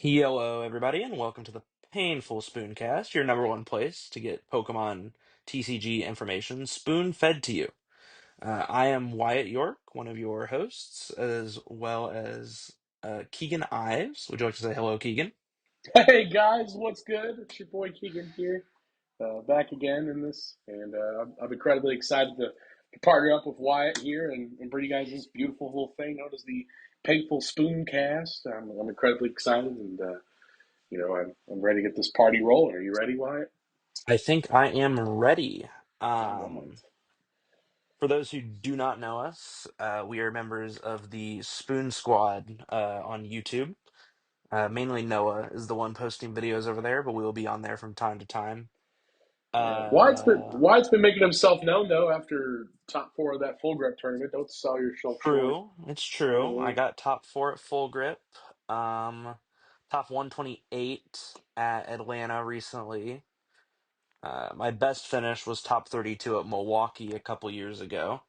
Hello, everybody, and welcome to the Painful Spooncast, your number one place to get Pokemon TCG information spoon fed to you. I am Wyatt York, one of your hosts, as well as Keegan Ives. Would you like to say hello, Keegan? Hey guys, what's good? It's your boy Keegan here, back again in this, and I'm incredibly excited to partner up with Wyatt here and bring you guys this beautiful little thing known as the Painful Spooncast. I'm incredibly excited, and I'm ready to get this party rolling. Are you ready, Wyatt? I think I am ready. Dynamite. For those who do not know us, we are members of the Spoon Squad on YouTube. Mainly Noah is the one posting videos over there, but we will be on there from time to time. Yeah, Wyatt's been Uh, Wyatt's been making himself known though after top four of that full grip tournament. Don't sell yourself short. True, it's true. I Yeah. got top four at Full Grip, um, top 128 at Atlanta recently. My best finish was top 32 at Milwaukee a couple years ago.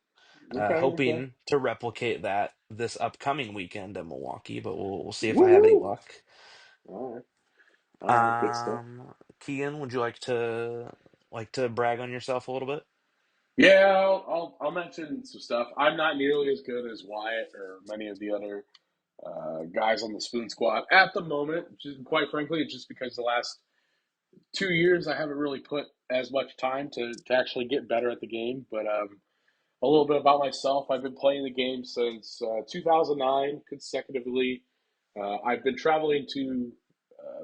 Okay. Okay. Hoping to replicate that this upcoming weekend at Milwaukee, but we'll see if I have any Woohoo! luck. All right. All right. Good stuff. Keegan, would you like to brag on yourself a little bit? Yeah, I'll mention some stuff. I'm not nearly as good as Wyatt or many of the other guys on the Spoon Squad at the moment. Just, quite frankly, it's just because the last 2 years I haven't really put as much time to actually get better at the game. But a little bit about myself: I've been playing the game since 2009 consecutively. I've been traveling to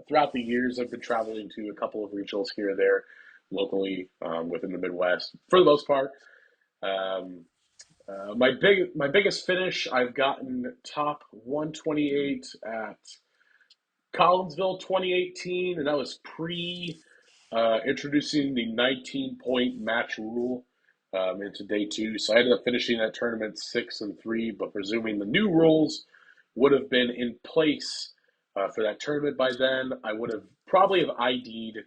throughout the years. I've been traveling to a couple of regionals here and there locally within the Midwest for the most part. Um, my biggest finish, I've gotten top 128 at Collinsville 2018, and that was pre introducing the 19-point match rule into day two. So I ended up finishing that tournament 6-3, but presuming the new rules would have been in place for that tournament by then, I would have probably have ID'd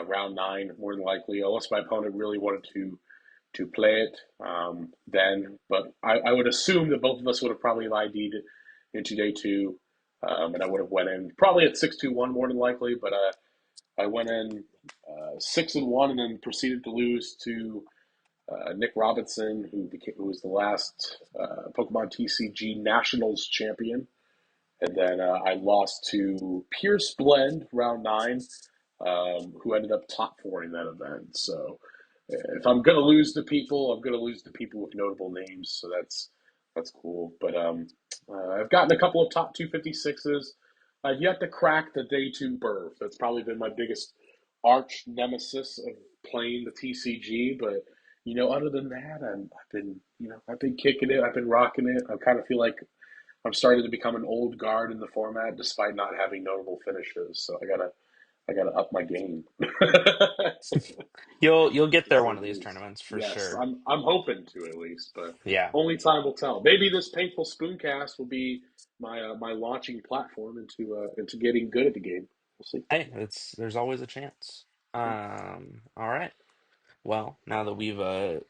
round nine more than likely, unless my opponent really wanted to play it then. But I would assume that both of us would have probably ID'd into day two, and I would have went in probably at 6-2-1 more than likely. But I went in 6-1, and then proceeded to lose to Nick Robinson, who was the last Pokemon TCG Nationals champion. And then I lost to Pierce Blend round nine, who ended up top four in that event. So if I'm gonna lose to people, I'm gonna lose to people with notable names. So that's cool. But I've gotten a couple of top 256s. I've yet to crack the day two berth. That's probably been my biggest arch nemesis of playing the TCG. But other than that, I've been kicking it. I've been rocking it. I kind of feel like I'm starting to become an old guard in the format, despite not having notable finishes. So I gotta up my game. You'll get To there say one of the these least. tournaments for Yes, sure. I'm hoping to at least, but Yeah. only time will tell. Maybe this painful spooncast will be my launching platform into getting good at the game. We'll see. Hey, there's always a chance. All right. Well, now that we've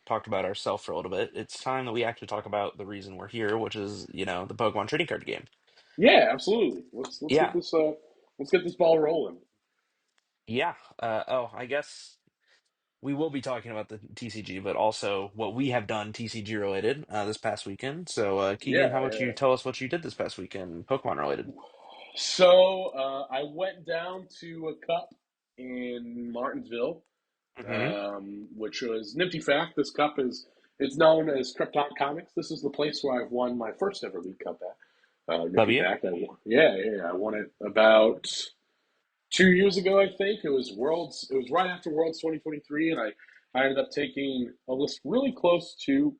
talked about ourselves for a little bit, it's time that we actually talk about the reason we're here, which is, the Pokemon trading card game. Yeah, absolutely. Let's get Yeah. this ball rolling. Yeah. I guess we will be talking about the TCG, but also what we have done TCG related this past weekend. So, Keegan, how Yeah, about you yeah. tell us what you did this past weekend, Pokemon related? So I went down to a cup in Martinsville, Mm-hmm. which was nifty fact. This cup is it's known as Krypton Comics. This is the place where I've won my first ever League Cup at. Nifty W? fact. I won it about 2 years ago. I think it was Worlds. It was right after Worlds 2023, and I ended up taking a list really close to.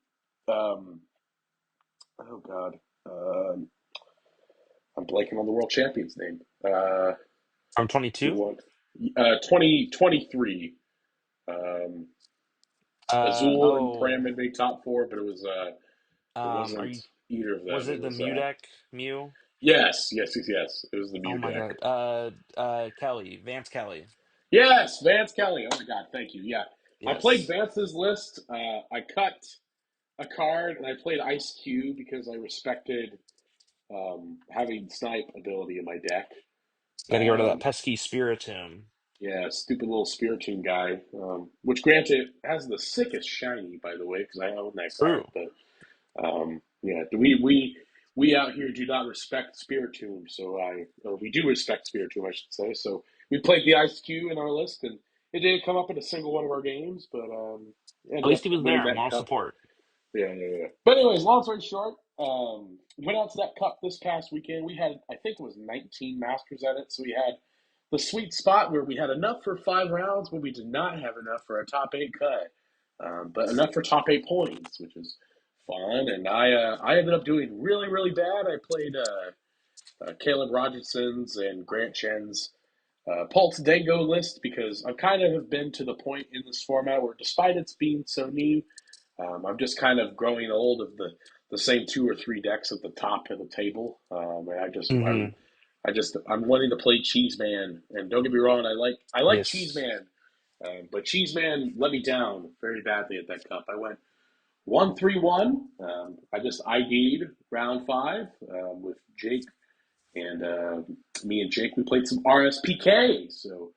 Um, oh God, I'm blanking on the world champion's name. From Who 22? won? 2023. Um, Azul and Oh, Pram made me top four, but it are wasn't you, either of was them. It it the was Mew deck, Mew? yes. It was the Oh Mew my deck. God. Kelly, Vance Kelly. Yes, Vance Kelly. Oh my God, thank you. Yeah, I played Yes. Vance's list. I cut a card and I played Ice Cube because I respected having snipe ability in my deck. Got to get rid of that Um, pesky Spiritomb. yeah, stupid little Spiritomb guy. Which granted has the sickest shiny, by the way, because I own that card. True. But yeah, we out here do not respect Spiritomb, or we do respect Spiritomb, I should say. So we played the Ice Cube in our list, and it didn't come up in a single one of our games, but At ended least up he was winning there, that moral cup. support. Yeah, yeah, yeah. But anyways, long story short, went out to that cup this past weekend. We had, I think it was 19 masters at it, so we had the sweet spot where we had enough for 5 rounds, but we did not have enough for a top eight cut, but enough for top 8 points, which is fun. And I ended up doing really really bad. I played Caleb Rogerson's and Grant Chen's Pulse Dango list because I kind of have been to the point in this format where, despite its being so new, I'm just kind of growing old of the same two or three decks at the top of the table. And Hmm. I'm wanting to play Cheese Man. And don't get me wrong, I like Cheese Yes. Man, but Cheese Man let me down very badly at that cup. I went 1-3-1. I just ID'd round five with Jake, and me and Jake we played some RSPK. So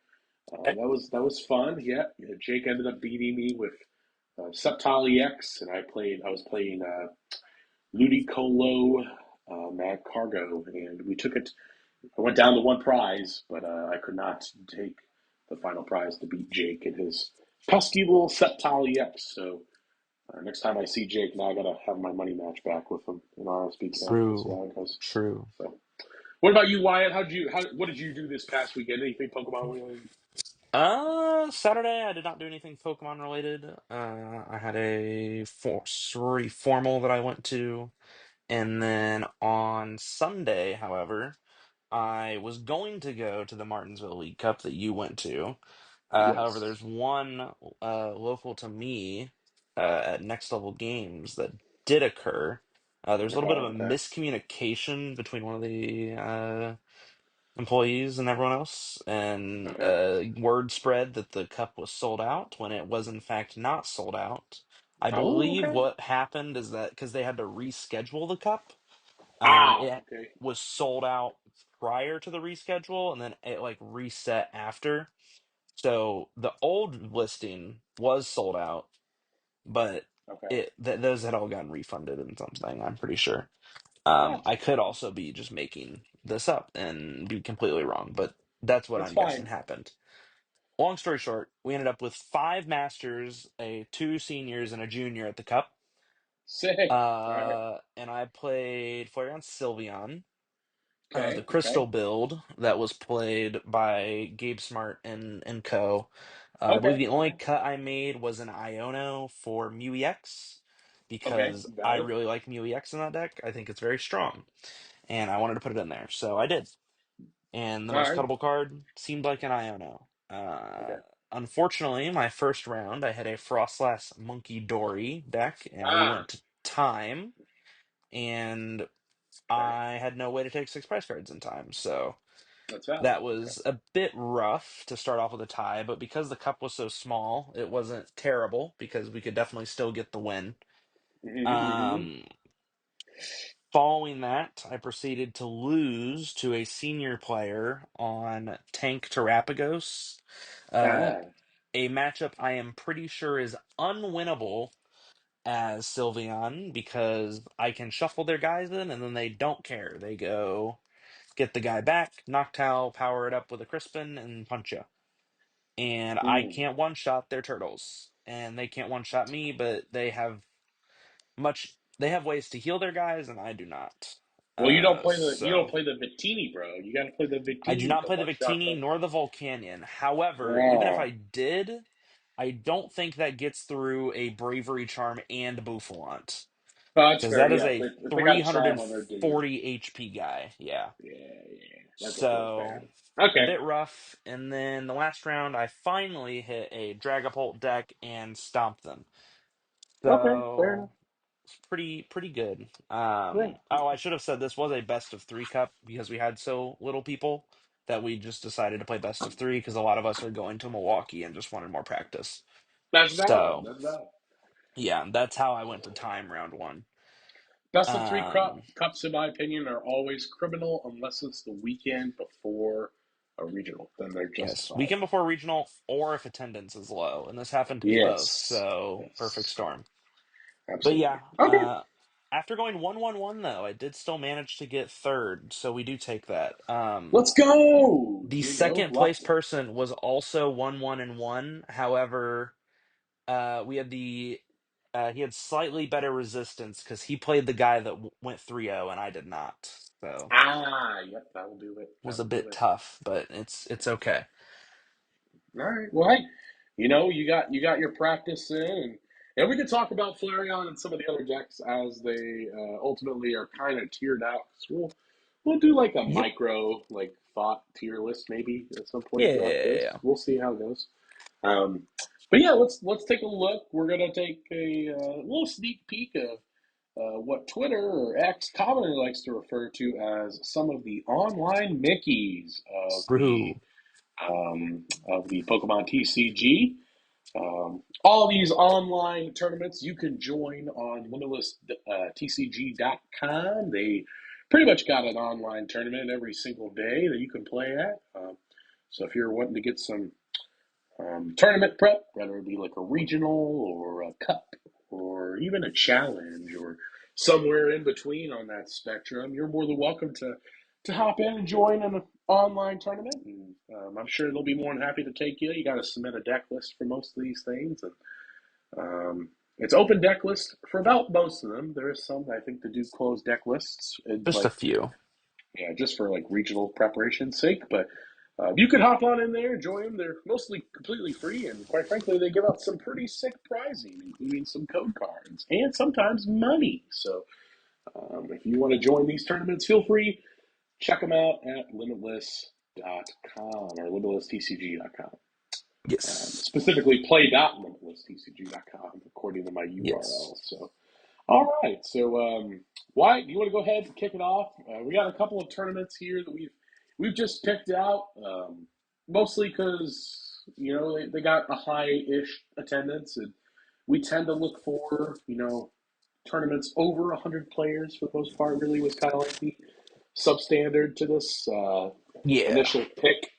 Okay. that was fun. Yeah, Jake ended up beating me with Septile EX, and I was playing Ludicolo Mad Cargo, and we took it. I went down to one prize, but I could not take the final prize to beat Jake and his pesky little Septile EX. So next time I see Jake, now I gotta have my money match back with him in RSPK. We'll see True. how it goes. True. So, what about you, Wyatt? What did you do this past weekend? Anything Pokemon related? Saturday I did not do anything Pokemon related. I had a sorority formal that I went to, and then on Sunday, however, I was going to go to the Martinsville League Cup that you went to. However, Yes. there's one local to me at Next Level Games that did occur. There's a little bit of a Okay. miscommunication between one of the employees and everyone else, and Okay. word spread that the cup was sold out when it was in fact not sold out. I Oh, believe okay. what happened is that because they had to reschedule the cup, Ah, it okay. was sold out prior to the reschedule, and then it like reset after. So the old listing was sold out, but Okay. those had all gotten refunded and something, I'm pretty sure. Gotcha. I could also be just making this up and be completely wrong, but that's what That's I'm guessing fine. happened. Long story short, we ended up with five masters, two seniors, and a junior at the cup. Sick. All right. And I played Flareon Sylveon, the Okay. crystal Okay. build that was played by Gabe Smart and co. I believe Okay. the only Okay. cut I made was an Iono for Mew EX Okay. because I Valid. really like Mew EX in that deck. I think it's very strong, and I wanted to put it in there, so I did. And the All most right. cuttable card seemed like an Iono. Okay. Unfortunately, my first round, I had a Frostlass Monkey Dory deck, and we Ah. went to time, and Okay. I had no way to take six prize cards in time, so That's valid. that Okay. was a bit rough to start off with a tie, but because the cup was so small, it wasn't terrible because we could definitely still get the win. Mm-hmm. Um, Following that, I proceeded to lose to a senior player on Tank Terapagos, uh, Ah. a matchup I am pretty sure is unwinnable as Sylveon because I can shuffle their guys in and then they don't care. They go get the guy back, Noctowl, power it up with a Crispin, and punch you. And I Mm. can't one shot their turtles, and they can't one shot me, but they have ways to heal their guys, and I do not. Well, you don't So play the Victini, bro. You got to play the I do Victini not to play the one shot Victini the. nor the Volcanion. However, even if Oh. I did, I don't think that gets through a Bravery Charm and Boufflant. Oh, that's Because fair. that is Yeah, a if they got charm on their dude. 340 HP guy. Yeah. Yeah, yeah. That's a fair So fan. a Okay. bit rough. And then the last round, I finally hit a Dragapult deck and stomped them. Okay. Fair So enough. it's pretty good. Yeah. Oh, I should have said this was a best of three cup because we had so little people that we just decided to play best of three because a lot of us are going to Milwaukee and just wanted more practice. That's valid. So That's valid. yeah, that's how I went to time round one. Best of three Um, cups, in my opinion, are always criminal unless it's the weekend before. a regional, then they're Yes, justified. weekend before regional, or if attendance is low, and this happened to be both, Yes, so perfect yes, storm. But absolutely. yeah, Okay, after going 1-1-1 though, I did still manage to get third, so we do take that. let's go. The Here we go. second place person was also 1-1-1. However, we had the he had slightly better resistance because he played the guy that went 3-0 and I did not. So Yep, that'll do it. was a That'll do bit it. tough, but it's okay. All right. Well, hey, you got your practice in, and we can talk about Flareon and some of the other decks as they ultimately are kind of tiered out. So we'll do like a Yep. micro like thought tier list maybe at some point throughout this. Yeah. We'll see how it goes. Um, but yeah, let's take a look. We're gonna take a little sneak peek of what Twitter or X commonly likes to refer to as some of the online Mickeys True. of the Pokemon TCG. All these online tournaments you can join on limitlesstcg.com. They pretty much got an online tournament every single day that you can play at. So if you're wanting to get some tournament prep, whether it be like a regional or a cup or even a challenge or somewhere in between on that spectrum, you're more than welcome to hop in and join an online tournament. And, I'm sure they'll be more than happy to take you. You got to submit a deck list for most of these things, and it's open deck list for about most of them. There is some I think that do close deck lists, and Just a like few. yeah, just for like regional preparation's sake. But you can hop on in there, enjoy them. They're mostly completely free, and quite frankly, they give out some pretty sick prizing, including some code cards and sometimes money. So if you want to join these tournaments, feel free. Check them out at limitless.com or limitlesstcg.com. Yes. Specifically, play.limitlesstcg.com, according to my Yes. URL. So all right. So, Wyatt, do you want to go ahead and kick it off? We got a couple of tournaments here that we've just picked out, mostly because they got a high-ish attendance, and we tend to look for tournaments over 100 players for the most part. Really was kind of like the substandard to this Yeah. initial pick.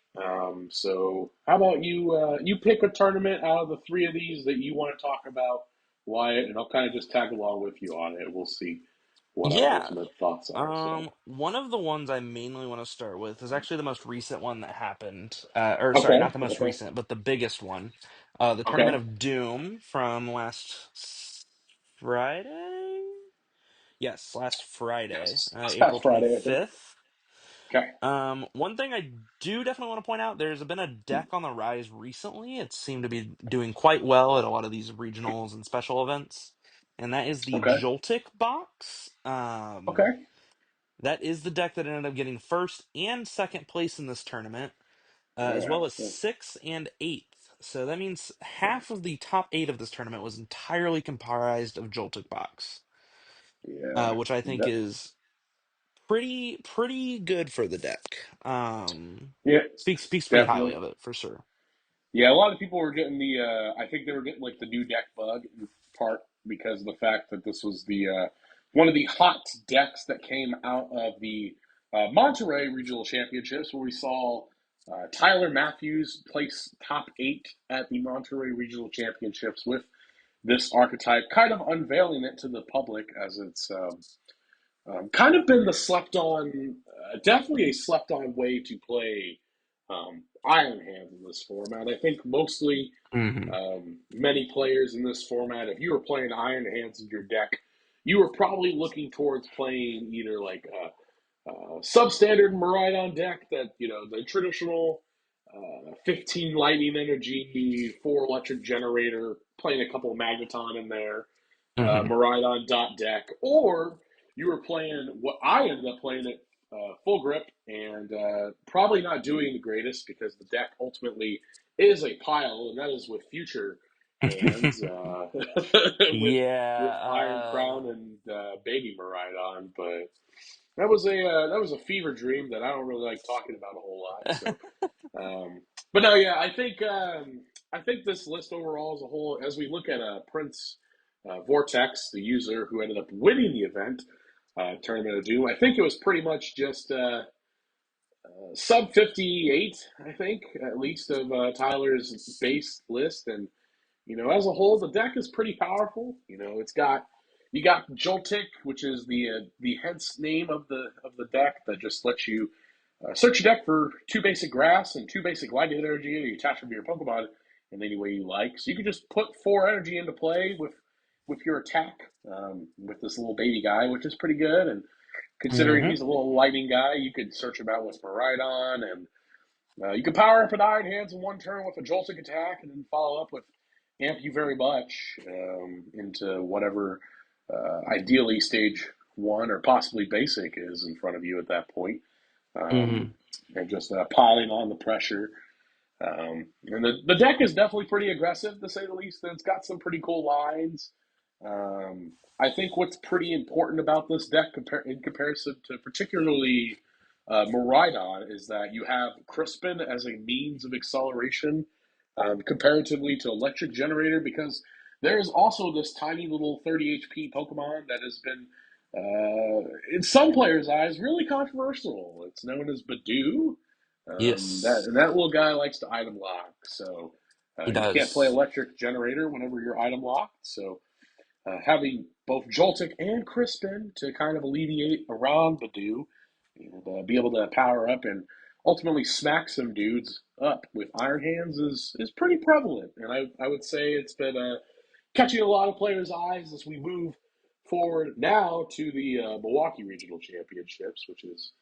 So how about you? You pick a tournament out of the three of these that you want to talk about, Wyatt, and I'll kind of just tag along with you on it. We'll see what our Yeah. ultimate thoughts are. So One of the ones I mainly want to start with is actually the most recent one that happened. Or sorry, okay, not the most okay, recent, but the biggest one. The Tournament okay. of Doom from last Friday. Yes, last Friday, Yes, this April past Friday, I think. 25th. Okay, One thing I do definitely want to point out, there's been a deck on the rise recently. It seemed to be doing quite well at a lot of these regionals and special events, and that is the okay, Joltik box. okay. That is the deck that ended up getting first and second place in this tournament, as Yeah, well as yeah, sixth and eighth. So that means half of the top eight of this tournament was entirely comprised of Joltik box, yeah. which I think That, is pretty good for the deck. yeah, Speaks pretty highly definitely. of it for sure. Yeah, a lot of people were getting the. I think they were getting like the new deck bug in part because of the fact that this was the one of the hot decks that came out of the Monterey Regional Championships, where we saw Tyler Matthews place top eight at the Monterey Regional Championships with this archetype, kind of unveiling it to the public as it's kind of been the slept on, definitely a slept on way to play Iron Hands in this format. I think mostly Hmm. many players in this format, if you were playing Iron Hands in your deck, you were probably looking towards playing either like a substandard Miraidon deck that, the traditional 15 lightning energy, 4 electric generator, playing a couple of Magneton in there, Hmm. Miraidon dot deck, or you were playing what I ended up playing at full grip and probably not doing the greatest because the deck ultimately is a pile, and that is with future hands with Yeah. Iron Crown and Baby Miraidon, but that was a fever dream that I don't really like talking about a whole lot. So, but no, yeah, I think this list overall as a whole, as we look at Prince Vortex, the user who ended up winning the event, Tournament of Doom, I think it was pretty much just sub 58, I think, at least of Tyler's base list. And as a whole, the deck is pretty powerful. You got Joltik, which is the hence name of the deck that just lets you search your deck for two basic grass and two basic light energy, and you attach them to your Pokemon in any way you like. So you can just put four energy into play with your attack with this little baby guy, which is pretty good. And considering Mm-hmm. he's a little lightning guy, you could search him out with Miraidon, and you can power up an Iron Hands in one turn with a Jolting attack, and then follow up with Amp You Very Much into whatever ideally stage one or possibly basic is in front of you at that point. Mm-hmm. Um, and just piling on the pressure. And the deck is definitely pretty aggressive, to say the least, and it's got some pretty cool lines. I think what's pretty important about this deck in comparison to particularly Miraidon is that you have Crispin as a means of acceleration comparatively to Electric Generator, because there is also this tiny little 30 HP Pokemon that has been, in some players' eyes, really controversial. It's known as Badoo. Yes, That little guy likes to item lock, so he you can't play does. Electric Generator whenever you're item locked. So having both Joltik and Crispin to kind of alleviate around Badoo and be able to power up and ultimately smack some dudes up with Iron Hands is pretty prevalent. And I would say it's been catching a lot of players' eyes as we move forward now to the Milwaukee Regional Championships, which is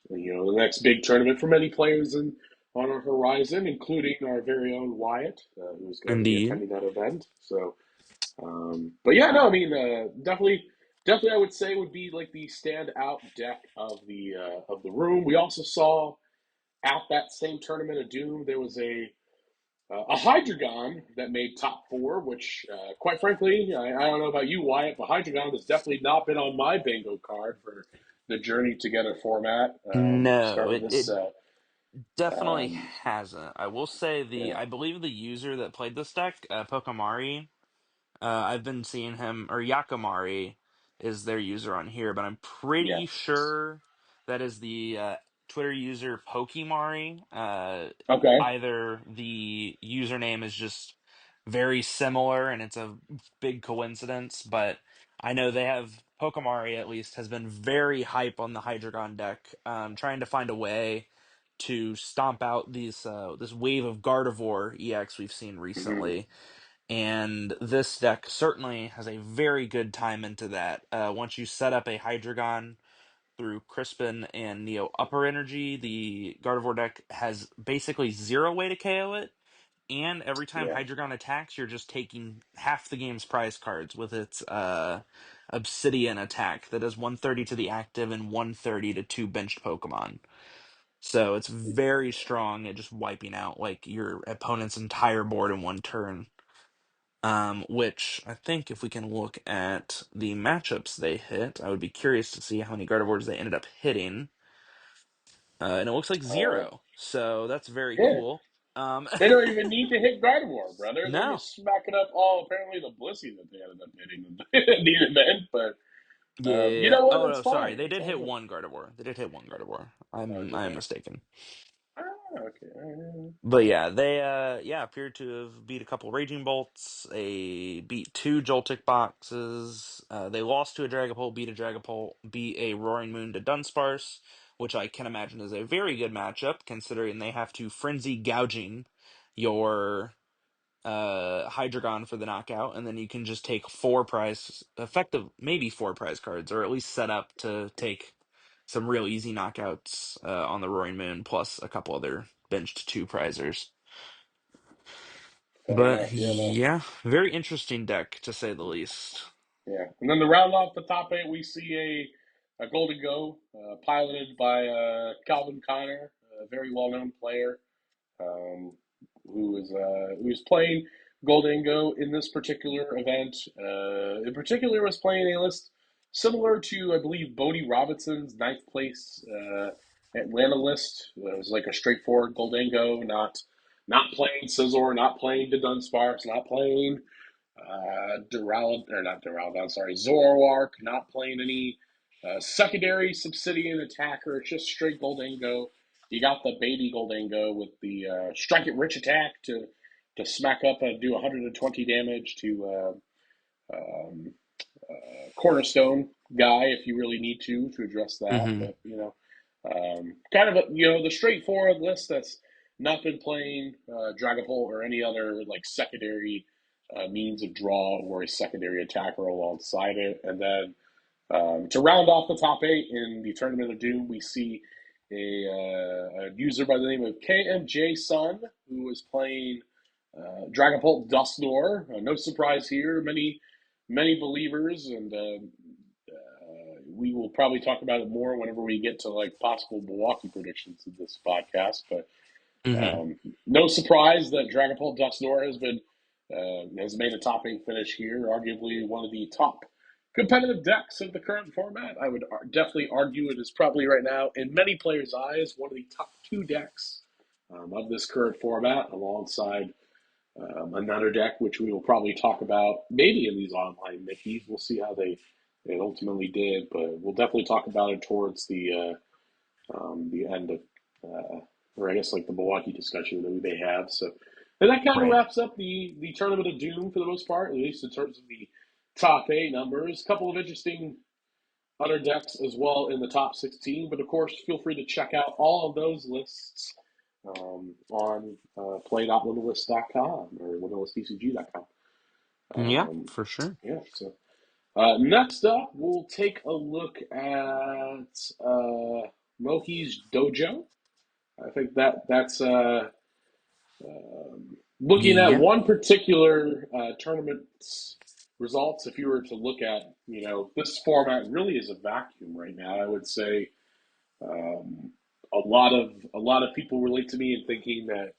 the next big tournament for many players on our horizon, including our very own Wyatt, who's going to be Indeed. attending that event. So but yeah, no, I mean, definitely, I would say would be like the standout deck of the room. We also saw at that same tournament of Doom, there was a Hydreigon that made top four, which, quite frankly, I don't know about you, Wyatt, but Hydreigon has definitely not been on my bingo card for the Journey Together format. No, Start with it this. definitely Um, hasn't. I will say yeah. I believe the user that played this deck, Pokemari, I've been seeing him, or Yakamari is their user on here, but I'm pretty Yes. sure that is the Twitter user Pokemari. Okay. Either the username is just very similar and it's a big coincidence, but I know they have Pokemari at least has been very hype on the Hydreigon deck, trying to find a way to stomp out this wave of Gardevoir EX we've seen Hmm. recently, and this deck certainly has a very good time into that. Once you set up a Hydreigon through Crispin and Neo Upper Energy, the Gardevoir deck has basically zero way to KO it. And every time Yeah. Hydreigon attacks, you're just taking half the game's prize cards with its Obsidian attack that does 130 to the active and 130 to two benched Pokemon. So it's very strong at just wiping out like your opponent's entire board in one turn. Which I think if we can look at the matchups they hit, I would be curious to see how many Gardevoirs they ended up hitting. And it looks like Uh, zero, so that's very yeah. cool. Um, They don't even need to hit Gardevoir, brother. They're no, just smacking up all apparently the Blissey that they ended up hitting in the event. But you yeah. know what? Oh It's no, sorry, fine. they It's did all hit good. one Gardevoir. They did hit one Gardevoir. I am Okay. mistaken. Okay. But yeah, they appeared to have beat a couple Raging Bolts. They beat two Joltik boxes. They lost to a Dragapult, beat a Dragapult, beat a Roaring Moon to Dunsparce, which I can imagine is a very good matchup considering they have to frenzy gouging your Hydreigon for the knockout, and then you can just take maybe four prize cards, or at least set up to take some real easy knockouts on the Roaring Moon, plus a couple other benched two prizers. Fair But enough. Yeah. No. yeah, very interesting deck to say the least. Yeah. And then to round off the top eight, we see a Golden Go piloted by Calvin Connor, a very well known player. um, who is playing Goldango in this particular event. In particular, was playing a list similar to, I believe, Bodie Robinson's ninth place Atlanta list. It was like a straightforward Goldango, not playing Scizor, not playing the Dunsparce, not playing Duraludon, or not Duraludon, sorry, Zoroark, not playing any. Secondary Subsidian Attacker, it's just straight Goldango. You got the baby Goldango with the Strike It Rich attack to smack up and do 120 damage to um, Cornerstone guy if you really need to address that. Mm-hmm. But kind of the straightforward list that's not been playing Dragapult or any other like secondary means of draw or a secondary attacker alongside it, and then to round off the top eight in the Tournament of Doom, we see a user by the name of KMJ Sun, who is playing Dragapult Dustnor. No surprise here. Many believers, and we will probably talk about it more whenever we get to like possible Milwaukee predictions in this podcast. But Mm-hmm. no surprise that Dragapult Dustnor has made a top eight finish here. Arguably one of the top competitive decks of the current format. I would definitely argue it is probably right now, in many players' eyes, one of the top two decks of this current format, alongside another deck which we will probably talk about maybe in these online Mickeys. We'll see how they ultimately did, but we'll definitely talk about it towards the end of, or I guess like the Milwaukee discussion that we may have. So, and that kind of Right. wraps up the Tournament of Doom for the most part, at least in terms of the top eight numbers. A couple of interesting other decks as well in the top 16, but of course, feel free to check out all of those lists on play.limitless.com or limitlessdcg.com. Yeah, Um, for sure. yeah, so next up, we'll take a look at Moki's Dojo. I think that's looking at Yeah. one particular tournament's results. If you were to look at, this format really is a vacuum right now. I would say um, a lot of people relate to me in thinking that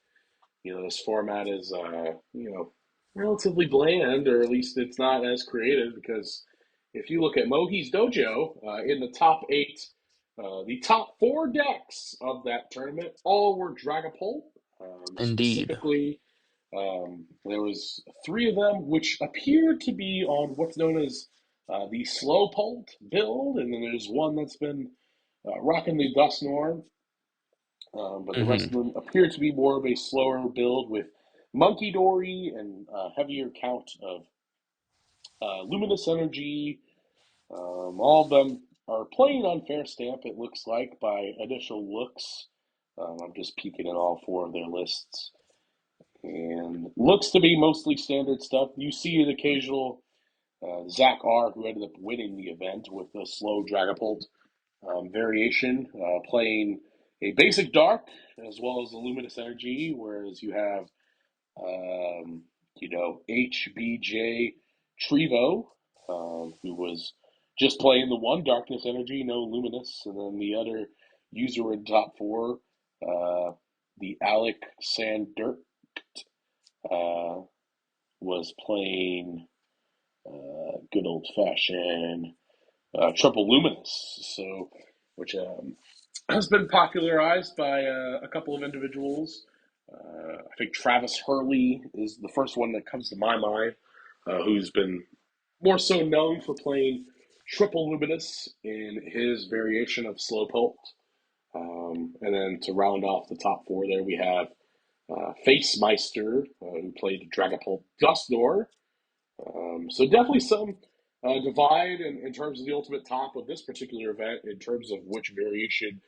this format is relatively bland, or at least it's not as creative. Because if you look at Mohi's Dojo in the top eight, the top four decks of that tournament all were Dragapult. Indeed. Specifically, there was three of them which appear to be on what's known as the Slowpolt build, and then there's one that's been rocking the Dustnorm, but the rest Mm-hmm. of them appear to be more of a slower build with Monkey Dory and a heavier count of Luminous Energy. All of them are playing on Fair Stamp, it looks like, by initial looks. I'm just peeking at all four of their lists. And looks to be mostly standard stuff. You see an occasional Zach R., who ended up winning the event with the slow Dragapult variation, playing a basic dark as well as a luminous energy, whereas you have, HBJ Trevo, who was just playing the one darkness energy, no luminous, and then the other user in top four, the Alec Sandert, uh, was playing good old fashioned triple luminous. So, which has been popularized by a couple of individuals. I think Travis Hurley is the first one that comes to my mind, who's been more so known for playing triple luminous in his variation of Slowpoke. And then to round off the top four, there we have Face Meister, who played Dragapult Dustnor. So definitely some divide in terms of the ultimate top of this particular event in terms of which variation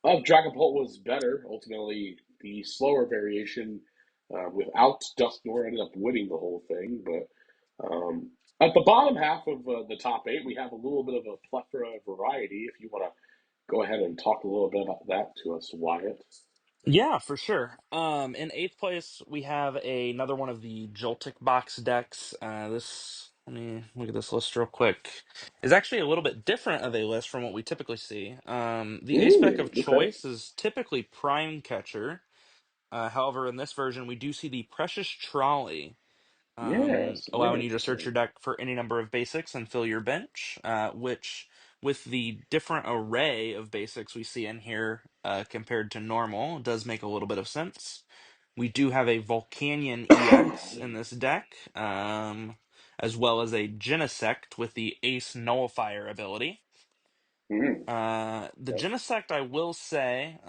of Dragapult was better. Ultimately, the slower variation without Dusknor ended up winning the whole thing. But at the bottom half of the top eight, we have a little bit of a plethora of variety. If you want to go ahead and talk a little bit about that to us, Wyatt. Yeah, for sure. In eighth place, we have another one of the Joltik box decks. Let me look at this list real quick. Is actually a little bit different of a list from what we typically see. The ace spec of Okay. choice is typically Prime Catcher. However, in this version, we do see the Precious Trolley, Yes, very allowing you to search interesting. your deck for any number of basics and fill your bench, which, with the different array of basics we see in here compared to normal, does make a little bit of sense. We do have a Volcanion EX in this deck, as well as a Genesect with the Ace Nullifier ability. Mm-hmm. The Yep. Genesect, I will say,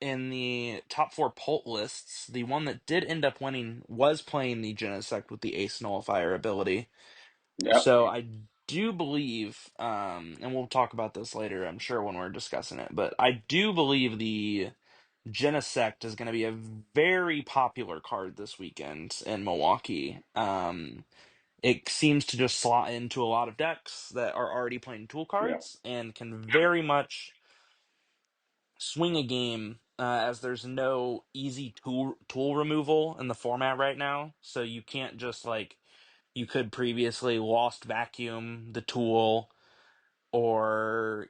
in the top four Pult lists, the one that did end up winning was playing the Genesect with the Ace Nullifier ability. Yep. So I do believe, and we'll talk about this later, I'm sure, when we're discussing it, but I do believe the Genesect is going to be a very popular card this weekend in Milwaukee. It seems to just slot into a lot of decks that are already playing tool Yeah. cards and can very much swing a game, as there's no easy tool removal in the format right now. So you can't just like you could previously lost vacuum the tool, or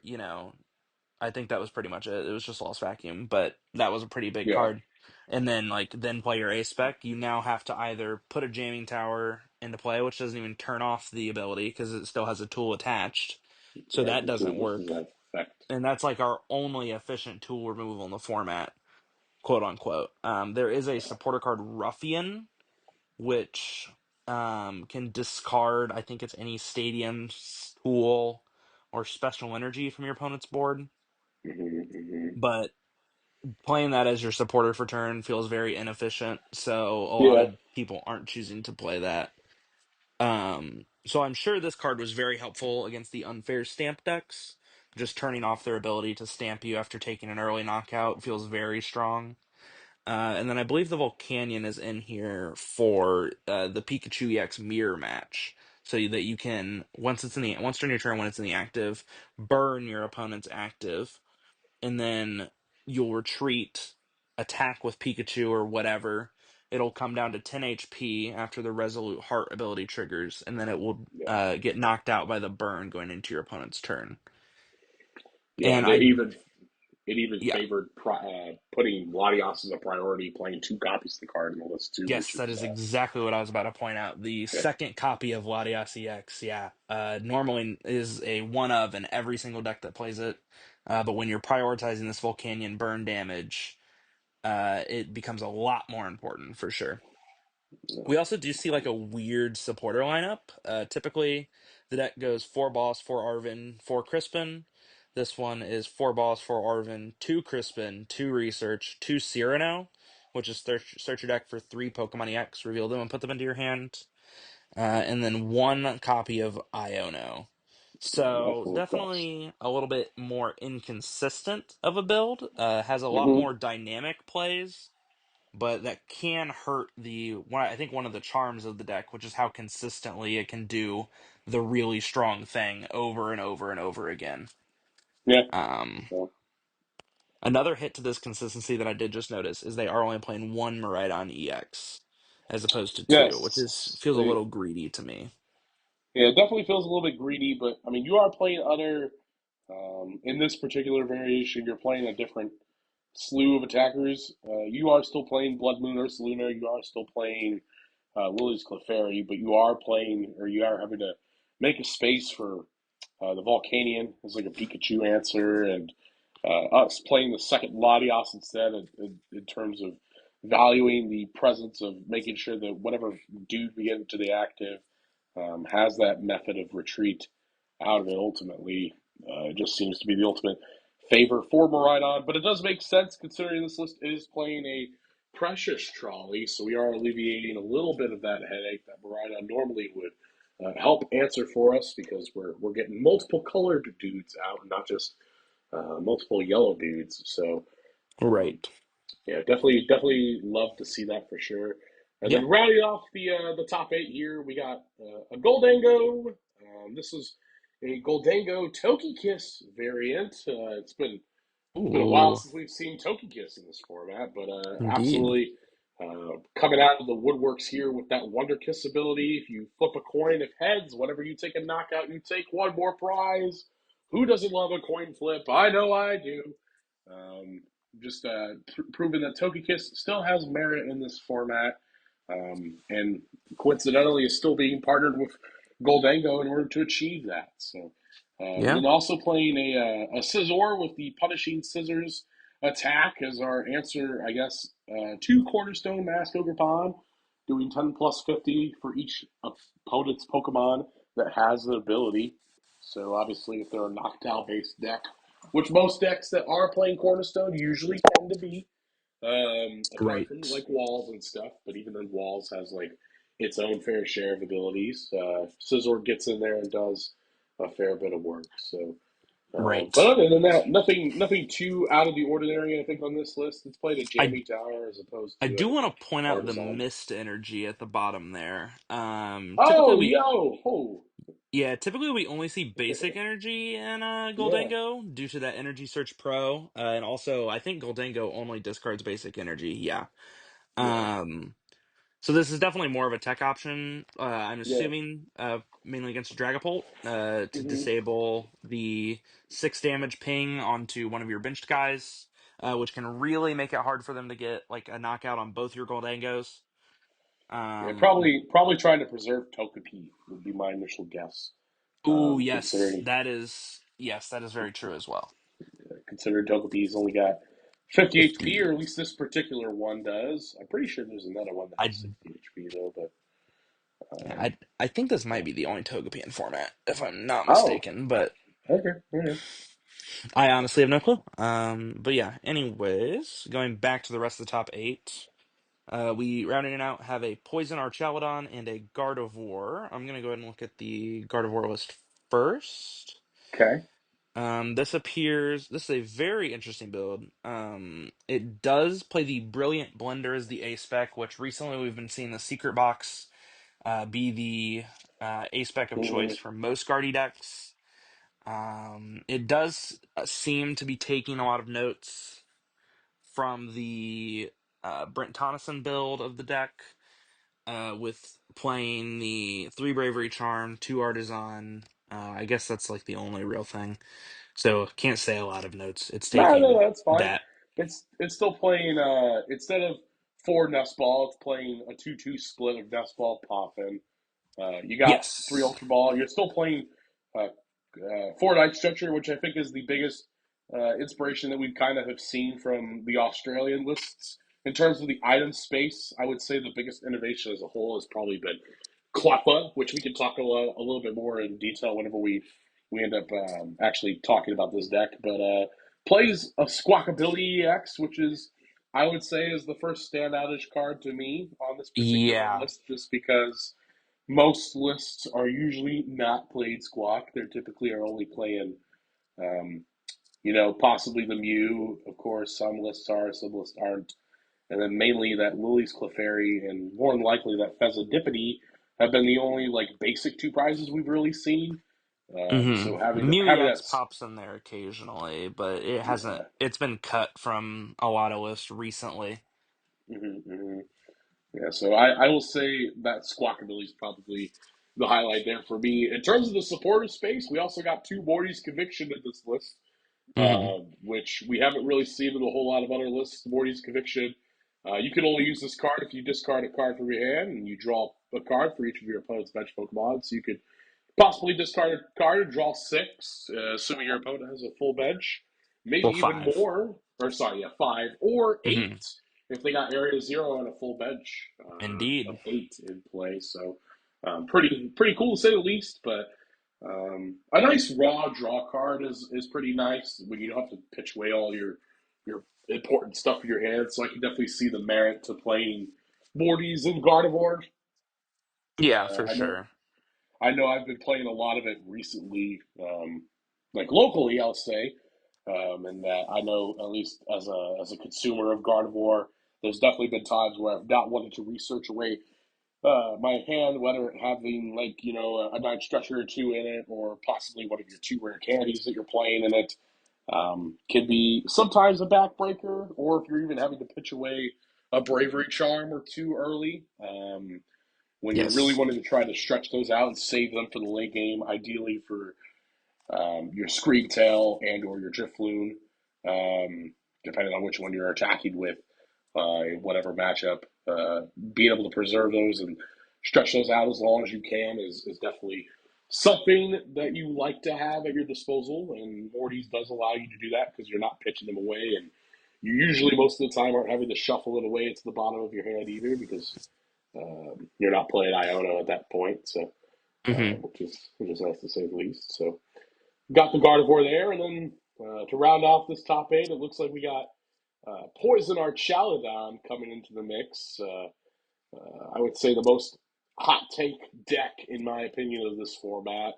I think that was pretty much it. It was just lost vacuum, but that was a pretty big Yeah. card. And then then play your A spec. You now have to either put a jamming tower into play, which doesn't even turn off the ability because it still has a tool attached, so Right. that The tool doesn't just work. doesn't affect. And that's like our only efficient tool removal in the format, quote unquote. There is a supporter card Ruffian, which can discard, I think it's any stadium's tool or special energy from your opponent's board. Mm-hmm. Mm-hmm. But playing that as your supporter for turn feels very inefficient, so a lot Yeah. of people aren't choosing to play that. So I'm sure this card was very helpful against the unfair stamp decks. Just turning off their ability to stamp you after taking an early knockout feels very strong. And then I believe the Volcanion is in here for the Pikachu EX mirror match, so that you can once during your turn when it's in the active, burn your opponent's active, and then you'll retreat, attack with Pikachu or whatever. It'll come down to 10 HP after the Resolute Heart ability triggers, and then it will Yeah. get knocked out by the burn going into your opponent's turn. Yeah. And I, It even yeah, favored putting Latios as a priority, playing two copies of the card in the list too, yes, which that is is exactly what I was about to point out. The yeah. second copy of Latias EX, yeah, normally is a one of in every single deck that plays it. But when you're prioritizing this Volcanion burn damage, it becomes a lot more important for sure. Yeah. We also do see like a weird supporter lineup. Typically, the deck goes four Boss, four Arvin, four Crispin. This one is four Boss, four Arvin, two Crispin, two Research, two Cyrano, which is search your deck for three Pokemon EX, reveal them and put them into your hand, and then one copy of Iono. So Mouthful of dust. definitely a little bit more inconsistent of a build. Has a lot Mm-hmm. more dynamic plays, but that can hurt I think one of the charms of the deck, which is how consistently it can do the really strong thing over and over and over again. Yeah. Um, So, Another hit to this consistency that I did just notice is they are only playing one Miraidon EX as opposed to two, which is yes. feels a little greedy to me. Yeah, it definitely feels a little bit greedy, but I mean, you are playing other. In this particular variation, you're playing a different slew of attackers. You are still playing Blood Moon Ursaluna. You are still playing Lily's Clefairy, but you are playing, or you are having to make a space for the Volcanion as like a Pikachu answer, and us playing the second Latios instead in terms of valuing the presence of making sure that whatever dude we get into the active has that method of retreat out of it ultimately. It just seems to be the ultimate favor for Miraidon, but it does make sense considering this list is playing a precious trolley, so we are alleviating a little bit of that headache that Miraidon normally would help answer for us because we're getting multiple colored dudes out, and not just multiple yellow dudes. So um, Right. yeah, definitely love to see that for sure. And Yeah. then rounding off the top eight here, we got a Goldango. This is a Goldango Togekiss variant. It's been a while Ooh, since we've seen Togekiss in this format, but indeed. absolutely coming out of the woodworks here with that Wonder Kiss ability. If you flip a coin, if heads, whenever you take a knockout, you take one more prize. Who doesn't love a coin flip? I know I do. Um, just proving that Togekiss still has merit in this format, and coincidentally is still being partnered with Goldango in order to achieve that. So, and Yeah. then also playing a Scizor with the Punishing Scissors attack as our answer, I guess, two Cornerstone Mask Ogre Pond, doing 10 plus 50 for each opponent's Pokemon that has the ability. So obviously, if they're a knockdown based deck, which most decks that are playing Cornerstone usually tend to be, apart from Right. like Walls and stuff, but even then Walls has like its own fair share of abilities. Scizor gets in there and does a fair bit of work. So, but Right. other than that, nothing too out of the ordinary. I think on this list, it's played a I Jammy Tower as opposed I to do want to point a out the Artisan. mist energy at the bottom there. Typically Oh, we yo, ho, Yeah, typically we only see basic energy in yeah, Goldango due to that Energy Search Pro, and also I think Goldango only discards basic energy. Yeah. yeah, Um, so this is definitely more of a tech option. I'm yeah. assuming mainly against Dragapult to Hmm. disable the 6 damage ping onto one of your benched guys, which can really make it hard for them to get like a knockout on both your Goldangos. Yeah, Um, probably trying to preserve Togepi would be my initial guess. oh yes, Considering that is very true as well. considering Togepi's only got 50 HP, or 50. at least this particular one does. I'm pretty sure there's another one that I has 60 HP though. But I I think this might be the only Togepi format, if I'm not oh, mistaken, but okay, okay, I honestly have no clue. But yeah. Anyways, going back to the rest of the top eight, we rounding it out have a Poison Archaladon and a Gardevoir. I'm gonna go ahead and look at the Gardevoir list first. okay. This is a very interesting build. It does play the Brilliant Blender as the A spec, which recently we've been seeing the Secret Box be the A spec of choice Mm-hmm. for most Guardy decks. It does seem to be taking a lot of notes from the Brent Tonneson build of the deck, with playing the 3 Bravery Charm, 2 Artisan. I guess that's like the only real thing. So can't say a lot of notes. It's No, taking that's fine. that. It's still playing. Instead of four Nest Ball, it's playing a 2-2 split of Nest Ball Poffin. You got three Yes. Ultra Ball. You're still playing four Night Stretcher, which I think is the biggest inspiration that we kind of have seen from the Australian lists. In terms of the item space, I would say the biggest innovation as a whole has probably been Cleffa, which we can talk a little bit more in detail whenever we end up actually talking about this deck. But plays a Squawkability EX, which is I would say is the first standoutish card to me on this particular Yeah. list, just because most lists are usually not played Squawk. They're typically are only playing, um, possibly the Mew. Of course, some lists are, some lists aren't. And then mainly that Lily's Clefairy and more than likely that Pheasantipity have been the only like basic two prizes we've really seen. So Mew having EX that, pops in there occasionally, but it hasn't. yeah, It's been cut from a lot of lists recently. hmm. Yeah, so I will say that Squawkabilly is probably the highlight there for me. In terms of the supporter space, we also got two Morty's Conviction in this list, Hmm. which we haven't really seen in a whole lot of other lists. Morty's Conviction. You can only use this card if you discard a card from your hand and you draw a card for each of your opponent's bench Pokemon. So you could possibly discard a card and draw six, assuming your opponent has a full bench. Maybe Well, even 5. more. Or, sorry, yeah, five. Or Hmm. eight if they got Area Zero and a full bench of Indeed. eight in play. So pretty cool to say the least. But a nice raw draw card is pretty nice when you don't have to pitch away all your important stuff in your hand. So I can definitely see the merit to playing Mortys and Gardevoir. Yeah, for I know sure. I've been playing a lot of it recently, like locally, I'll say, and that I know at least as a consumer of Gardevoir, there's definitely been times where I've not wanted to research away my hand, whether it having like a night stretcher or two in it, or possibly one of your two rare candies that you're playing in it. Can be sometimes a backbreaker, or if you're even having to pitch away a bravery charm or two early. When you're really Yes. wanting to try to stretch those out and save them for the late game, ideally for your Screamtail and or your Drifloon, depending on which one you're attacking with, in whatever matchup. Being able to preserve those and stretch those out as long as you can is definitely something that you like to have at your disposal. And Morty's does allow you to do that because you're not pitching them away, and you usually most of the time aren't having to shuffle it away to the bottom of your hand either because you're not playing Iona at that point, so Hmm. which is nice to say the least. So got the Gardevoir there, and then to round off this top eight, it looks like we got Poison Archaladon coming into the mix. I would say the most hot take deck, in my opinion, of this format.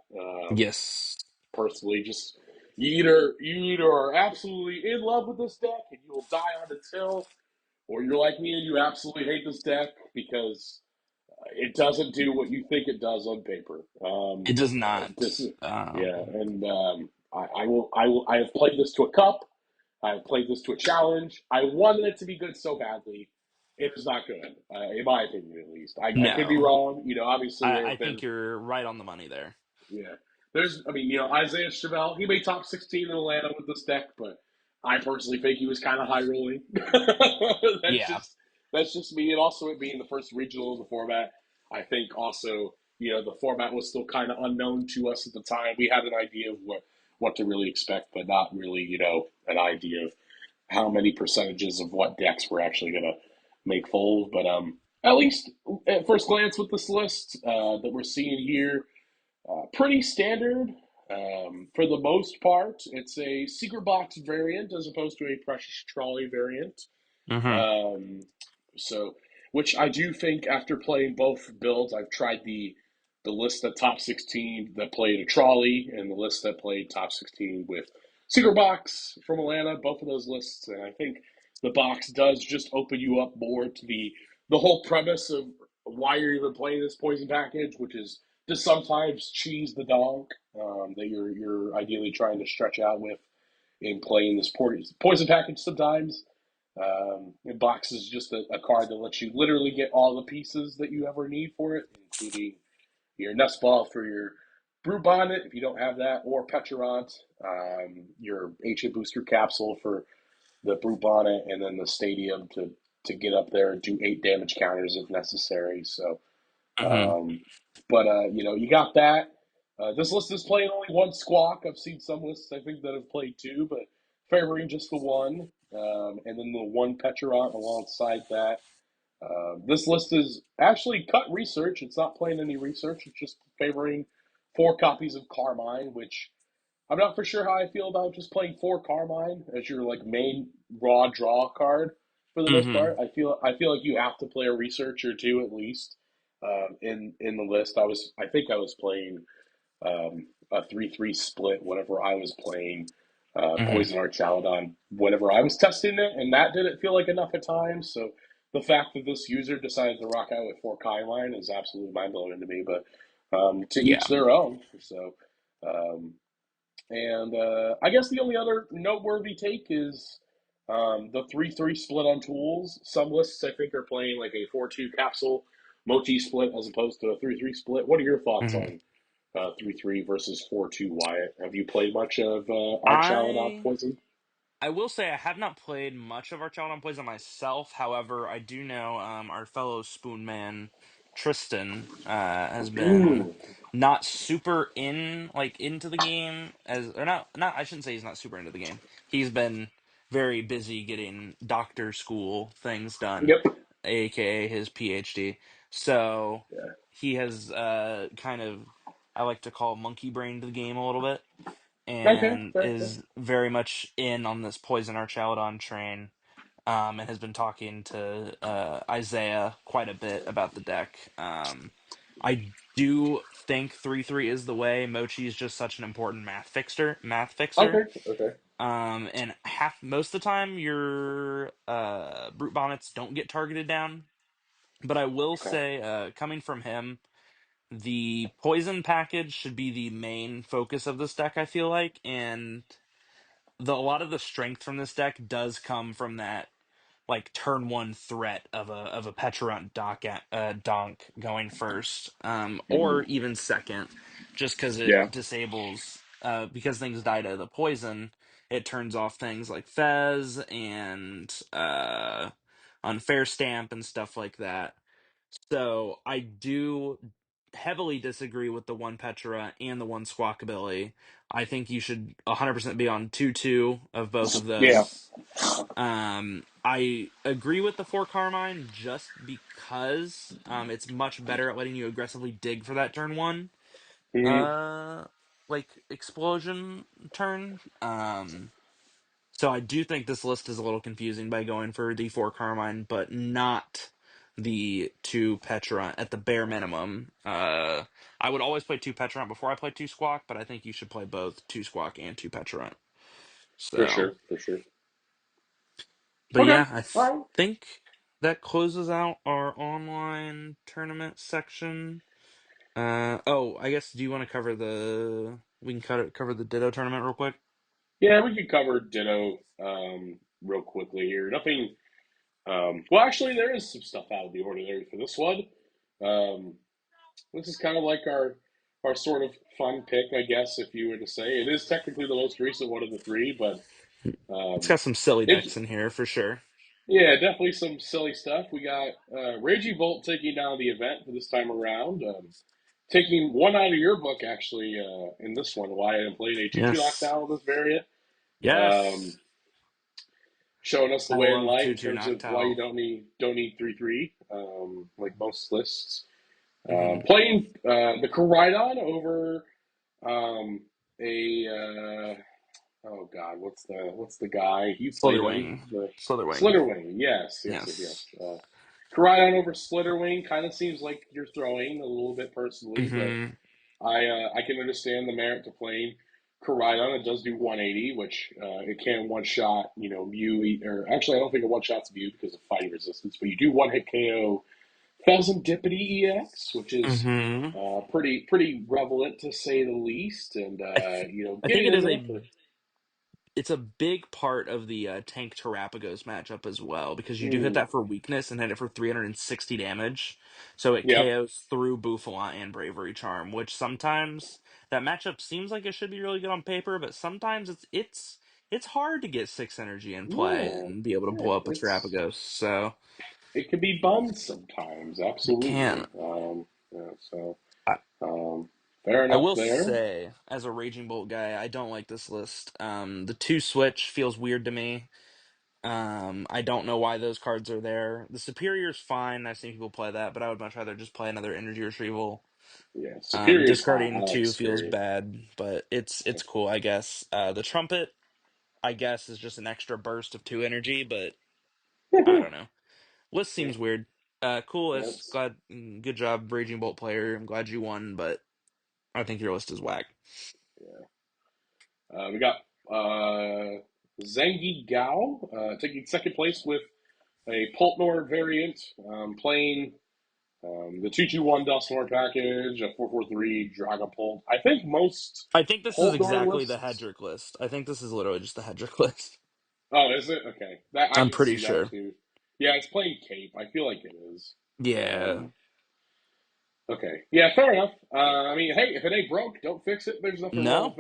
Yes. Personally, just you either are absolutely in love with this deck and you will die on its hill, or you're like me and you absolutely hate this deck because it doesn't do what you think it does on paper. It does This not. is yeah, and I have played this to a cup. I have played this to a challenge. I wanted it to be good so badly. It is not good, in my opinion, at least. I could be No. wrong. Obviously there I have been think you're right on the money there. yeah. Isaiah Chevelle, he made top 16 in Atlanta with this deck, but I personally think he was kind of high rolling. that's Yeah. just that's just me. And also it being the first regional of the format, I think also, the format was still kind of unknown to us at the time. We had an idea of what to really expect, but not really, an idea of how many percentages of what decks we're actually gonna make fold. But at least at first glance with this list that we're seeing here, pretty standard for the most part. It's a secret box variant as opposed to a precious trolley variant. Mm-hmm. Um, so, which I do think after playing both builds, I've tried the list at top 16 that played a trolley and the list that played top 16 with secret box from Atlanta. Both of those lists, and I think the box does just open you up more to the whole premise of why you're even playing this poison package, which is to sometimes cheese the donk that you're ideally trying to stretch out with in playing this poison package sometimes. And box is just a card that lets you literally get all the pieces that you ever need for it, including your nest ball for your brew bonnet if you don't have that, or Peturant, your ancient booster capsule for the brew bonnet, and then the stadium to get up there and do 8 damage counters if necessary. So Mm-hmm. um, but you got that. This list is playing only one squawk. I've seen some lists I think that have played two, but favoring just the one, and then the one Peturant alongside that. This list is actually cut research. It's not playing any research. It's just favoring 4 copies of Carmine, which I'm not for sure how I feel about just playing 4 Carmine as your like main raw draw card for the most Mm-hmm. part. I feel like you have to play a research or two at least in the list. I think I was playing a 3-3 split whenever I was playing Mm-hmm. Poison Archaladon whenever I was testing it, and that didn't feel like enough at times. So the fact that this user decided to rock out with 4 Carmine is absolutely mind blowing to me. But to Yeah. each their own. So. Um, and I guess the only other noteworthy take is the 3-3 split on tools. Some lists I think are playing like a 4-2 capsule mochi split as opposed to a 3-3 split. What are your thoughts Mm-hmm. on 3-3 versus 4-2, Wyatt? Have you played much of Archaladon I Poison? I will say I have not played much of our Child on Poison myself. However, I do know our fellow Spoon Man Tristan has been Mm, not super into the game as or not I shouldn't say he's not super into the game. He's been very busy getting doctor school things done, yep. aka his PhD. So Yeah. he has kind of I like to call monkey brained the game a little bit Okay. and Fair, fair. is very much in on this Poison Archaladon train, and has been talking to Isaiah quite a bit about the deck. I do think 3-3 is the way. Mochi is just such an important math fixer. Okay. Okay. And most of the time your brute bonnets don't get targeted down. But I will Okay. say, coming from him, the poison package should be the main focus of this deck, I feel like, and a lot of the strength from this deck does come from that like turn one threat of a Peturant donk going first, or Mm-hmm. even second, just because it Yeah. disables because things die to the poison. It turns off things like Fez and Unfair Stamp and stuff like that. So I do heavily disagree with the one Petra and the one Squawkabilly. I think you should 100% be on 2-2 of both of Yeah. those. I agree with the 4 Carmine just because it's much better at letting you aggressively dig for that turn one. Mm-hmm. Uh, like explosion turn. So I do think this list is a little confusing by going for the 4 Carmine, but not the 2 Petra at the bare minimum. I would always play 2 Petra before I play 2 Squawk, but I think you should play both 2 Squawk and 2 Petra. For So, sure, for sure. but Okay, yeah, I all right. think that closes out our online tournament section. Oh, I guess do you want to cover the we can cover the Ditto tournament real quick? Yeah, we could cover Ditto real quickly here. Nothing. Well, actually, there is some stuff out of the ordinary for this one. Um, this is kind of like our sort of fun pick, I guess, if you were to say. It is technically the most recent one of the three, but It's um, got some silly it's decks in here for sure. yeah, definitely some silly stuff. We got Raging Bolt taking down the event for this time around. Taking one out of your book, actually, in this one, Wyatt, and playing a 2-2 Yes. knockdown with this variant. Um, Yes. Showing us the I way in love light in 2-2 terms of why you Noctowl. don't need 3-3 like most lists. Mm-hmm. Playing the Koraidon over um, a oh god, what's the guy? You played him, Slitherwing. the Slitherwing. Slitherwing. Yes, yes, yes, Yes. yes. Koraidon over Slitherwing kind of seems like you're throwing a little bit personally, but Mm-hmm. I can understand the merit to playing Koraidon. It does do 180, which it can one shot, Mew, or actually I don't think it one shots Mew because of fighting resistance, but you do one hit KO Pheasantipity EX, which is Mm-hmm. pretty relevant to say the least, and I think getting it in is there for. it's a big part of the tank Terrapagos matchup as well because you do hit Mm, that for weakness and hit it for 360 damage, so it yep. KOs through Bouffalant and Bravery Charm, which sometimes that matchup seems like it should be really good on paper, but sometimes it's hard to get 6 energy in play Yeah, and be able to yeah. blow up with Terrapagos. So It can be buns sometimes. it can. Absolutely. Yeah, so I, um, fair I enough will there. say, as a Raging Bolt guy, I don't like this list. The 2 switch feels weird to me. I don't know why those cards are there. The Superior's fine. I've seen people play that, but I would much rather just play another energy retrieval. Yeah, Superior's fine. I Discarding like 2 feels Superior. bad, but it's cool, I guess. The Trumpet, I guess, is just an extra burst of 2 energy, but I don't know. List Yeah, seems weird. Cool list. that's Good job, Raging Bolt player. I'm glad you won, but I think your list is whack. yeah. We got Zengi Gao taking second place with a Poltnor variant, playing the 221 Dustmore package, a 443 Dragapult. I think most I think this is Poltnor exactly the lists. Hedrick list. I think this is literally just the Hedrick list. Oh, is it? Okay. That I I'm can pretty see that sure. too. Yeah, it's playing Cape. I feel like it is. Yeah. Um, Okay. Yeah, fair enough. I mean, hey, if it ain't broke, don't fix it. There's nothing wrong No,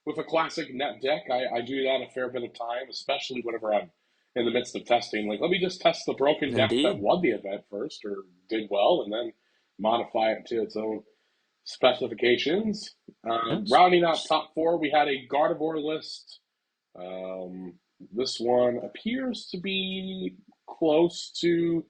with a classic net deck. I do that a fair bit of time, especially whenever I'm in the midst of testing. Like, let me just test the broken deck that indeed. won the event first or did well, and then modify it to its own specifications. Yes. Rounding out top four, we had a Gardevoir list. Um, this one appears to be close to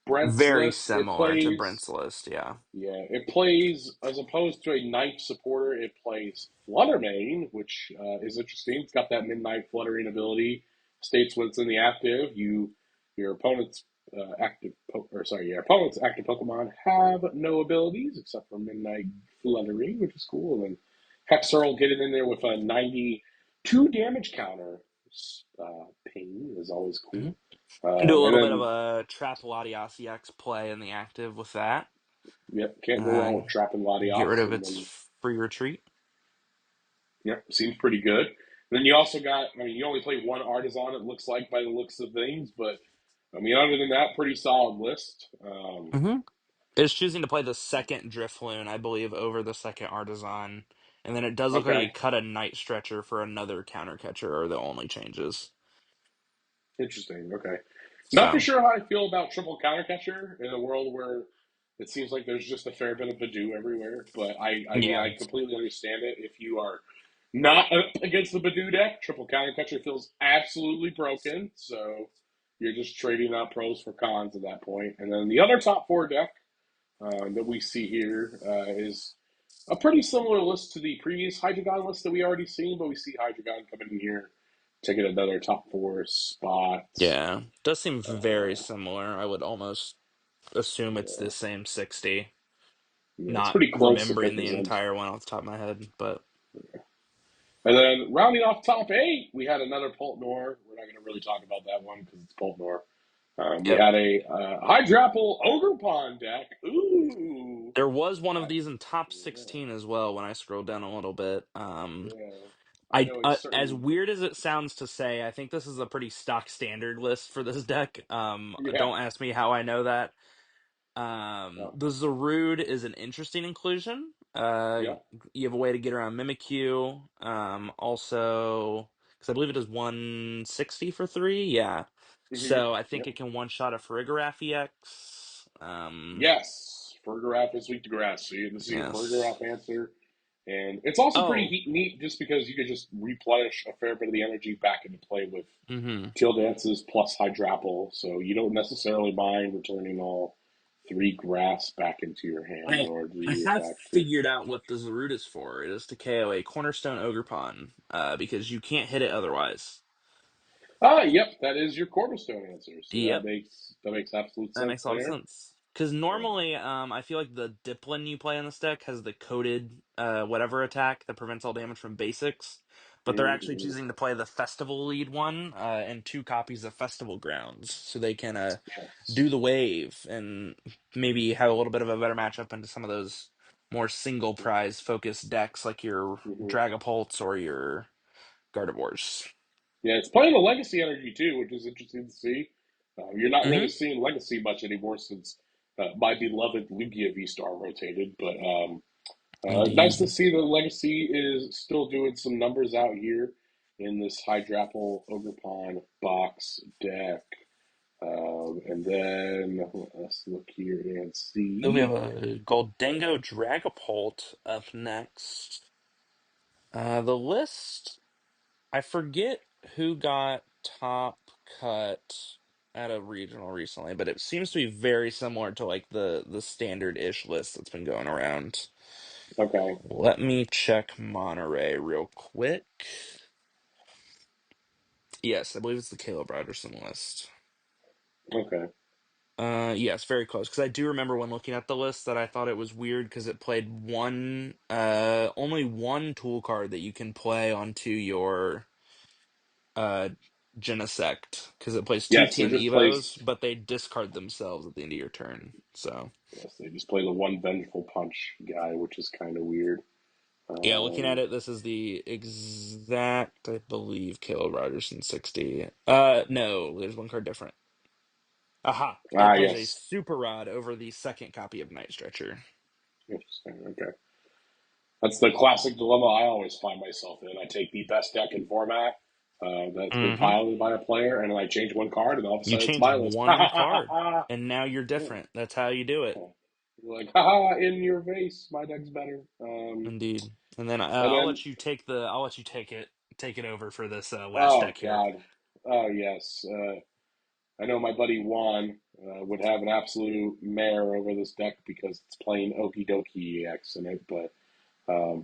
Brent's Very list. It similar to plays Brent's list, yeah. yeah, it plays as opposed to a knife supporter. It plays Fluttermane, which is interesting. It's got that midnight fluttering ability. States when it's in the active. Your opponent's your opponent's active Pokemon have no abilities except for midnight fluttering, which is cool. And then Hexerl getting in there with a 92 damage counter. Ping is always Hmm. cool. Do a And little bit of then a Trap Latias EX play in the active with that. yep, can't go Uh, wrong with trapping get rid Latias. of And its then free retreat. yep, seems pretty good. And then you also got, I mean, you only play one artisan, it looks like, by the looks of things, but I mean, other than that, pretty solid list. Hmm. It's choosing to play the second Drifloon, I believe, over the second Artisan. And then it does look like Okay, it cut a Night Stretcher for another counter catcher, are the only changes. interesting. Okay. Not for So, sure how I feel about triple countercatcher in a world where it seems like there's just a fair bit of Badoo everywhere, but I mean, yeah. I completely understand it. If you are not against the Badoo deck, triple countercatcher feels absolutely broken, so you're just trading out pros for cons at that point. And then the other top four deck that we see here is a pretty similar list to the previous Hydreigon list that we already seen, but we see Hydreigon coming in here, taking another top four spot. Yeah, does seem very Uh, similar. I would almost assume it's the yeah, same 60. yeah, it's Not pretty close if remembering it the isn't. entire one off the top of my head, but And then rounding off top eight, we had another Poltnor. We're not going to really talk about that one because it's Poltnor. We yep. had a Hydrapple Ogre Pond deck. Ooh. There was one of I, these in top yeah, 16 as well when I scrolled down a little bit. yeah. I I know a as certain. weird as it sounds to say, I think this is a pretty stock standard list for this deck. Yeah. Don't ask me how I know that. Oh, The Zarude is an interesting inclusion. yeah. You have a way to get around Mimikyu. Also, because I believe it is 160 for three. Yeah. Mm-hmm. So I think Yep. it can one shot a Farigiraf EX. Yes. Fergaraf is weak to grass. So this is your Yes. Fergaraf answer. And it's also pretty Oh. neat just because you could just replenish a fair bit of the energy back into play with Mm-hmm. Teal Dances plus Hydrapple, so you don't necessarily mind returning all three grass back into your hand in I order to do I your have attack too. figured out what the Zarude is for. It is to KO a Cornerstone Ogerpon, because you can't hit it otherwise. Ah, yep, that is your cornerstone answer. So Yep. that makes absolute That sense makes a lot of there. sense. Because Yeah. normally, I feel like the Diplin you play in this deck has the coated whatever attack that prevents all damage from basics, but they're actually Mm-hmm. choosing to play the Festival lead one and two copies of Festival Grounds, so they can Yes. do the wave and maybe have a little bit of a better matchup into some of those more single prize focused decks like your Mm-hmm. Dragapults or your Gardevoirs. Yeah, it's playing the legacy energy too, which is interesting to see. You're not really Mm-hmm. seeing legacy much anymore since my beloved Lugia V Star rotated, but nice to Indeed. see the Legacy is still doing some numbers out here in this Hydrapple Ogerpon box deck. And then let's look here and Then we see. have a Goldengo Dragapult up next. The list, I forget who got top cut at a regional recently, but it seems to be very similar to like the standard-ish list that's been going around. Okay, Let me check Monterey real quick. Yes, I believe it's the Caleb Rogerson list. okay. Yes, very close. Because I do remember when looking at the list that I thought it was weird because it played only one tool card that you can play onto your uh Genesect because it plays two Yes, they TM just Evos, placed. but they discard themselves at the end of your turn. So Yes, they just play the one vengeful punch guy, which is kind of weird. yeah, looking at Um, it, this is the exact, I believe, Caleb Rogerson 60. No, there's one card different. Aha! It plays a yes, Super Rod over the second copy of Night Stretcher. interesting. Okay. That's the classic dilemma I always find myself in. I take the best deck in format that's been Mm-hmm. piloted by a player, and then I change one card, and all of a You sudden it's change my list. Ha one ha ha ha card, ha! and now you're Yeah. different. That's how you do it. You're like, haha, in your face, my deck's better. Indeed. And then And I'll then, let you I'll let you take it over for this last oh deck here. god, oh yes, I know my buddy Juan would have an absolute mare over this deck because it's playing Okie Dokie EX in it, but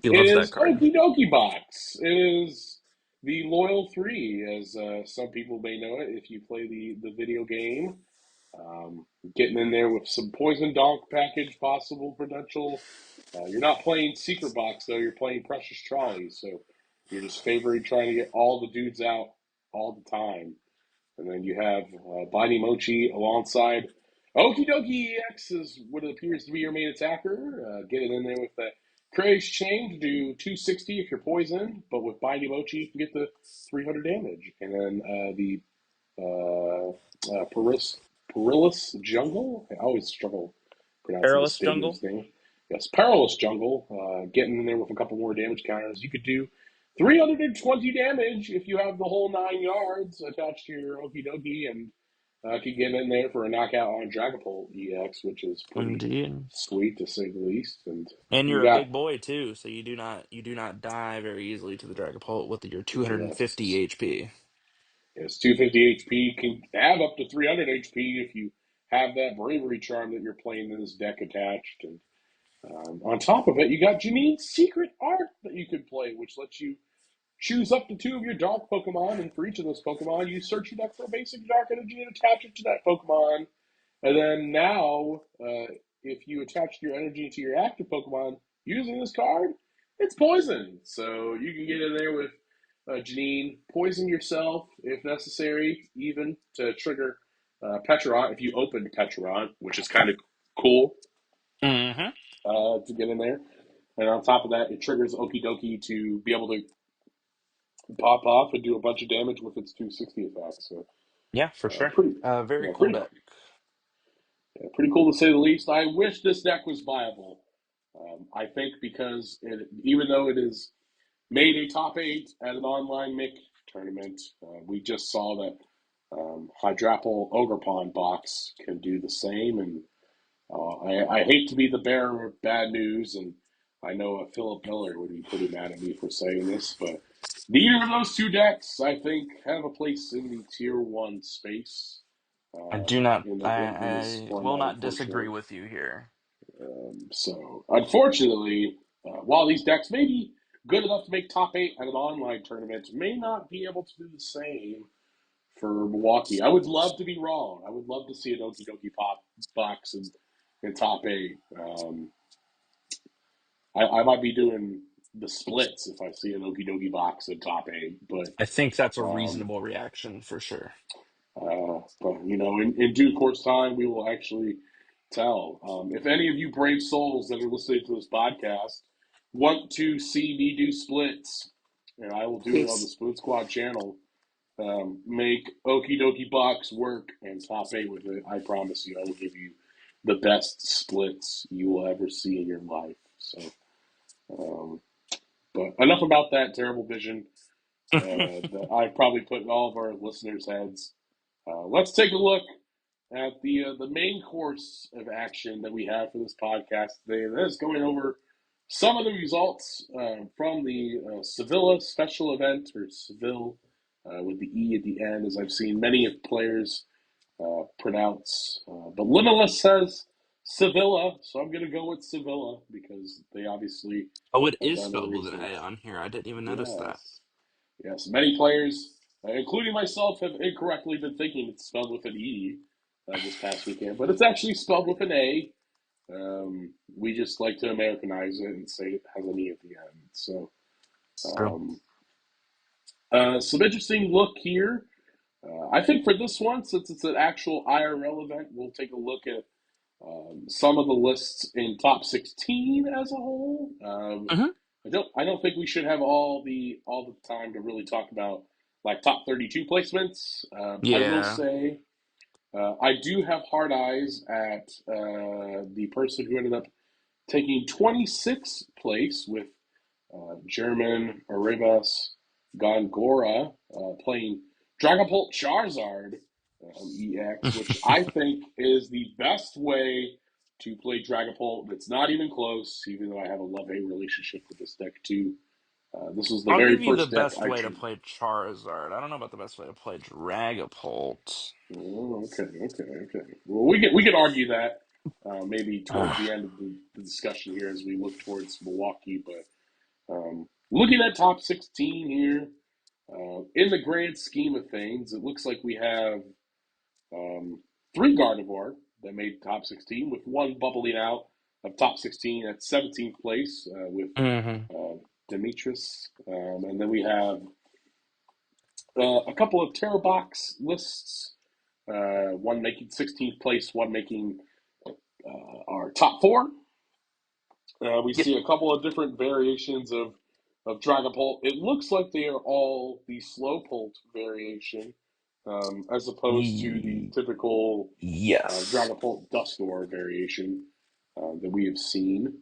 He it loves that is card. Okie Dokie Box. It is the Loyal Three, as some people may know it if you play the video game. Getting in there with some Poison Donk package possible potential. You're not playing Secret Box though. You're playing Precious Trolley, so you're just favoring trying to get all the dudes out all the time. And then you have Binding Mochi alongside Okie Dokie EX is what it appears to be your main attacker. Getting in there with the Craig's Chain to do 260 if you're poisoned, but with Binding Mochi you can get the 300 damage. And then the Perilous Jungle. I always struggle pronouncing the Perilous Jungle. stadium's name. Yes, Perilous Jungle. Getting in there with a couple more damage counters. You could do 320 damage if you have the whole 9 yards attached to your Okie Dokie, and could get in there for a knockout on Dragapult EX, which is pretty Indeed. sweet to say the least. And And you you're a got, big boy too, so you do not die very easily to the Dragapult with your 250 yes, HP. yes, 250 HP can have up to 300 HP if you have that bravery charm that you're playing in this deck attached. And On top of it, you got Janine's Secret Art that you can play, which lets you choose up to two of your dark Pokemon, and for each of those Pokemon, you search your deck for a basic dark energy and attach it to that Pokemon. And then now, if you attach your energy to your active Pokemon using this card, it's poison. So you can get in there with Janine, poison yourself if necessary, even to trigger Petrout if you open Petrout, which is kind of cool Mm-hmm. to get in there. And on top of that, it triggers Okidoki to be able to pop off and do a bunch of damage with its 260 attack. So Yeah, for sure. pretty, Very yeah, cool pretty, deck. yeah, pretty cool to say the least. I wish this deck was viable. I think because even though it is made a top eight at an online Mick tournament, we just saw that Hydrapple Ogerpon box can do the same, and I hate to be the bearer of bad news, and I know Philip Miller would be pretty mad at me for saying this, but neither of those two decks, I think, have a place in the tier one space I do not. in this I will format, not disagree unfortunately. with you here. So, unfortunately, while these decks may be good enough to make top eight at an online tournament, may not be able to do the same for Milwaukee. I would love to be wrong. I would love to see an Okie Dokie Pop box in top eight. I might be doing the splits if I see an Okie Dokie box in top eight, I think that's a um, reasonable reaction for sure. but in due course time, we will actually tell. If any of you brave souls that are listening to this podcast want to see me do splits, and I will do it on the Please. Spoon Squad channel, make Okie Dokie Box work and top eight with it. I promise you, I will give you the best splits you will ever see in your life. So, um, but enough about that terrible vision that I probably put in all of our listeners' heads. Let's take a look at the main course of action that we have for this podcast today. And that is going over some of the results from the Sevilla special event, or Seville with the E at the end, as I've seen many players pronounce. But Limitless says Sevilla, so I'm going to go with Sevilla because they obviously Oh, it have is done their spelled with an A research. on here. I didn't even notice that. Yes. Yes, many players, including myself, have incorrectly been thinking it's spelled with an E this past weekend, but it's actually spelled with an A. We just like to Americanize it and say it has an E at the end. So, True. um, some interesting look here. I think for this one, since it's an actual IRL event, we'll take a look at some of the lists in top 16 as a whole. Hmm. I don't think we should have all the time to really talk about like top 32 placements. I will Yeah. say I do have hard eyes at the person who ended up taking 26th place with German Erebus Gongora playing Dragapult Charizard EX, which I think is the best way to play Dragapult. It's not even close, even though I have a love-hate relationship with this deck too. This was the I'll very give you the first deck best I way to drew. play Charizard. I don't know about the best way to play Dragapult. Oh, okay. Well, we can argue that maybe towards Ugh. the end of the discussion here as we look towards Milwaukee. But looking at top 16 here, in the grand scheme of things, it looks like we have um, three Gardevoir that made top 16, with one bubbling out of top 16 at 17th place with Hmm. uh, Demetrius. And then we have a couple of Terror Box lists, one making 16th place, one making our top four. We Yep. see a couple of different variations of Dragapult. It looks like they are all the Slowpolt variation, as opposed to the Ye- typical yes. Dragapult Dusknoir variation that we have seen.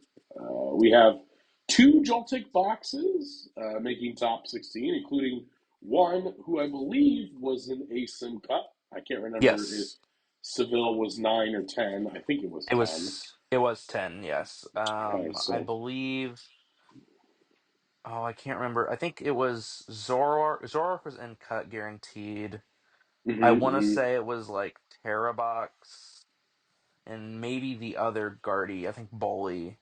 We have two Joltik boxes making top 16, including one who I believe was an ASIM cut. I can't remember if Yes. Seville was 9 or 10. I think it was It 10. was. It was 10. Yes. Okay, I so. believe. Oh, I can't remember. I think it was Zoroark. Zoroark was in cut guaranteed. I want to Mm-hmm. say it was like Terabox and maybe the other Guardy. I think Bully.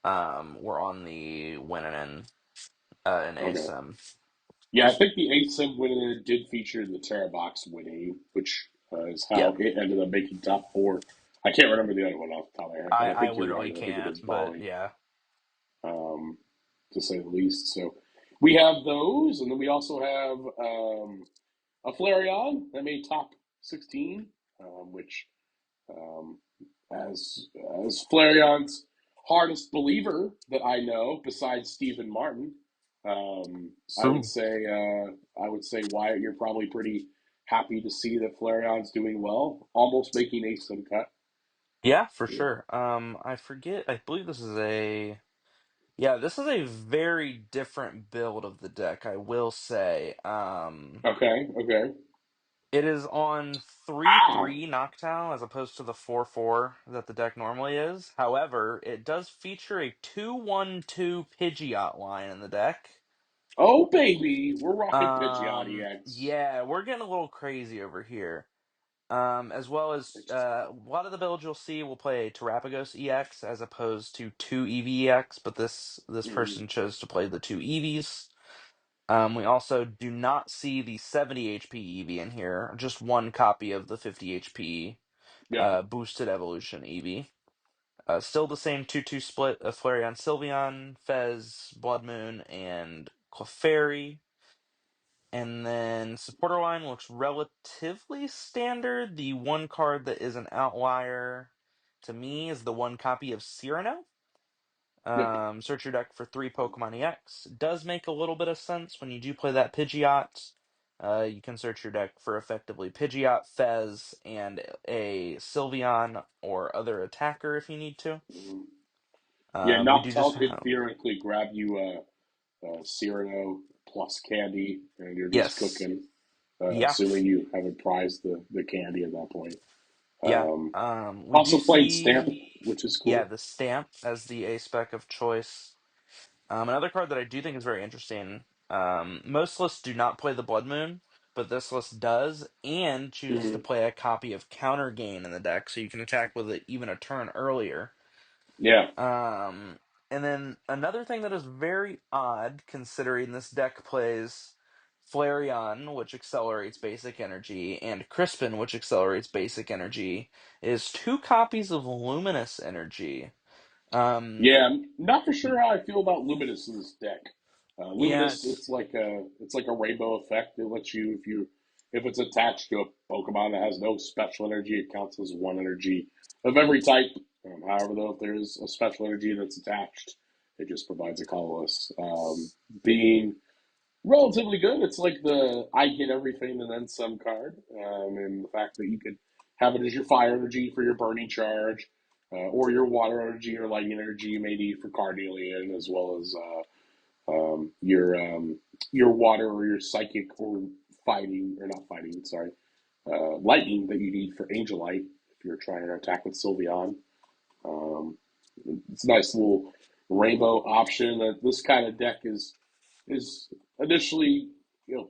were on the winning end in Okay. ASIM. Yeah, I think the ASIM winner did feature the Terrabox winning, which is Yep. how it ended up making top four. I can't remember the other one off the top of my head, but I I think you're literally right. I think it can't, is but Bali, yeah. um, to say the least. So we have those, and then we also have a Flareon that made top 16, which um, as Flareon's hardest believer that I know, besides Stephen Martin, I would Ooh. say Wyatt, you're probably pretty happy to see that Flareon's doing well, almost making a some cut. Yeah, for Yeah. sure. I forget. I believe this is a yeah. This is a very different build of the deck. I will say. Okay. Okay. It is on three Ah. three Noctowl as opposed to the 4/4 that the deck normally is. However, it does feature a 2/1/2 Pidgeot line in the deck. Oh baby, we're rocking Pidgeot EX. Yeah, we're getting a little crazy over here. As well as a lot of the builds you'll see will play a Terrapagos EX as opposed to two EV EX, but this Mm, person chose to play the two EVs. We also do not see the 70 HP EV in here, just one copy of the 50 HP yep. boosted evolution EV. Still the same 2-2 split of Flareon Sylveon, Fez, Blood Moon, and Clefairy. And then supporter line looks relatively standard. The one card that is an outlier to me is the one copy of Cyrano. Yep. Search your deck for three Pokemon EX. Does make a little bit of sense when you do play that Pidgeot. You can search your deck for effectively Pidgeot, Fez, and a Sylveon or other attacker if you need to. Mm. Yeah, We do just Noctowl could have. theoretically grab you Cyrano plus candy, and you're just Yes. cooking, Yeah. assuming you haven't prized the candy at that point. Yeah. Um, We do Also played Stamp, see. which is Yeah, cool. the Stamp as the A spec of choice. Another card that I do think is very interesting. Most lists do not play the Blood Moon, but this list does, and chooses to Hmm. play a copy of Counter Gain in the deck, so you can attack with it even a turn earlier. Yeah, Um, and then another thing that is very odd, considering this deck plays Flareon, which accelerates basic energy, and Crispin, which accelerates basic energy, is two copies of Luminous Energy. Um, yeah. I'm not for sure how I feel about Luminous in this deck. yeah, Luminous, it's like a rainbow effect. It lets you if it's attached to a Pokemon that has no special energy, it counts as one energy of every type. However, though, if there's a special energy that's attached, it just provides a colorless. Being relatively good. It's like the I get everything and then some card, and the fact that you could have it as your fire energy for your burning charge, or your water energy or lighting energy you may need for Carnelian, as well as your water or your psychic or fighting or not fighting, sorry, lightning that you need for Angelite if you're trying to attack with Sylveon. Um, it's a nice little rainbow option. That this kind of deck is initially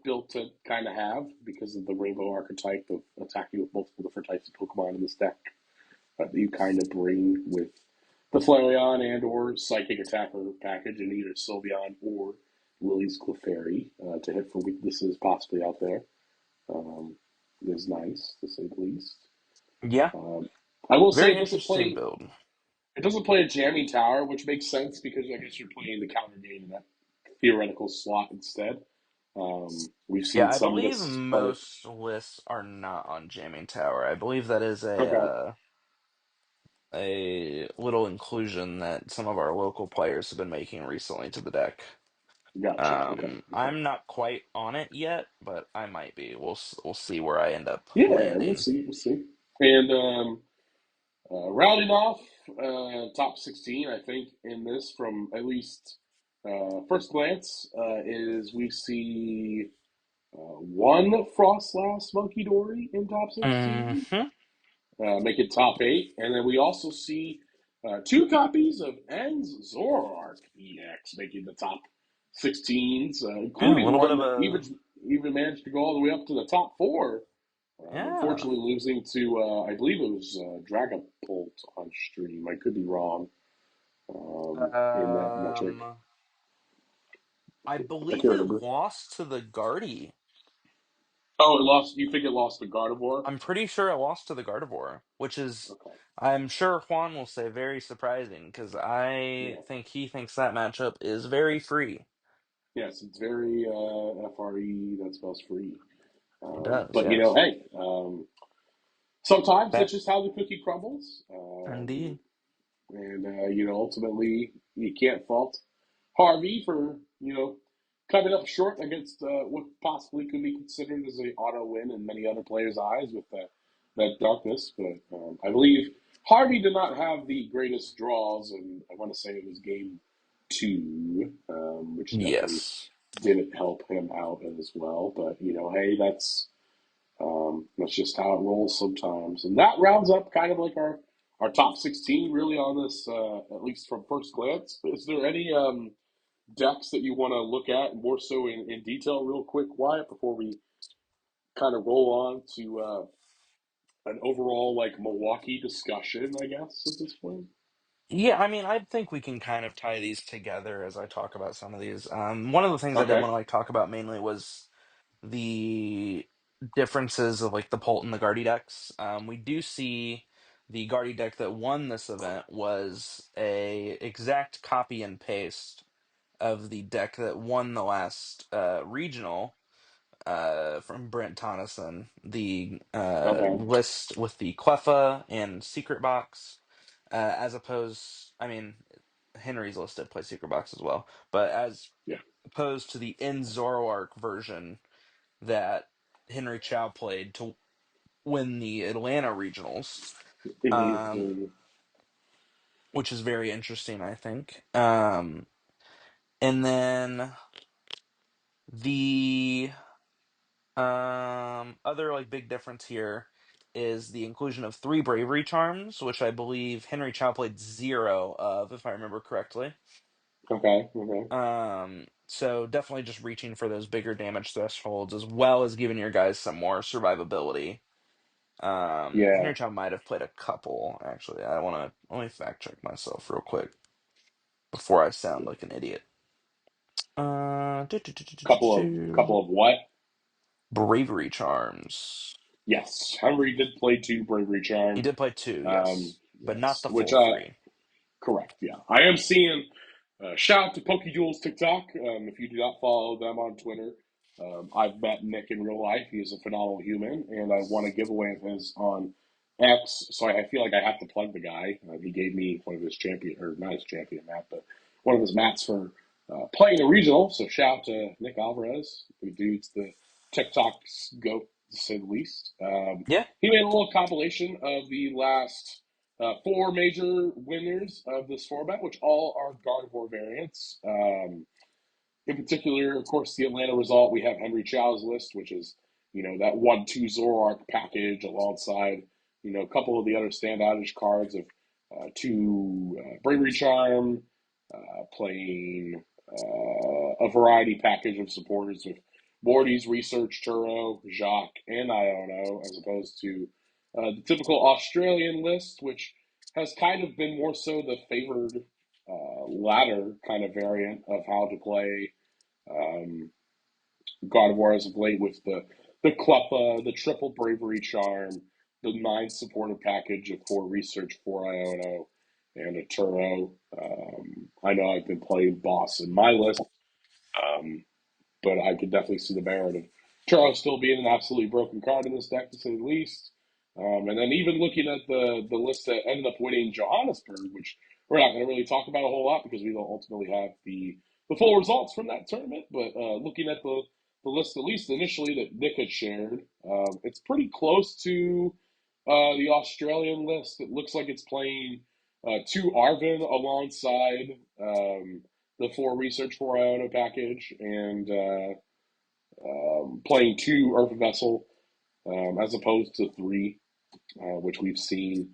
built to kind of have because of the rainbow archetype of attacking with multiple different types of Pokemon in this deck that you kind of bring with the Flareon and or Psychic Attacker package in either Sylveon or Lily's Clefairy to hit for weaknesses possibly out there. Um, is nice to say the least. yeah, Um, I will say very interesting build. it doesn't play a jamming tower, which makes sense because I guess you're playing the counter game in that theoretical slot instead. We've Yeah, seen I some believe lists play. most lists are not on Jamming Tower. I believe that is Okay, a little inclusion that some of our local players have been making recently to the deck. gotcha. Okay, okay. I'm not quite on it yet, but I might be. We'll see where I end up Yeah, we'll landing. see. We'll see. And rounding off top 16, I think in this from at least first glance is we see one Frostlass Monkey Dory in top 16. Hmm. Make it top eight. And then we also see two copies of En's Zoroark EX making the top 16s, Yeah, a including little bit one of that a even managed to go all the way up to the top four. yeah. Unfortunately, losing to I believe it was Dragapult on stream. I could be wrong. in that metric. Um, I I believe can't it remember. lost to the Guardy. Oh, it lost. You think it lost to Gardevoir? I'm pretty sure it lost to the Gardevoir, which is, Okay. I'm sure Juan will say, very surprising because I Yeah. think he thinks that matchup is very free. Yes, it's very FRE. That spells free. It does, But yes. hey, sometimes that's That just how the cookie crumbles. indeed. And ultimately, you can't fault Harvey for coming up short against what possibly could be considered as a auto win in many other players' eyes with that darkness. But I believe Harvey did not have the greatest draws, and I want to say it was game two, which definitely Yes. didn't help him out as well. But hey, that's just how it rolls sometimes. And that rounds up kind of like our top 16 really on this, at least from first glance. Is there any decks that you want to look at more so in detail, real quick, Wyatt, before we kind of roll on to an overall like Milwaukee discussion, I guess, at this point? Yeah, I mean, I think we can kind of tie these together as I talk about some of these. One of the things I did Okay. want to talk about mainly was the differences of the Pult and the Guardy decks. We do see the Guardy deck that won this event was a exact copy and paste of the deck that won the last regional from Brent Tonneson. The Okay. list with the Cleffa and Secret Box, as opposed, I mean, Henry's list did play Secret Box as well, but as Yeah. opposed to the in Zoroark version that Henry Chow played to win the Atlanta regionals, um, Mm-hmm. which is very interesting, I think. And then the other big difference here is the inclusion of 3 bravery charms, which I believe Henry Chow played 0 of, if I remember correctly. Okay. Okay. So definitely just reaching for those bigger damage thresholds as well as giving your guys some more survivability. Yeah. Henry Chow might have played a couple, actually. I want to let me fact check myself real quick before I sound like an idiot. Couple of what? Bravery charms. Yes, Henry did play two bravery He charm. did play 2, yes, but not Yes, the which full 3. correct. Yeah, I am seeing. Shout out to PokeJules TikTok. If you do not follow them on Twitter, I've met Nick in real life. He is a phenomenal human, and I won a giveaway of his on X. So I feel like I have to plug the guy. He gave me one of his champion, or not his champion map, but one of his mats for playing a regional. So shout out to Nick Alvarez. The dude's the TikTok's goat, to say the least. Yeah, He made a little compilation of the last 4 major winners of this format, which all are Gardevoir variants. In particular, of course, the Atlanta result, we have Henry Chow's list, which is, that 1-2 Zoroark package alongside, a couple of the other standoutish cards of 2 Bravery Charm, playing a variety package of supporters with Morty's Research Turo, Jacques, and Iono, as opposed to the typical Australian list, which has kind of been more so the favored latter kind of variant of how to play um, God of War as of late with the Cleppa, the triple bravery charm, the 9 supportive package of 4 research, 4 Iono, and a Turo. I know I've been playing boss in my list, um, but I could definitely see the merit of Charles still being an absolutely broken card in this deck, to say the least. And then even looking at the list that ended up winning Johannesburg, which we're not going to really talk about a whole lot because we don't ultimately have the full results from that tournament. But looking at the list, at least initially that Nick had shared, it's pretty close to the Australian list. It looks like it's playing 2 Arvin alongside the 4 research, 4 Iona package, and playing 2 Earth Vessel as opposed to 3, which we've seen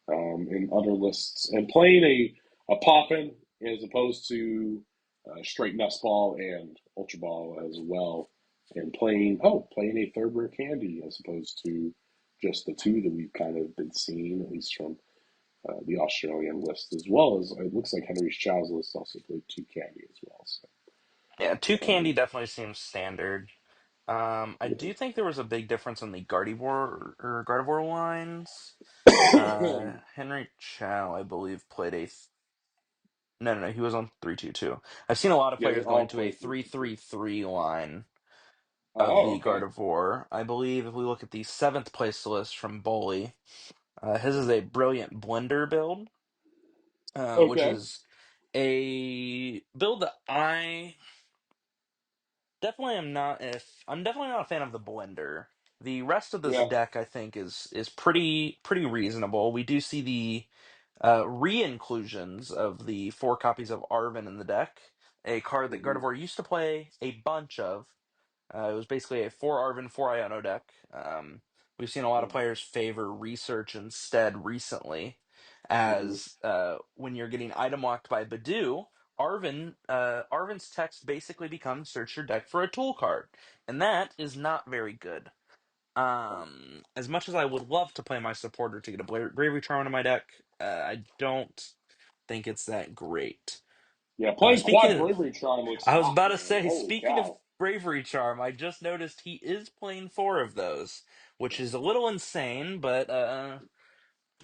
in other lists, and playing a Poppin as opposed to straight Nest Ball and Ultra Ball as well, and playing a third rare candy as opposed to just the 2 that we've kind of been seeing, at least from the Australian list, as well as it looks like Henry Chow's list also played two candy as well. So Yeah, two candy um, definitely seems standard. I do think there was a big difference in the Gardevoir lines. Henry Chow, I believe, played no, no, no, he was on 3-2-2. I've seen a lot of yeah, they players going all to a played 3-2-2. 3-3-3 line of Oh, the okay, Gardevoir. I believe if we look at the seventh place list from Boley, his is a brilliant blender build, which okay, is a build that I definitely am not. If I'm definitely not a fan of the blender. The rest of this yeah, deck, I think, is pretty reasonable. We do see the re-inclusions of the four copies of Arven in the deck, a card that hmm Gardevoir used to play a bunch of. It was basically a 4 Arven, 4 Iono deck. We've seen a lot of players favor research instead recently, hmm as when you're getting item locked by Badu, Arven's text basically becomes search your deck for a tool card, and that is not very good. As much as I would love to play my supporter to get a Bravery Charm into my deck, I don't think it's that great. yeah. Playing Speaking Quad of Bravery Charm looks I was hot, about to man. say, Holy speaking of cow! Bravery Charm, I just noticed he is playing four of those, which is a little insane, but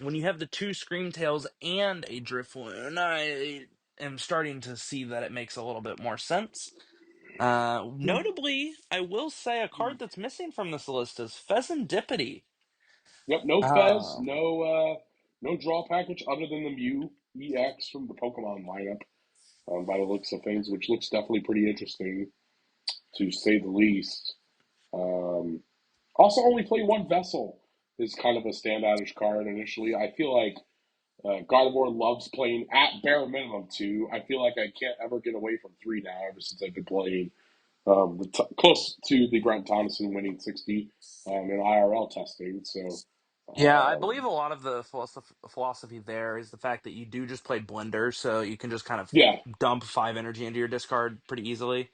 when you have the two Screamtails and a Drifloon, I am starting to see that it makes a little bit more sense. Notably, I will say a card that's missing from this list is Pheasantipity. Yep, no Fez, Um, no draw package other than the Mew EX from the Pokemon lineup. By the looks of things, which looks definitely pretty interesting to say the least. Um, Also, only play one vessel is kind of a standoutish card initially. I feel like Gardevoir loves playing at bare minimum two. I feel like I can't ever get away from three now ever since I've been playing close to the Grant Thomason winning 60 in IRL testing. So, yeah, I um, believe a lot of the philosophy there is the fact that you do just play Blender, so you can just kind of yeah. dump five energy into your discard pretty easily.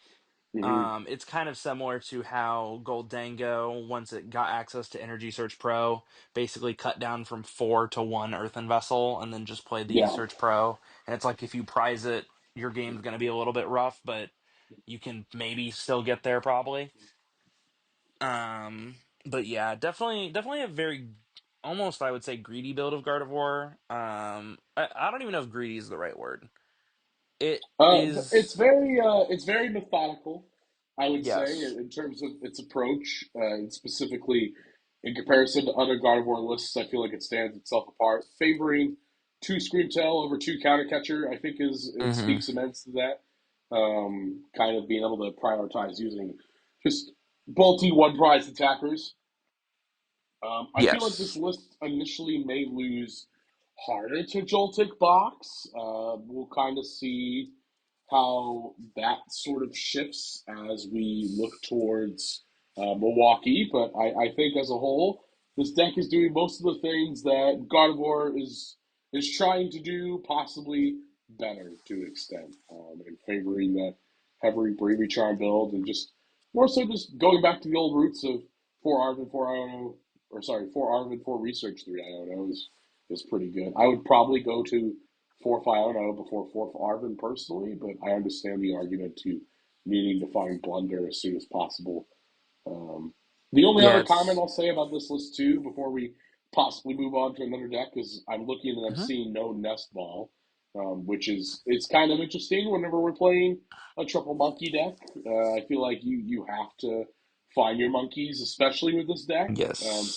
hmm It's kind of similar to how Goldango, once it got access to Energy Search Pro, basically cut down from four to one Earthen Vessel and then just played the Yeah. Search Pro. And it's like if you prize it, your game's going to be a little bit rough, but you can maybe still get there probably. Um, but yeah, definitely a very almost I would say greedy build of Gardevoir. I don't even know if greedy is the right word. It is It's very methodical, I would say, yes. in terms of its approach, and specifically in comparison to other Gardevoir lists. I feel like it stands itself apart, favoring two Screamtail over two Countercatcher. I think is it Mm-hmm. speaks immense to that. Kind of being able to prioritize using just bulky one prize attackers. I feel like this Yes. list initially may lose harder to Joltik Box. We'll kind of see how that sort of shifts as we look towards Milwaukee. But I think as a whole, this deck is doing most of the things that Gardevoir is trying to do, possibly better to an extent, and favoring that heavy Bravery Charm build and just more so just going back to the old roots of four Arvin, four Iono, or sorry, four Arvin, four Research, three Iono is pretty good. I would probably go to fourth Iono before fourth Arvin personally, but I understand the argument to needing to find Blunder as soon as possible. Um, the only Yeah, other comment it's I'll say about this list too, before we possibly move on to another deck, is I'm looking and I'm mhm. seeing no Nest Ball, which is it's kind of interesting whenever we're playing a triple monkey deck. I feel like you have to find your monkeys, especially with this deck. Yes.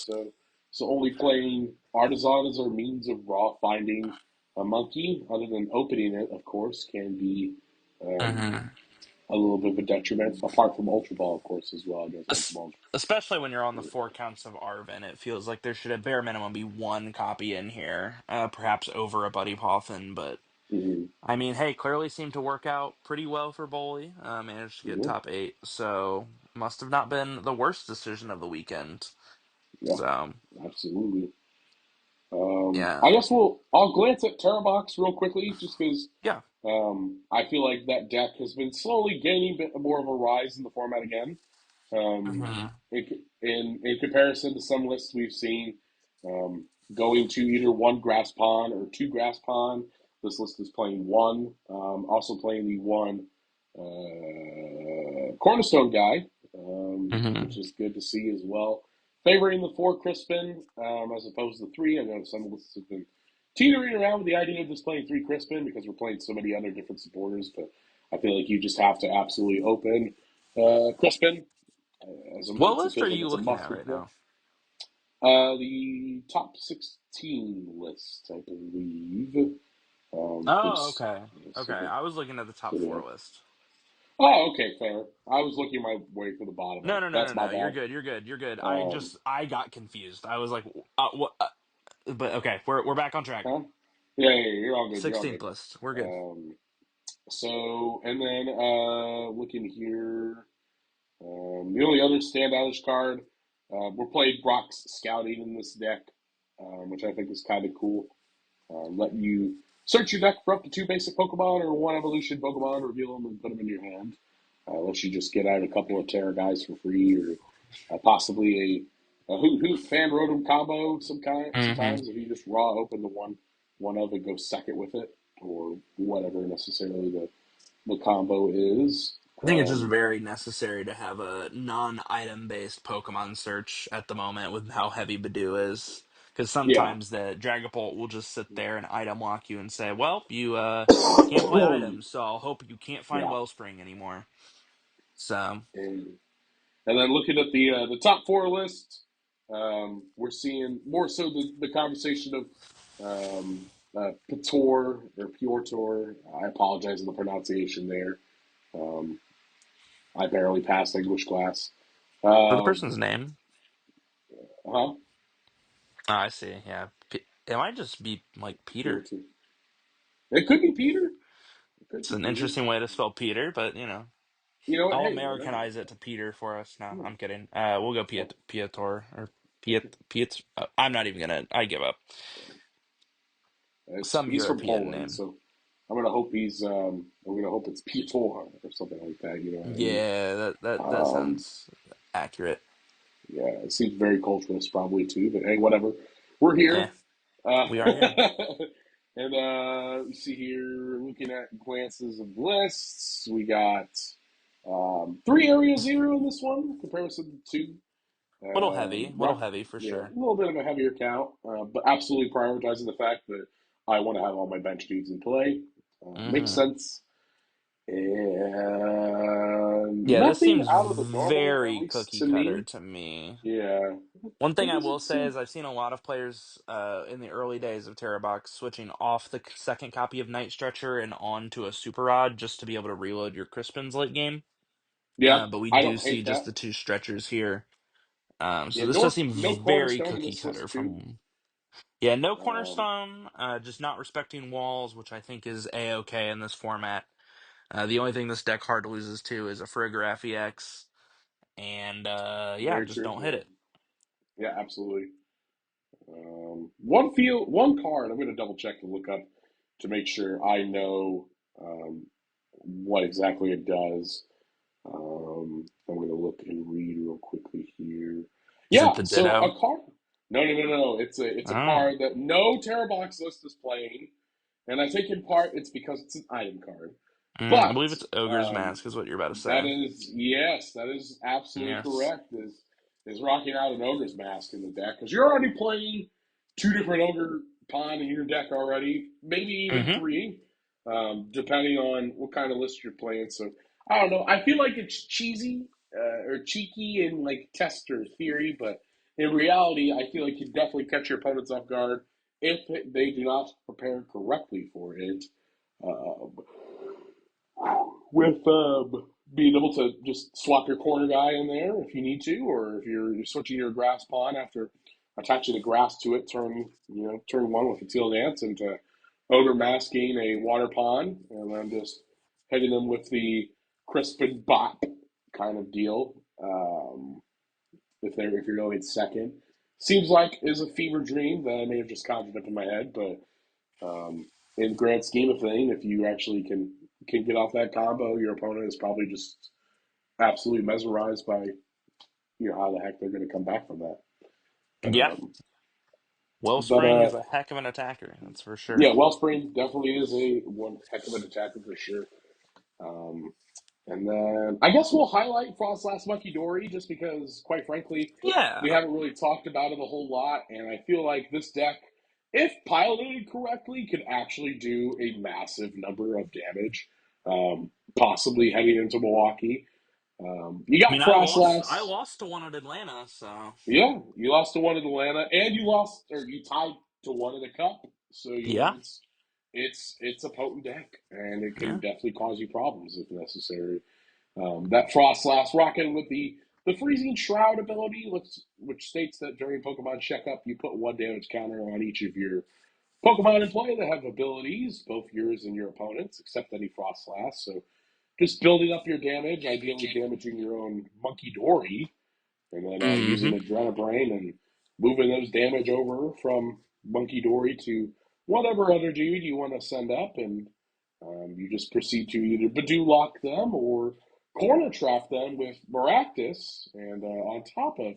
So only playing Artisan as our means of raw finding a monkey, other than opening it, of course, can be um, Hmm. a little bit of a detriment. Apart from Ultra Ball, of course, as well. I guess Ultra Es- Ball. Especially when you're on the four counts of Arvin, it feels like there should at bare minimum be one copy in here, perhaps over a Buddy Poffin. But Mm-hmm. I mean, hey, clearly seemed to work out pretty well for Boley. Managed to get Mm-hmm. top eight, so must have not been the worst decision of the weekend. Yeah, So absolutely. yeah, I guess I'll glance at Terrabox real quickly, just because yeah, I feel like that deck has been slowly gaining a bit more of a rise in the format again. Um, hmm in comparison to some lists we've seen, going to either one grass pond or two grass pond. This list is playing one. Also playing the one Cornerstone guy, which Hmm. is good to see as well. Favoring the four Crispin as opposed to the three. I know some lists have been teetering around with the idea of just playing three Crispin because we're playing so many other different supporters, but I feel like you just have to absolutely open Crispin. What It list are feels like you it's a looking at must right with them. now? The top 16 list, I believe. Oh, Oops. okay. Okay. I was looking at the top Yeah. four list. Oh, okay, fair. I was looking my way for the bottom No, up. no, no, no, That's my no. You're bad. good. You're good. You're good. Um, I got confused. I was like, what? But okay, we're back on track. huh? Yeah, you're all good. You're all 16th good. list. We're good. Um, and then looking here, the only other standoutish card, we're playing Brock's Scouting in this deck, which I think is kind of cool. Let you search your deck for up to two basic Pokemon or one evolution Pokemon, reveal them, and put them in your hand. Lets you just get out a couple of Terra guys for free, or possibly a Hoot Hoot Fan Rotom combo Hmm. sometimes if you just raw open the one of and go second with it, or whatever necessarily the combo is. I think it's just very necessary to have a non-item based Pokemon search at the moment with how heavy Badoo is. Because Yeah. sometimes the Dragapult will just sit there and item lock you and say, "Well, you can't play items, so I'll hope you can't find Yeah. Wellspring anymore." So And And then looking at the top four list, we're seeing more so the conversation of Pitor or Piortor. I apologize for the pronunciation there. Um, I barely passed English class. for the Um, person's name, huh? oh, I see. Yeah, it might just be like Peter. Piortor. It could be Peter. It could It's be an Peter. interesting way to spell Peter, but You know what? I'll Hey, whatever. Americanize it to Peter for us. No, Hmm. I'm kidding. We'll go Oh, Piator or okay. Piet. I'm not even gonna. I give up. Some He's from European Poland, name. so I'm gonna hope it's Pitor or something like that. You know what I mean? Yeah, that Um, sounds accurate. Yeah, it seems very culturalist probably too, but hey, whatever. We're Eh, here. we are here. And we see here, looking at glances of lists, we got three Area Zero in this one, in comparison to two. Little Rock, heavy for yeah, sure. a little bit of a heavier count, but absolutely prioritizing the fact that I want to have all my bench dudes in play. Makes Hmm. sense. And Yeah, this nothing seems out of the normal, at very least cookie to cutter me. to me. Yeah, One thing it I will doesn't say seem. is I've seen a lot of players in the early days of Terra Box switching off the second copy of Night Stretcher and onto a Super Rod just to be able to reload your Crispins late game. Yeah, But we I do don't see hate just that. the two stretchers here. So Yeah, this does seem no very cornerstone in cookie this cutter list too. from yeah, no Um, cornerstone, just not respecting walls, which I think is a-okay in this format. The only thing this deck hard loses to is a Frigoraph EX, and yeah, Very just true. don't hit Yeah, it. yeah, absolutely. One card. I'm going to double check and look up to make sure I know what exactly it does. I'm going to look and read real quickly here. Is it Yeah, the so Ditto? a card. No. It's a Oh, card that no Terra Box list is playing, and I think in part it's because it's an item card. I But believe it's Ogre's um, Mask is what you're about to that say. is yes, that is absolutely Yes. correct. Is rocking out an ogre's mask in the deck because you're already playing two different ogre pond in your deck already, maybe even Mm-hmm. three, depending on what kind of list you're playing. So I don't know. I feel like it's cheesy or cheeky in like test or theory, but in reality, I feel like you definitely catch your opponents off guard if they do not prepare correctly for it. Uh, with being able to just swap your corner guy in there if you need to, or if you're switching your grass pawn after attaching the grass to it, turn one with a teal dance into ogre masking a water pawn, and then just hitting them with the crisp and bop kind of deal. If you're going second, seems like is a fever dream that I may have just conjured up in my head, but in grand scheme of thing, if you actually can get off that combo, your opponent is probably just absolutely mesmerized by how the heck they're going to come back from that. Yeah. Um, But Wellspring is a heck of an attacker, that's for sure. yeah, Wellspring definitely is a one heck of an attacker for sure. Um, and then I guess we'll highlight Frostlass Monkey Dory just because, quite frankly, we Yeah. haven't really talked about it a whole lot. And I feel like this deck, if piloted correctly, could actually do a massive number of damage, possibly heading into Milwaukee. You I got mean, I Frostlass. lost to one at Atlanta, so Yeah, you lost to one in Atlanta, and you lost or you tied to one in the Cup. So yeah, it's a potent deck, and it can yeah, definitely cause you problems if necessary. That Frostlass rocking with the Freezing Shroud ability, which states that during Pokemon Checkup, you put one damage counter on each of your Pokemon in play that have abilities, both yours and your opponents, except any Frostlass. So just building up your damage, ideally damaging your own Monkey Dory, and then mm-hmm. using Adrenabrain and moving those damage over from Monkey Dory to whatever other dude you want to send up, and you just proceed to either Badoo lock them or corner trap them with Maractus. And on top of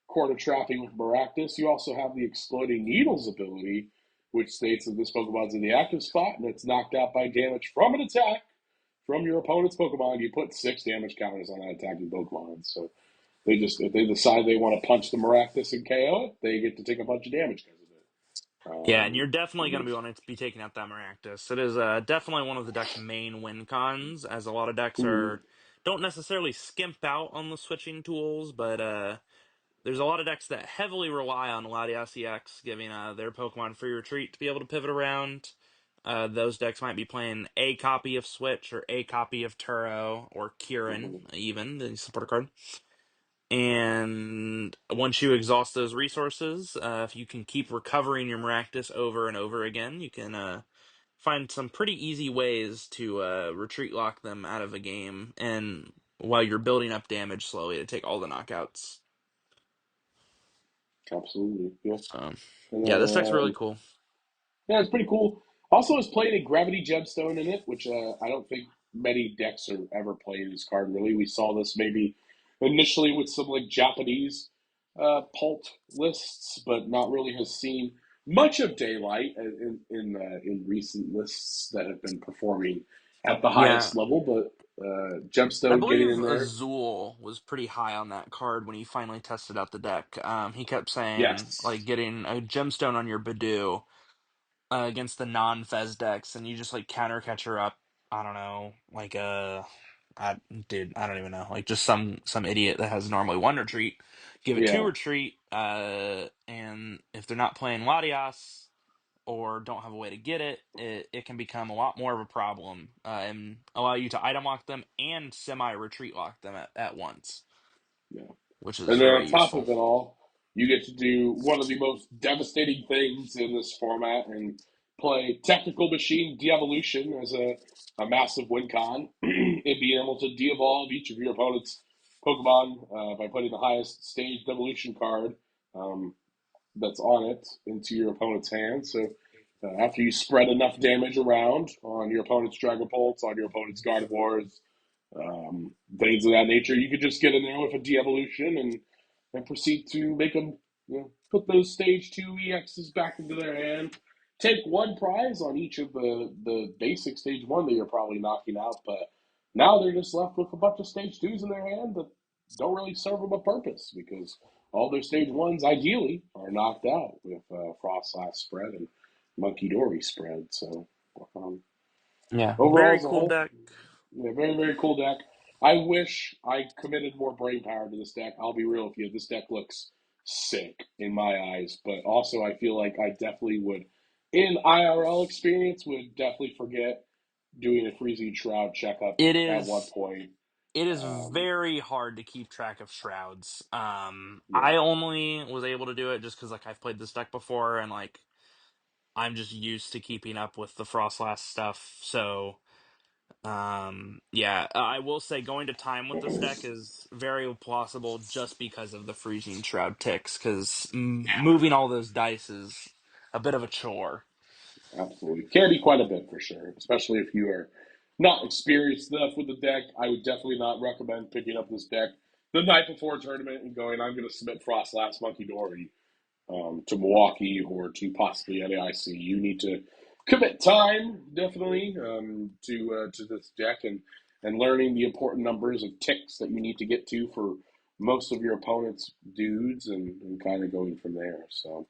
corner trapping with Maractus, you also have the Exploding Needles ability, which states that this Pokemon's in the active spot and it's knocked out by damage from an attack from your opponent's Pokemon. You put 6 damage counters on that attacking Pokemon. So they just, if they decide they want to punch the Maractus and KO it, they get to take a bunch of damage because of it. Yeah, and you're definitely going to And be wanting to be taking out that Maractus. It is definitely one of the deck's main win cons, as a lot of decks mm, are don't necessarily skimp out on the switching tools, but there's a lot of decks that heavily rely on Latias EX giving their Pokemon free retreat to be able to pivot around. Those decks might be playing a copy of Switch or a copy of Turo or Kieran, mm, even the supporter card. And once you exhaust those resources, if you can keep recovering your Maractus over and over again, you can find some pretty easy ways to retreat lock them out of a game, and while you're building up damage slowly to take all the knockouts. absolutely, yeah. So, And yeah, then this deck's really cool. yeah, it's pretty cool. Also, has played a Gravity Gemstone in it, which I don't think many decks are ever playing this card. Really, we saw this maybe initially with some like Japanese Pult lists, but not really has seen much of daylight in recent lists that have been performing at the Yeah, highest level. But I Gemstone getting believe in there, Azul was pretty high on that card when he finally tested out the deck. He kept saying, yes, like, getting a gemstone on your Badoo against the non-Fez decks, and you just like counter catcher up. I don't know, like I dude, I don't even know, like just some idiot that has normally one retreat, give it two yeah, retreat, and if they're not playing Latias or don't have a way to get it, it can become a lot more of a problem and allow you to item lock them and semi retreat lock them at once, yeah. which is And then very on top useful. of it all, you get to do one of the most devastating things in this format and play Technical Machine De-Evolution as a massive win con and being able to de-evolve each of your opponent's Pokemon by putting the highest staged evolution card um, that's on it into your opponent's hand. So after you spread enough damage around on your opponent's Dragapults, on your opponent's Gardevoirs, things of that nature. You could just get in there with a de-evolution and proceed to make them, put those stage 2 EXs back into their hand. Take one prize on each of the basic stage 1 that you're probably knocking out, but now they're just left with a bunch of stage 2s in their hand that don't really serve them a purpose because all their stage 1s ideally are knocked out with Frost Last Spread and Monkey Dory Spread. So um, Yeah, overall very as a cool whole, deck. yeah, very, very cool deck. I wish I committed more brain power to this deck. I'll be real with you. This deck looks sick in my eyes, but also I feel like I definitely would, in IRL experience, would definitely forget doing a Freezing Shroud checkup It at one is point. it is Um, very hard to keep track of shrouds. yeah, I only was able to do it just because like I've played this deck before and like I'm just used to keeping up with the Frostlass stuff. So yeah, I will say going to time with this deck is very plausible just because of the freezing shroud ticks. Because moving all those dice is a bit of a chore. absolutely. Can be quite a bit for sure, especially if you are not experienced enough with the deck. I would definitely not recommend picking up this deck the night before a tournament and going, I'm going to submit Frost Last Monkey Dory. to Milwaukee or to possibly NAIC, you need to commit time definitely to this deck and learning the important numbers of ticks that you need to get to for most of your opponent's dudes and kind of going from there. So,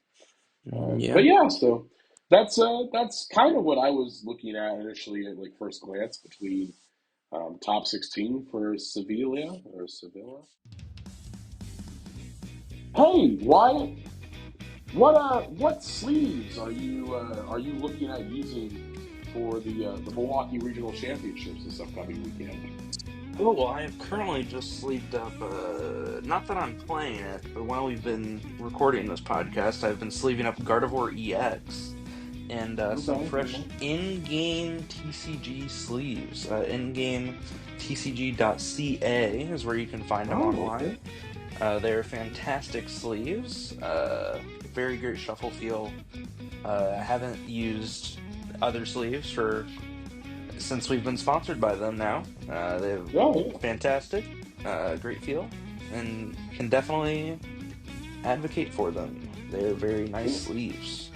but Yeah. yeah, so that's kind of what I was looking at initially at like first glance between top 16 for Sevilla or Sevilla. Hey, why? What sleeves are you looking at using for the Milwaukee Regional Championships this upcoming weekend? Oh, well, I have currently just sleeved up, not that I'm playing it, but while we've been recording this podcast, I've been sleeving up Gardevoir EX and some Okay, fresh okay. in-game TCG sleeves. In-game TCG.ca is where you can find them Oh, okay. online. They're fantastic sleeves, very great shuffle feel. I haven't used other sleeves for since we've been sponsored by them now. They're Yeah, yeah. fantastic, great feel, and can definitely advocate for them. They're very nice sleeves.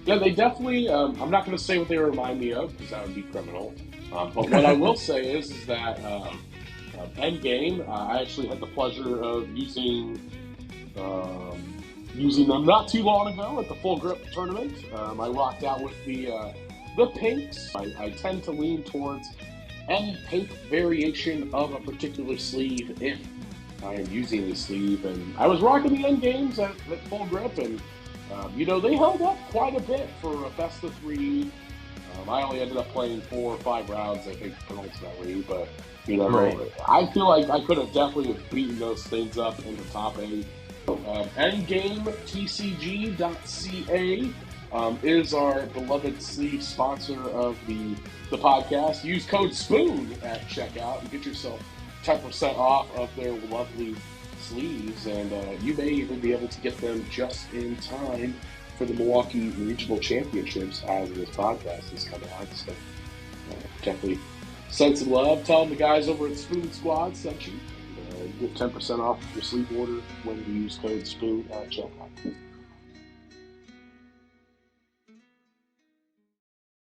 Yeah, they definitely. I'm not going to say what they remind me of because that would be criminal. But what I will say is that Endgame, I actually had the pleasure of using them not too long ago at the Full Grip tournament. I rocked out with the pinks. I tend to lean towards any pink variation of a particular sleeve if I am using the sleeve. And I was rocking the end games at Full Grip, and they held up quite a bit for a best of three. I only ended up playing 4 or 5 rounds, I think, penultimately, but Right. I feel like I could have definitely beaten those things up in the top 8. EndgameTCG.ca is our beloved sleeve sponsor of the podcast. Use code SPOON at checkout and get yourself 10% off of their lovely sleeves, and you may even be able to get them just in time for the Milwaukee Regional Championships as this podcast is coming out. So definitely send some love. Tell them the guys over at Spoon Squad sent you. Get 10% off your sleep order when you use code SPOON at checkout.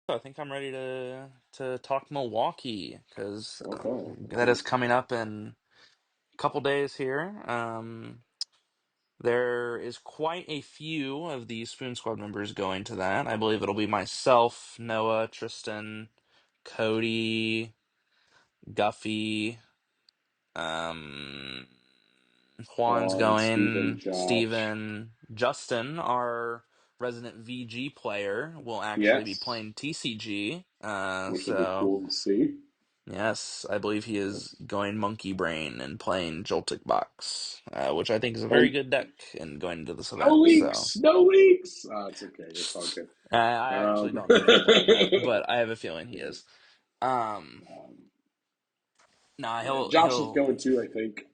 I think I'm ready to talk Milwaukee because Okay. that is coming up in a couple days here. There is quite a few of the Spoon Squad members going to that. I believe it'll be myself, Noah, Tristan, Cody, Guffey, um, Juan's Juan, Steven, going, Josh. Steven, Justin, our resident VG player, will actually be Yes. playing TCG. Which will be So cool to see. yes, I believe he is going Monkey Brain and playing Joltik Box, which I think is a very And good deck in going into this no event. So leaks, no leaks. It's okay. It's all good. I actually Um, don't know if he's playing that, but I have a feeling he is. Um, nah, Yeah, he'll Josh is he'll going too, I think.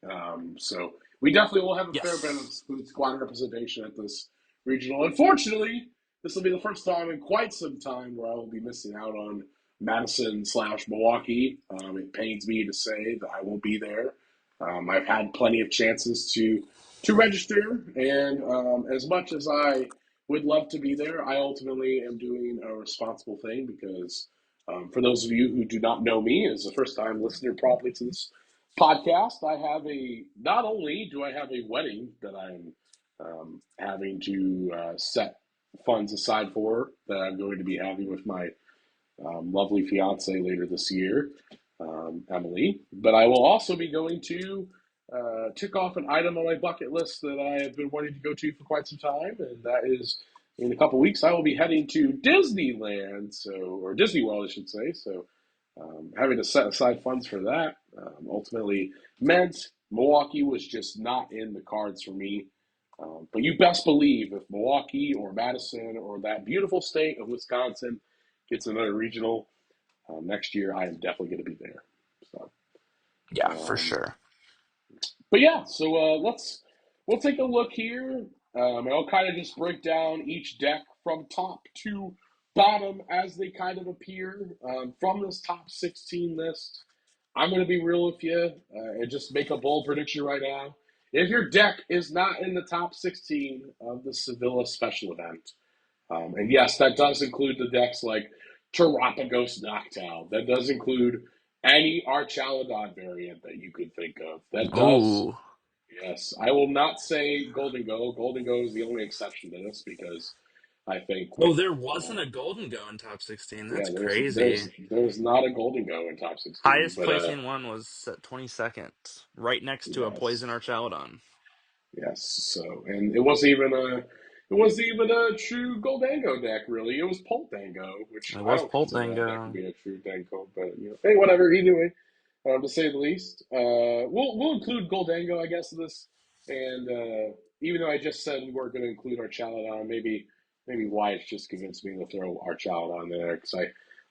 So we definitely will have a fair bit of yes, Spoon Squad representation at this regional. Unfortunately, this will be the first time in quite some time where I will be missing out on Madison/Milwaukee. It pains me to say that I won't be there. I've had plenty of chances to register, and as much as I would love to be there, I ultimately am doing a responsible thing because for those of you who do not know me, as a first time listener probably to this podcast, I have not only do I have a wedding that I'm having to set funds aside for that I'm going to be having with my lovely fiance later this year, Emily, but I will also be going to tick off an item on my bucket list that I have been wanting to go to for quite some time, and that is in a couple weeks I will be heading to Disneyland, or Disney World, I should say. So, having to set aside funds for that ultimately meant Milwaukee was just not in the cards for me. But you best believe if Milwaukee or Madison or that beautiful state of Wisconsin gets another regional next year, I am definitely going to be there. So, yeah, for um, sure. but yeah, so we'll take a look here. I'll kind of just break down each deck from top to bottom as they kind of appear from this top 16 list. I'm going to be real with you and just make a bold prediction right now. if your deck is not in the top 16 of the Sevilla special event, and yes, that does include the decks like Terapagos Noctowl. That does include any Archaladon variant that you could think of. That does, Oh, yes. I will not say Golden Go. Golden Go is the only exception to this because I think oh, with there wasn't a Golden Go in top 16. yeah, That's there's crazy. there's there's not a Golden Go in top 16, Highest but placing one was at 22nd, right next to a Poison yes. Archaladon. Yes. So, and it wasn't even a true Goldango deck, really. It was Pult Dango, which It I was don't Pult consider that deck to Dango. be a true Dango, but hey, whatever. Anyway, to say the least, we'll include Goldango, I guess, in this. And even though I just said we weren't going to include our Chaladon, maybe Wyatt's just convinced me to throw our Chaladon there because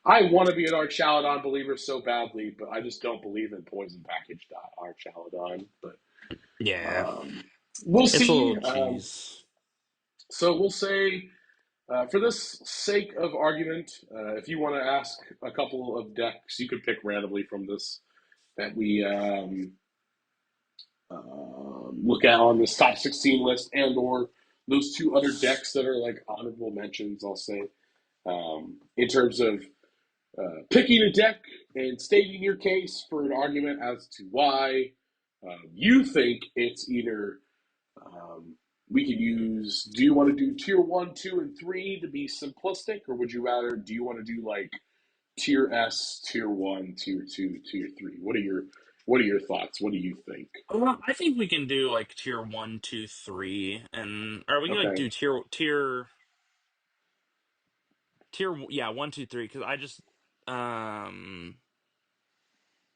I want to be an Archaladon believer so badly, but I just don't believe in poison packaged Archaladon. But Yeah, um, we'll it's a see. little cheese. So we'll say, for this sake of argument, if you want to ask a couple of decks, you could pick randomly from this that we look at on this top 16 list, and/or those two other decks that are like honorable mentions. I'll say, in terms of picking a deck and stating your case for an argument as to why you think it's either we could use. Do you want to do tier one, two, and three to be simplistic, or would you rather? Do you want to do like tier S, tier one, tier two, tier three? What are your thoughts? What do you think? Well, I think we can do like tier one, two, three, and or we can like Okay. do yeah, one, two, three. Um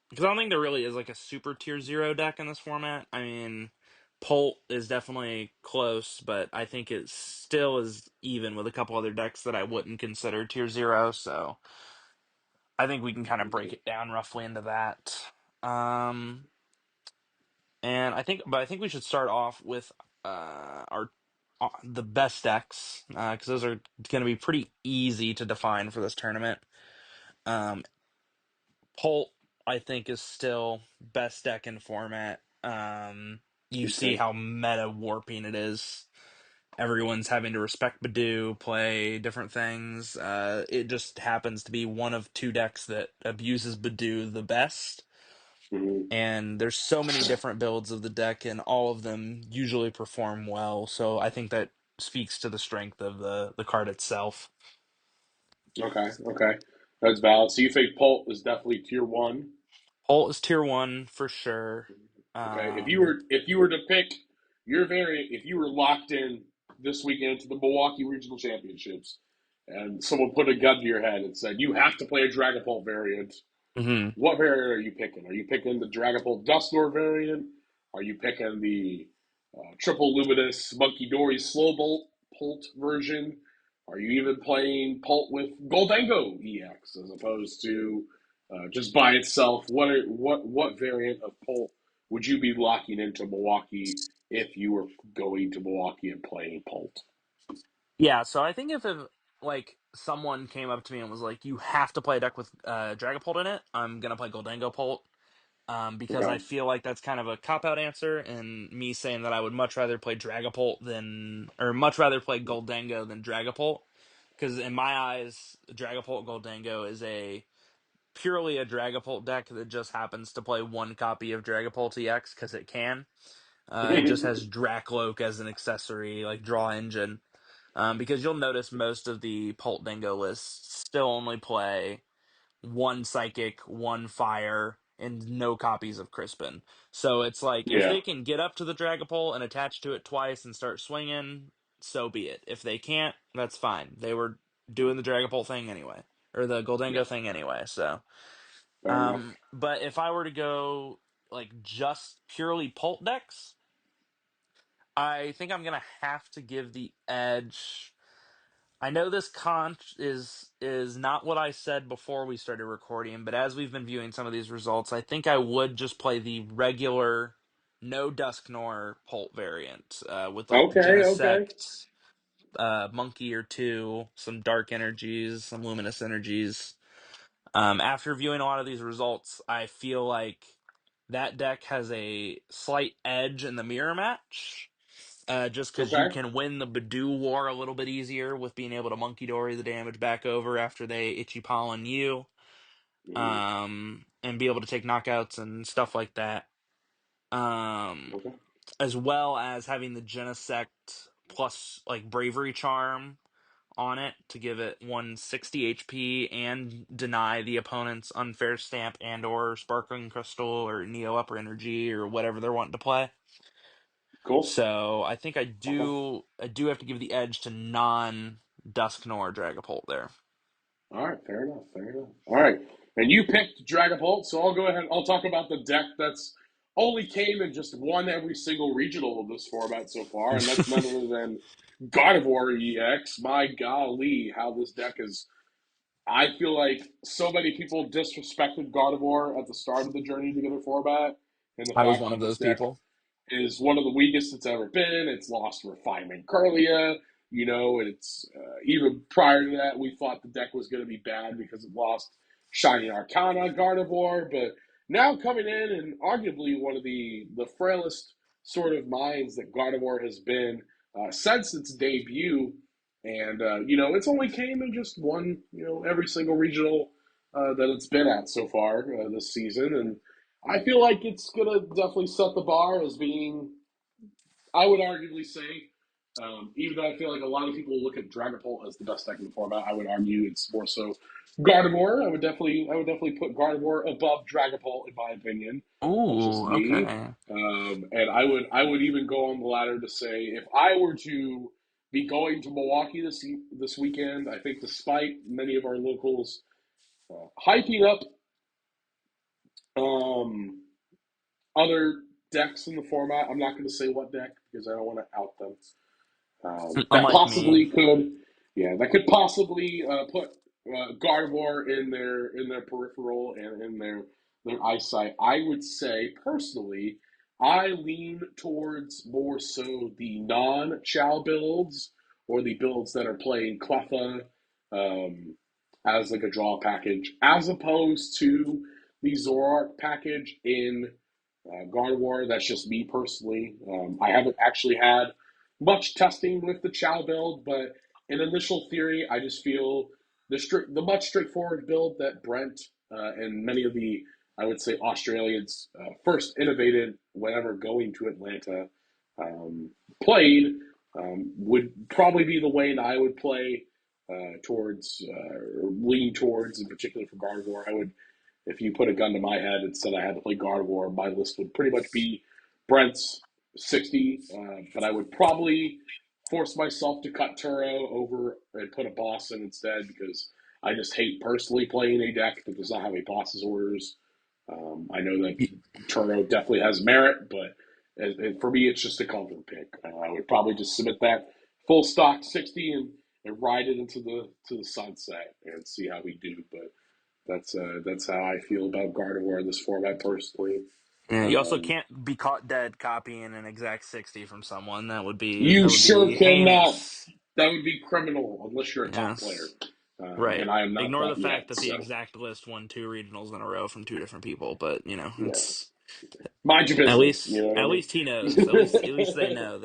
because I don't think there really is like a super tier zero deck in this format. I mean, Pult is definitely close, but I think it still is even with a couple other decks that I wouldn't consider tier zero. So I think we can kind of break Okay. it down roughly into that. Um, but I think we should start off with our the best decks because those are going to be pretty easy to define for this tournament. Um, Pult, I think, is still best deck in format. You see Okay. how meta warping it is. Everyone's having to respect Badoo, play different things. It just happens to be one of two decks that abuses Badoo the best. Mhm. And there's so many different builds of the deck, and all of them usually perform well. So I think that speaks to the strength of the card itself. Okay. Okay. That's valid. So you think Pult is definitely tier one? Ult is tier one for sure. Okay. If you Um, were if you were to pick your variant, if you were locked in this weekend to the Milwaukee Regional Championships, and someone put a gun to your head and said you have to play a Dragapult variant, mhm. what variant are you picking? Are you picking the Dragapult Dusknoir variant? Are you picking the triple luminous Monkey Dory Slowbolt Pult version? Are you even playing Pult with Goldango EX as opposed to just by itself? What variant of Pult would you be locking into Milwaukee if you were going to Milwaukee and playing Pult? Yeah, so I think if like someone came up to me and was like, "You have to play a deck with Dragapult in it," I'm gonna play Goldango Pult. Because I Okay. feel like that's kind of a cop out answer, and me saying that I would much rather play Dragapult or much rather play Goldango than Dragapult. Because in my eyes, Dragapult Goldango is purely a Dragapult deck that just happens to play one copy of Dragapult EX because it can. It just has Dracloak as an accessory, like draw engine. Because you'll notice most of the Pult Dingo lists still only play one Psychic, one Fire, and no copies of Crispin. So it's like if Yeah. they can get up to the Dragapult and attach to it twice and start swinging, so be it. If they can't, that's fine. They were doing the Dragapult thing anyway, or the Yeah. Goldango thing anyway. So, Fair enough. but if I were to go like just purely Pult decks, I think I'm gonna have to give the edge. I know this is not what I said before we started recording, but as we've been viewing some of these results, I think I would just play the regular no Dusknor Pult variant with like the Okay. Okay. Genesect, Monkey or two, some Dark Energies, some Luminous Energies. After viewing a lot of these results, I feel like that deck has a slight edge in the mirror match. Just because you Okay. can win the Badoo War a little bit easier with being able to Monkey Dory the damage back over after they Itchy Pollen you, Mm, and be able to take knockouts and stuff like that. Um, okay. as well as having the Genesect plus like Bravery Charm on it to give it 160 HP and deny the opponent's Unfair Stamp and or Sparkling Crystal or Neo Upper Energy or whatever they're wanting to play. Cool. So I think Okay. I do have to give the edge to non Dusknoir Dragapult there. All right. Fair enough. Fair enough. All right. And you picked Dragapult, so I'll go ahead. I'll talk about the deck that's only came and just won every single regional of this format so far, and that's none other than Gardevoir EX. My golly, how this deck is. I feel like so many people disrespected Gardevoir at the start of the Journey Together format, and the I was fact one of that this those deck people. is one of the weakest it's ever been. It's lost Refinement Curlia, and it's even prior to that, we thought the deck was going to be bad because it lost Shiny Arcana Gardevoir. But now coming in and arguably one of the frailest sort of minds that Gardevoir has been since its debut. And, it's only came in just one, every single regional that it's been at so far this season. And I feel like it's going to definitely set the bar as being, I would arguably say, even though I feel like a lot of people look at Dragapult as the best deck in the format, I would argue it's more so Gardevoir. I would definitely put Gardevoir above Dragapult in my opinion. That's just Ooh, me. okay. And I would even go on the ladder to say if I were to be going to Milwaukee this weekend, I think despite many of our locals hyping up um, other decks in the format. I'm not going to say what deck because I don't want to out them. That Unlike me. possibly could, yeah, that could possibly put Gardevoir in their peripheral and in their eyesight. I would say personally, I lean towards more so the non-Chow builds or the builds that are playing Cleffa um, as like a draw package, as opposed to the Zoroark package in Gardevoir. That's just me personally. I haven't actually had much testing with the Chow build, but in initial theory, I just feel the much straightforward build that Brent and many of the I would say Australians first innovated whenever going to Atlanta um, played would probably be the way that I would play towards or lean towards in particular for Gardevoir. I would if you put a gun to my head and said I had to play Gardevoir, my list would pretty much be Brent's 60, but I would probably force myself to cut Turo over and put a boss in instead because I just hate personally playing a deck that does not have a boss's orders. I know that Turo definitely has merit, but for me, it's just a comfort pick. I would probably just submit that full stock 60 and ride it into the sunset and see how we do. But that's how I feel about Gardevoir in this format personally. Yeah, you also Um, can't be caught dead copying an exact 60 from someone. you That would sure be cannot. heinous. That would be criminal unless you're a top player, Yes. Right. and I am not Ignore the that fact yet. that the So exact list won two regionals in a row from two different people, but yeah, it's mind your business. You know what I at mean? least he knows. At least they know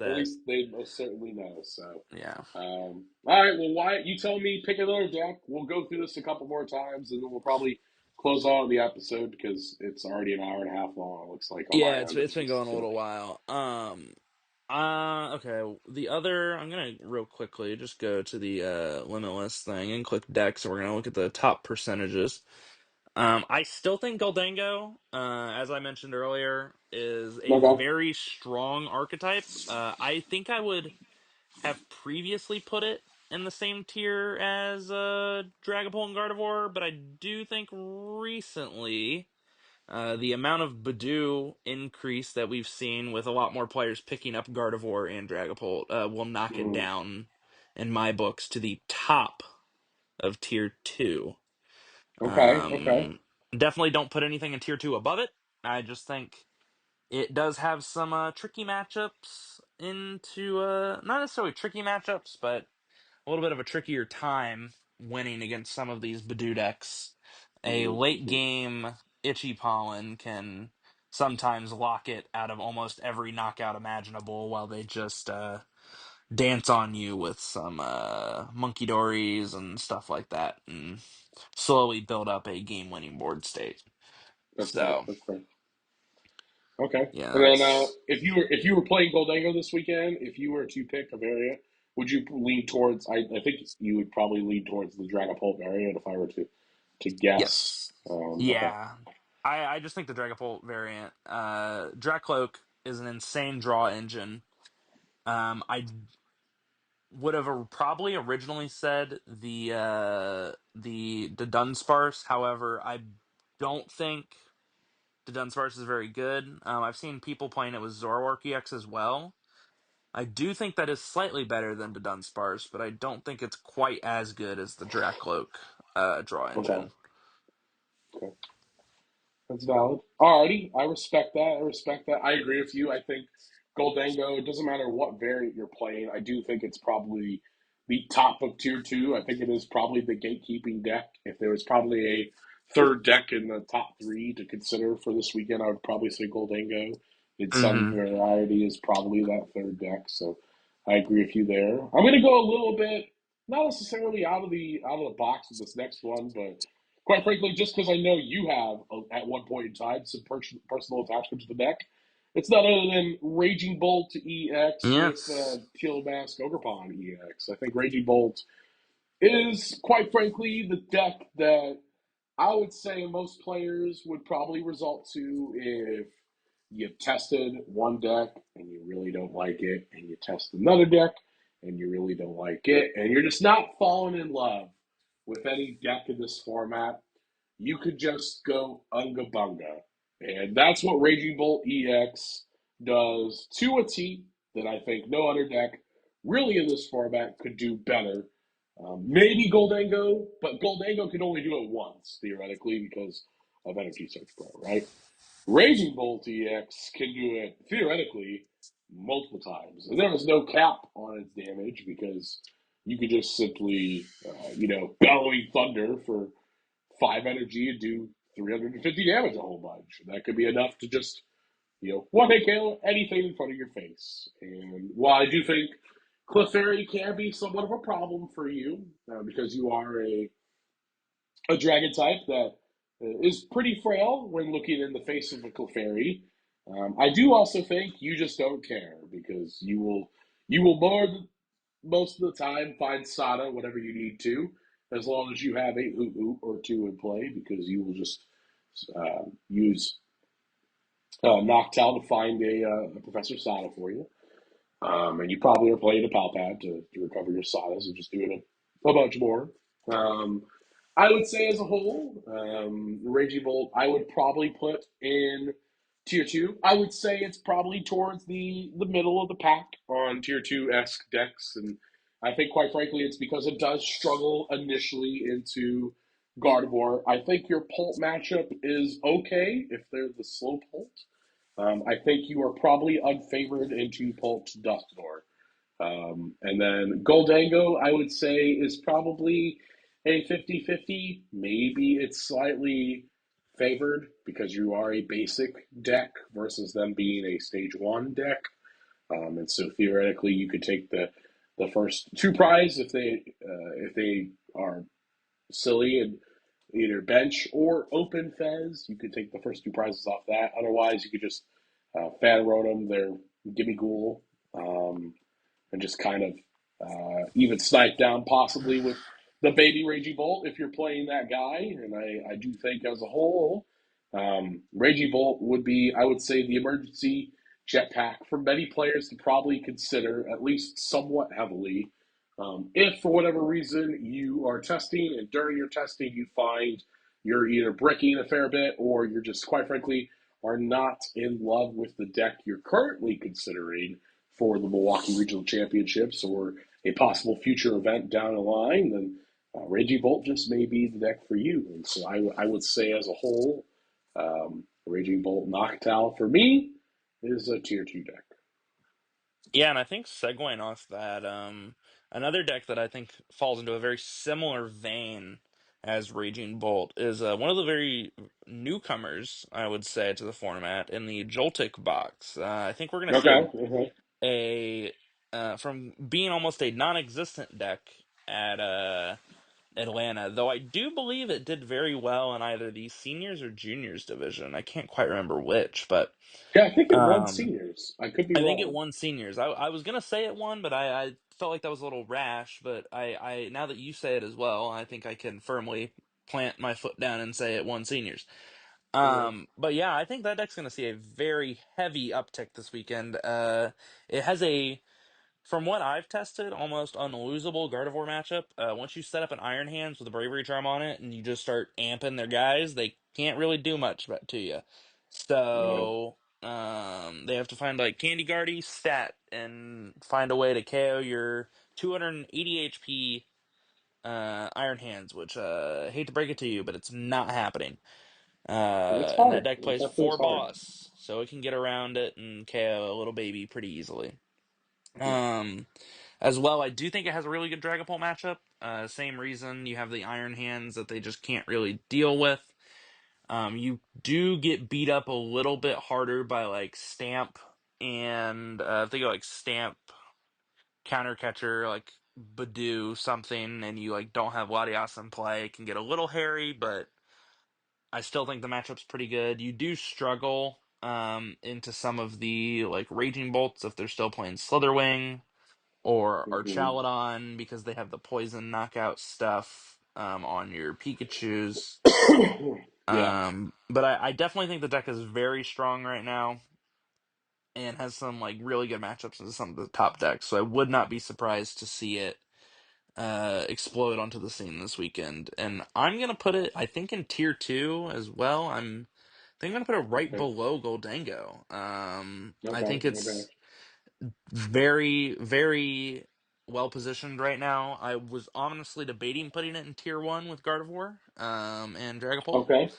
At that least they most certainly know. So, yeah. all right. Well, Wyatt, you tell me pick another deck. We'll go through this a couple more times, and then we'll probably close on the episode because it's already an hour and a half long. It looks like on my Yeah, end, it's at been least. going a So, little while. Okay. The other, I'm gonna real quickly just go to the limitless thing and click decks, and we're gonna look at the top percentages. I still think Goldango, as I mentioned earlier, is a okay. very strong archetype. I think I would have previously put it in the same tier as Dragapult and Gardevoir, but I do think recently the amount of Badoo increase that we've seen with a lot more players picking up Gardevoir and Dragapult will knock it Mm, down in my books to the top of tier 2. okay. Okay. Definitely don't put anything in tier 2 above it. I just think it does have some tricky matchups into not necessarily tricky matchups, but a little bit of a trickier time winning against some of these Badoo decks. A late Mm-hmm. game Itchy Pollen can sometimes lock it out of almost every knockout imaginable while they just dance on you with some monkey dories and stuff like that, and slowly build up a game-winning board state. That's fair. So That's fair. Okay. yeah, And then that's if you were playing Goldango this weekend, if you were to pick a variant, would you lean towards? I think you would probably lean towards the Dragapult variant if I were to guess. yes, Okay. yeah. I just think the Dragapult variant, Dracloak is an insane draw engine. I would have probably originally said the Dunsparce. However, I don't think the Dunsparce is very good. I've seen people playing it with Zoroark EX as well. I do think that is slightly better than the Dunsparce, but I don't think it's quite as good as the Dracloak draw Okay. engine. Okay. That's valid. Alrighty, I respect that. I respect that. I agree with you. I think Goldango, it doesn't matter what variant you're playing, I do think it's probably the top of tier two. I think it is probably the gatekeeping deck. If there was probably a third deck in the top three to consider for this weekend, I would probably say Goldango. In some Mm-hmm. variety is probably that third deck. So I agree with you there. I'm gonna go a little bit, not necessarily out of the box with this next one, but quite frankly, just because I know you have, at one point in time, some personal attachment to the deck, it's not other than Raging Bolt EX with Yes. Teal Mask Ogerpon EX. I think Raging Bolt is, quite frankly, the deck that I would say most players would probably result to if you've tested one deck and you really don't like it, and you test another deck and you really don't like it, and you're just not falling in love with any deck in this format, you could just go Unga Bunga. And that's what Raging Bolt EX does to a T that I think no other deck really in this format could do better. Maybe Goldango, but Goldango can only do it once, theoretically, because of Energy Search Pro, right? Raging Bolt EX can do it, theoretically, multiple times. And there is no cap on its damage because you could just simply, bellowing thunder for 5 energy and do 350 damage a whole bunch. That could be enough to just, one hit KO anything in front of your face. And while I do think Clefairy can be somewhat of a problem for you because you are a dragon type that is pretty frail when looking in the face of a Clefairy. I do also think you just don't care because you will more most of the time find Sada whatever you need to, as long as you have a Hoot Hoot or two in play, because you will just use Noctowl to find a Professor Sada for you. And you probably are playing a Palpad to recover your Sadas and just doing a bunch more. Um, I would say as a whole, the Raging Bolt I would probably put in tier two. I would say it's probably towards the middle of the pack on tier two esque decks, and I think quite frankly it's because it does struggle initially into Gardevoir. I think your Pult matchup is okay if they're the slow Pult. I think you are probably unfavored into Pult Dusknoir. And then Goldango, I would say, is probably a 50-50. Maybe it's slightly favored because you are a basic deck versus them being a stage one deck. And so theoretically, you could take the first two prize if they are silly and either bench or open Fez. You could take the first two prizes off that. Otherwise, you could just fan Rotom, their Gimme Ghoul, and just kind of even snipe down possibly with the baby Raging Bolt if you're playing that guy. And I do think as a whole, Raging Bolt would be, I would say, the emergency jetpack for many players to probably consider at least somewhat heavily. If for whatever reason you are testing and during your testing you find you're either bricking a fair bit or you're just quite frankly are not in love with the deck you're currently considering for the Milwaukee Regional Championships or a possible future event down the line, then Raging Bolt just may be the deck for you. And so I would say as a whole, Raging Bolt Noctowl for me is a tier two deck. Yeah, and I think segueing off that, another deck that I think falls into a very similar vein as Raging Bolt is one of the very newcomers, I would say, to the format in the Joltik box. I think we're going to see Okay. Okay. from being almost a non-existent deck at Atlanta, though I do believe it did very well in either the seniors or juniors division. I can't quite remember which, but Yeah, I think it won um, seniors. I could be I think it wrong. won seniors. I was gonna say it won, but I felt like that was a little rash. But I now that you say it as well, I think I can firmly plant my foot down and say it won seniors. Okay. But yeah, I think that deck's gonna see a very heavy uptick this weekend. It has from what I've tested, almost unlosable Gardevoir matchup. Once you set up an Iron Hands with a Bravery Charm on it, and you just start amping their guys, they can't really do much to you. Yeah. So they have to find like Candy Guardy stat and find a way to KO your 280 HP Iron Hands, which I hate to break it to you, but it's not happening. It's And that hard. deck It plays definitely is 4 hard. boss, so it can get around it and KO a little baby pretty easily. Um, as well, I do think it has a really good Dragapult matchup. Same reason you have the Iron Hands that they just can't really deal with. You do get beat up a little bit harder by like Stamp and if they go like Stamp, Counter Catcher, like Badoo something, and you like don't have Latias in play, it can get a little hairy, but I still think the matchup's pretty good. You do struggle into some of the like Raging Bolts if they're still playing Slitherwing or Hmm. Archaladon because they have the poison knockout stuff on your Pikachu's. Yeah. But I definitely think the deck is very strong right now and has some like really good matchups into some of the top decks. So I would not be surprised to see it explode onto the scene this weekend. And I'm gonna put it, I think, in tier two as well. I think I'm gonna put it right Okay. below Goldango. I Okay. think Okay. it's very, very well positioned right now. I was honestly debating putting it in tier one with Gardevoir, and Dragapult, Okay.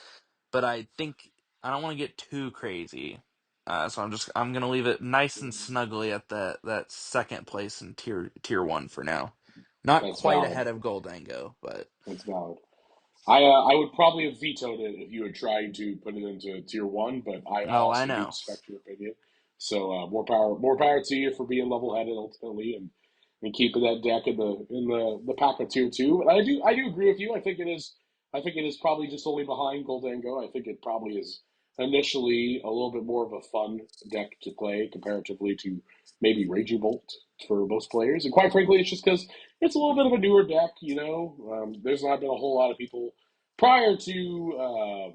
but I think I don't want to get too crazy. So I'm gonna leave it nice and snugly at that second place in tier one for now. Not That's quite valid. ahead of Goldango, but That's valid. I would probably have vetoed it if you had tried to put it into tier one, but I oh, I also do know. respect your opinion. So more power to you for being level headed ultimately and keeping that deck in the pack of tier two. And I do agree with you. I think it is probably just only behind Goldango. I think it probably is initially a little bit more of a fun deck to play comparatively to maybe Raging Bolt for most players. And quite frankly, it's just because it's a little bit of a newer deck. There's not been a whole lot of people prior to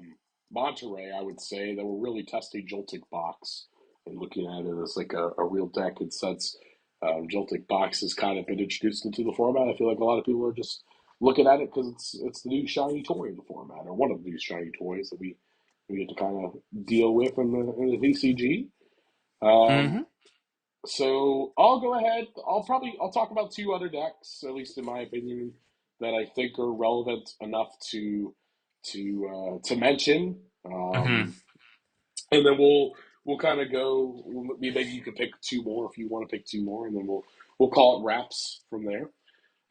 Monterey, I would say, that were really testing Joltik Box and looking at it as like a real deck. And since Joltik Box has kind of been introduced into the format, I feel like a lot of people are just looking at it because it's the new shiny toy in the format, or one of the new shiny toys that we get to kind of deal with in the VCG. Um, Mm-hmm. so I'll go ahead. I'll talk about two other decks, at least in my opinion, that I think are relevant enough to mention. Mm-hmm. And then we'll kind of go. Maybe you could pick two more if you want to pick two more, and then we'll call it wraps from there.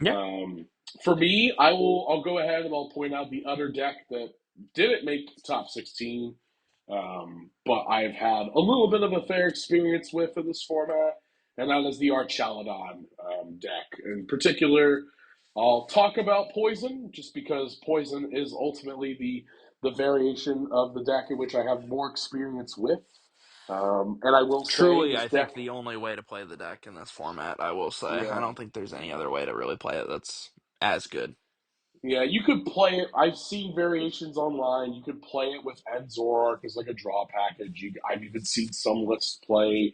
Yeah. Um, for me, I'll go ahead and I'll point out the other deck that didn't make top 16, but I've had a little bit of a fair experience with in this format, and that is the Archaladon deck. In particular, I'll talk about Poison just because Poison is ultimately the variation of the deck in which I have more experience with. And I will say Truly, this I deck, think the only way to play the deck in this format, I will say. I yeah, don't think there's any other way to really play it that's as good. yeah, you could play it. I've seen variations online. You could play it with Enzorark as like a draw package. I've even seen some lists play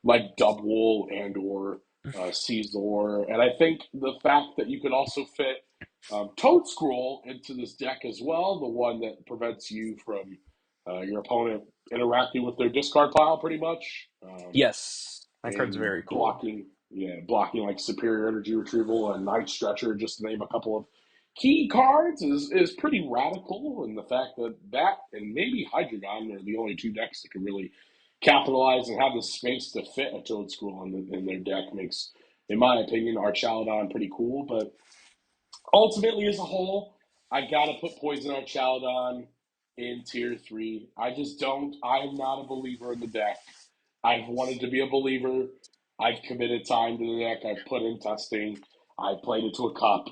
like Dubwool and or Caesar. And I think the fact that you could also fit Toad Scroll into this deck as well, the one that prevents you from your opponent interacting with their discard pile pretty much. Yes, that card's And very cool. blocking like superior energy retrieval and night stretcher, just to name a couple of key cards, is pretty radical. And the fact that and maybe Hydreigon are the only two decks that can really capitalize and have the space to fit a Toad School in their deck makes, in my opinion, Archaladon pretty cool. But ultimately, as a whole, I gotta put Poison Archaladon in tier three. I just don't. I am not a believer in the deck. I've wanted to be a believer. I've committed time to the deck. I've put in testing. I played it to a cup.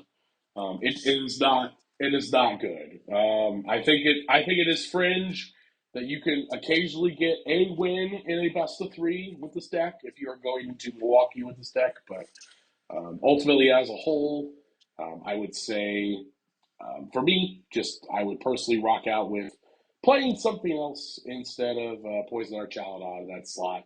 It is not. It is not good. I think it. I think it is fringe that you can occasionally get a win in a best of three with this deck if you are going to Milwaukee with this deck. But ultimately, as a whole, I would say for me, just I would personally rock out with playing something else instead of Poison Archaladon out of that slot,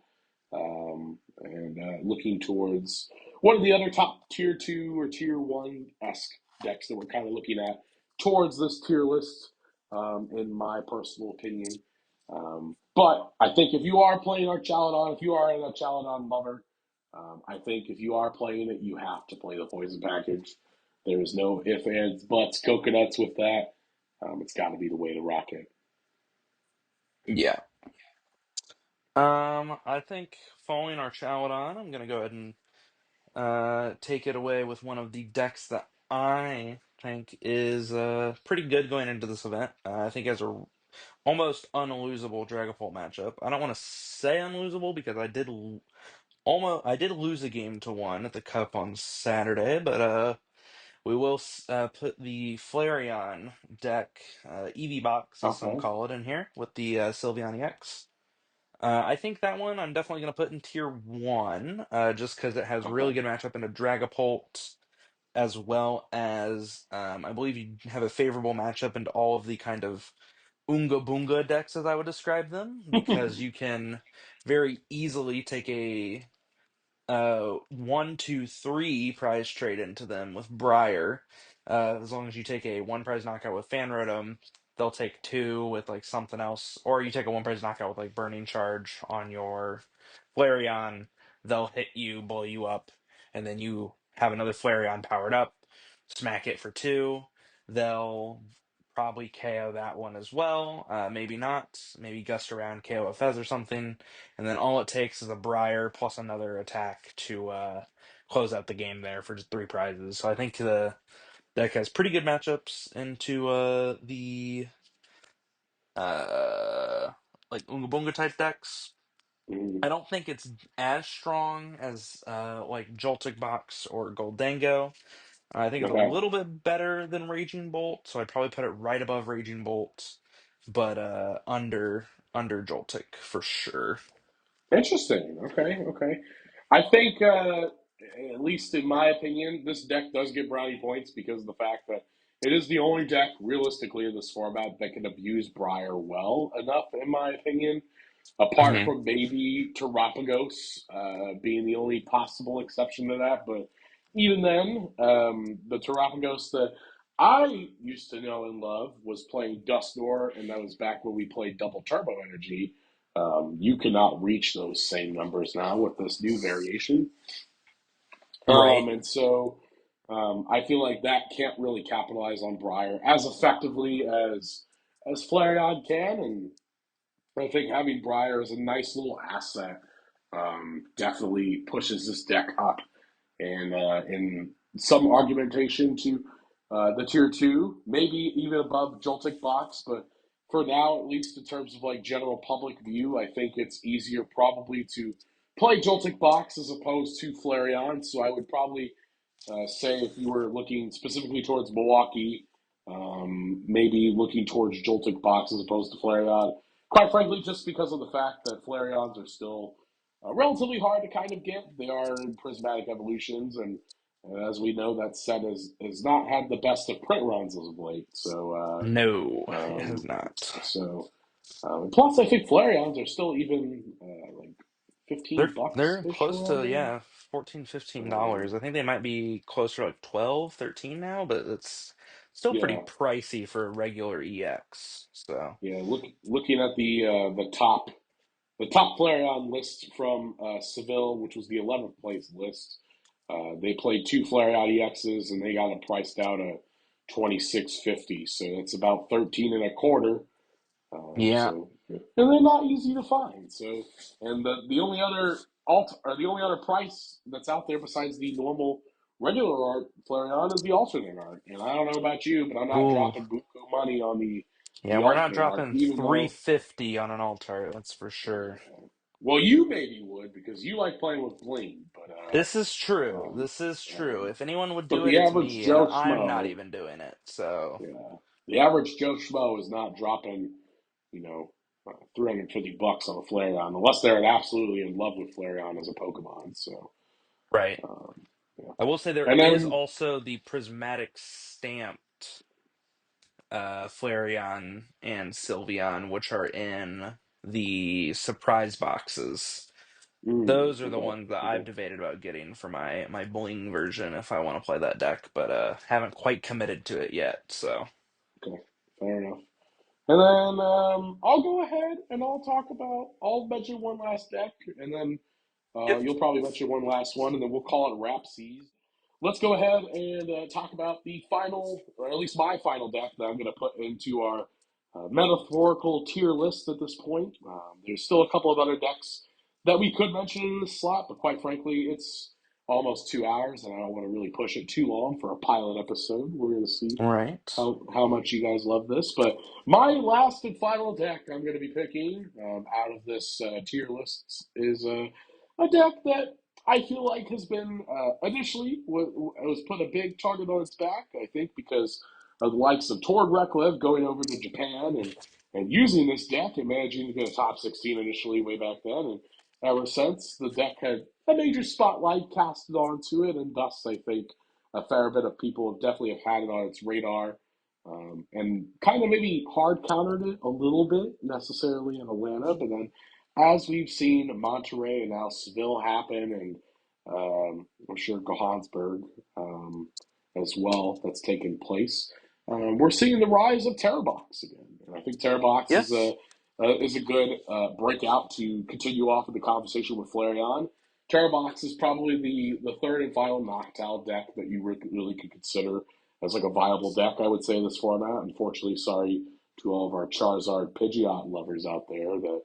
and looking towards one of the other top tier two or tier one esque decks that we're kind of looking at towards this tier list, in my personal opinion. But I think if you are playing Archaladon, if you are an Archaladon lover, I think if you are playing it, you have to play the poison package. There is no ifs, ands, buts, coconuts with that. It's got to be the way to rock it. Yeah. I think following our Chaladon, I'm gonna go ahead and take it away with one of the decks that I think is pretty good going into this event. I think it has a almost unlosable Dragapult matchup. I don't want to say unlosable because I did lose a game to one at the Cup on Saturday, but we will put the Flareon deck, EV box as some Okay. call it in here, with the Sylveon X. I think that one I'm definitely going to put in tier one, just because it has Okay. really good matchup into Dragapult, as well as I believe you have a favorable matchup into all of the kind of Unga Bunga decks, as I would describe them, because you can very easily take a 1, 2, 3 prize trade into them with Briar. As long as you take a one prize knockout with Fanrotom, they'll take two with like something else, or you take a one prize knockout with like Burning Charge on your Flareon, they'll hit you, blow you up, and then you have another Flareon powered up, smack it for two. They'll probably KO that one as well. Maybe not. Maybe gust around KO a Fez or something, and then all it takes is a Briar plus another attack to close out the game there for just three prizes. So I think the deck has pretty good matchups into the uh, like Unga Bunga type decks. Mm, I don't think it's as strong as like Joltik Box or Goldango. I think it's a okay. little bit better than Raging Bolt, so I'd probably put it right above Raging Bolt, but under Joltik for sure. Interesting. Okay. Okay. I think, at least in my opinion, this deck does get brownie points because of the fact that it is the only deck, realistically, in this format that can abuse Briar well enough, in my opinion. Apart Hmm. from maybe Terapagos being the only possible exception to that. But even then, the Terapagos that I used to know and love was playing Dustnor, and that was back when we played Double Turbo Energy. You cannot reach those same numbers now with this new variation. Right. And so I feel like that can't really capitalize on Briar as effectively as Flareon can, and I think having Briar as a nice little asset definitely pushes this deck up and in some argumentation to the tier two, maybe even above Joltik Box. But for now, at least in terms of like general public view, I think it's easier probably to play Joltik Box as opposed to Flareon. So I would probably say if you were looking specifically towards Milwaukee, maybe looking towards Joltik Box as opposed to Flareon. Quite frankly, just because of the fact that Flareons are still relatively hard to kind of get. They are prismatic evolutions, and as we know, that set has not had the best of print runs as of late. So, No, it has um, not. so plus, I think Flareons are still even like They're $15 they're ish close around to, there. yeah, 14, $15. Um, I think they might be closer to like 12, 13 now, but it's still pretty yeah, pricey for a regular EX. So, yeah. Looking at the top Flareon list from Seville, which was the 11th place list. They played two Flareon EXs and they got it priced out at 26.50. So that's about 13 and a quarter. yeah. And they're not easy to find. So, and the only other alt or the only other price that's out there besides the normal regular art Flareon is the alternate art. And I don't know about you, but I'm not Ooh, dropping buku money on yeah, the we're not alternate art, dropping even though 350 on an altar, that's for sure. well, you maybe would because you like playing with bling, This is true. um, This is true. um, If anyone would but do it, the it's average me, and Joe I'm not Schmo, even doing it. So, yeah, the average Joe Schmo is not dropping, you know, $350 on a Flareon unless they're absolutely in love with Flareon as a Pokemon. So, right. um, yeah, I will say there and is then also the prismatic stamped Flareon and Sylveon, which are in the surprise boxes. Those are the okay, ones that I've okay, debated about getting for my bling version if I want to play that deck, but haven't quite committed to it yet. So, okay, fair enough. And then I'll go ahead and I'll mention one last deck, and then yep. you'll probably mention one last one, and then we'll call it Rapsies. Let's go ahead and talk about the final, or at least my final deck that I'm going to put into our metaphorical tier list at this point. There's still a couple of other decks that we could mention in this slot, but quite frankly, it's almost 2 hours, and I don't want to really push it too long for a pilot episode. We're going to see Right. how much you guys love this. But my last and final deck I'm going to be picking out of this tier list is a deck that I feel like has been initially was put a big target on its back. I think because of the likes of Torg Reklev going over to Japan and using this deck and managing to get a top 16 initially way back then. And ever since, the deck had a major spotlight casted onto it, and thus I think a fair bit of people have definitely have had it on its radar, and kind of maybe hard countered it a little bit necessarily in Atlanta, but then as we've seen Monterey and now Seville happen, and I'm sure Johannesburg as well that's taken place, we're seeing the rise of Terrabox again, and I think Terrabox Yes. is a good breakout to continue off of the conversation with Flareon. Terrabox is probably the third and final Noctowl deck that you really could consider as like a viable deck, I would say, in this format. Unfortunately, sorry to all of our Charizard Pidgeot lovers out there that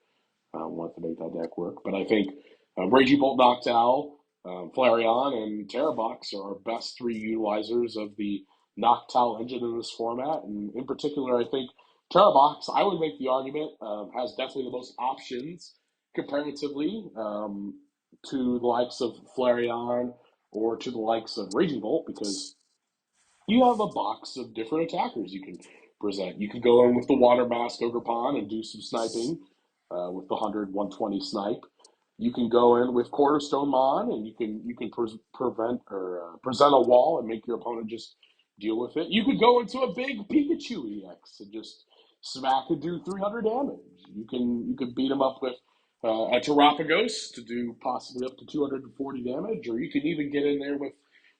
want to make that deck work. But I think Raging Bolt Noctowl, Flareon, and Terrabox are our best three utilizers of the Noctowl engine in this format. And in particular, I think Terrabox, I would make the argument, has definitely the most options comparatively to the likes of Flareon or to the likes of Raging Bolt because you have a box of different attackers you can present. You can go in with the Water Mask Ogre Pond and do some sniping with the 100, 120 snipe. You can go in with Cornerstone Mon and you can prevent or present a wall and make your opponent just deal with it. You could go into a big Pikachu EX and just smack and do 300 damage. You could beat him up with a Terapagos to do possibly up to 240 damage, or you can even get in there with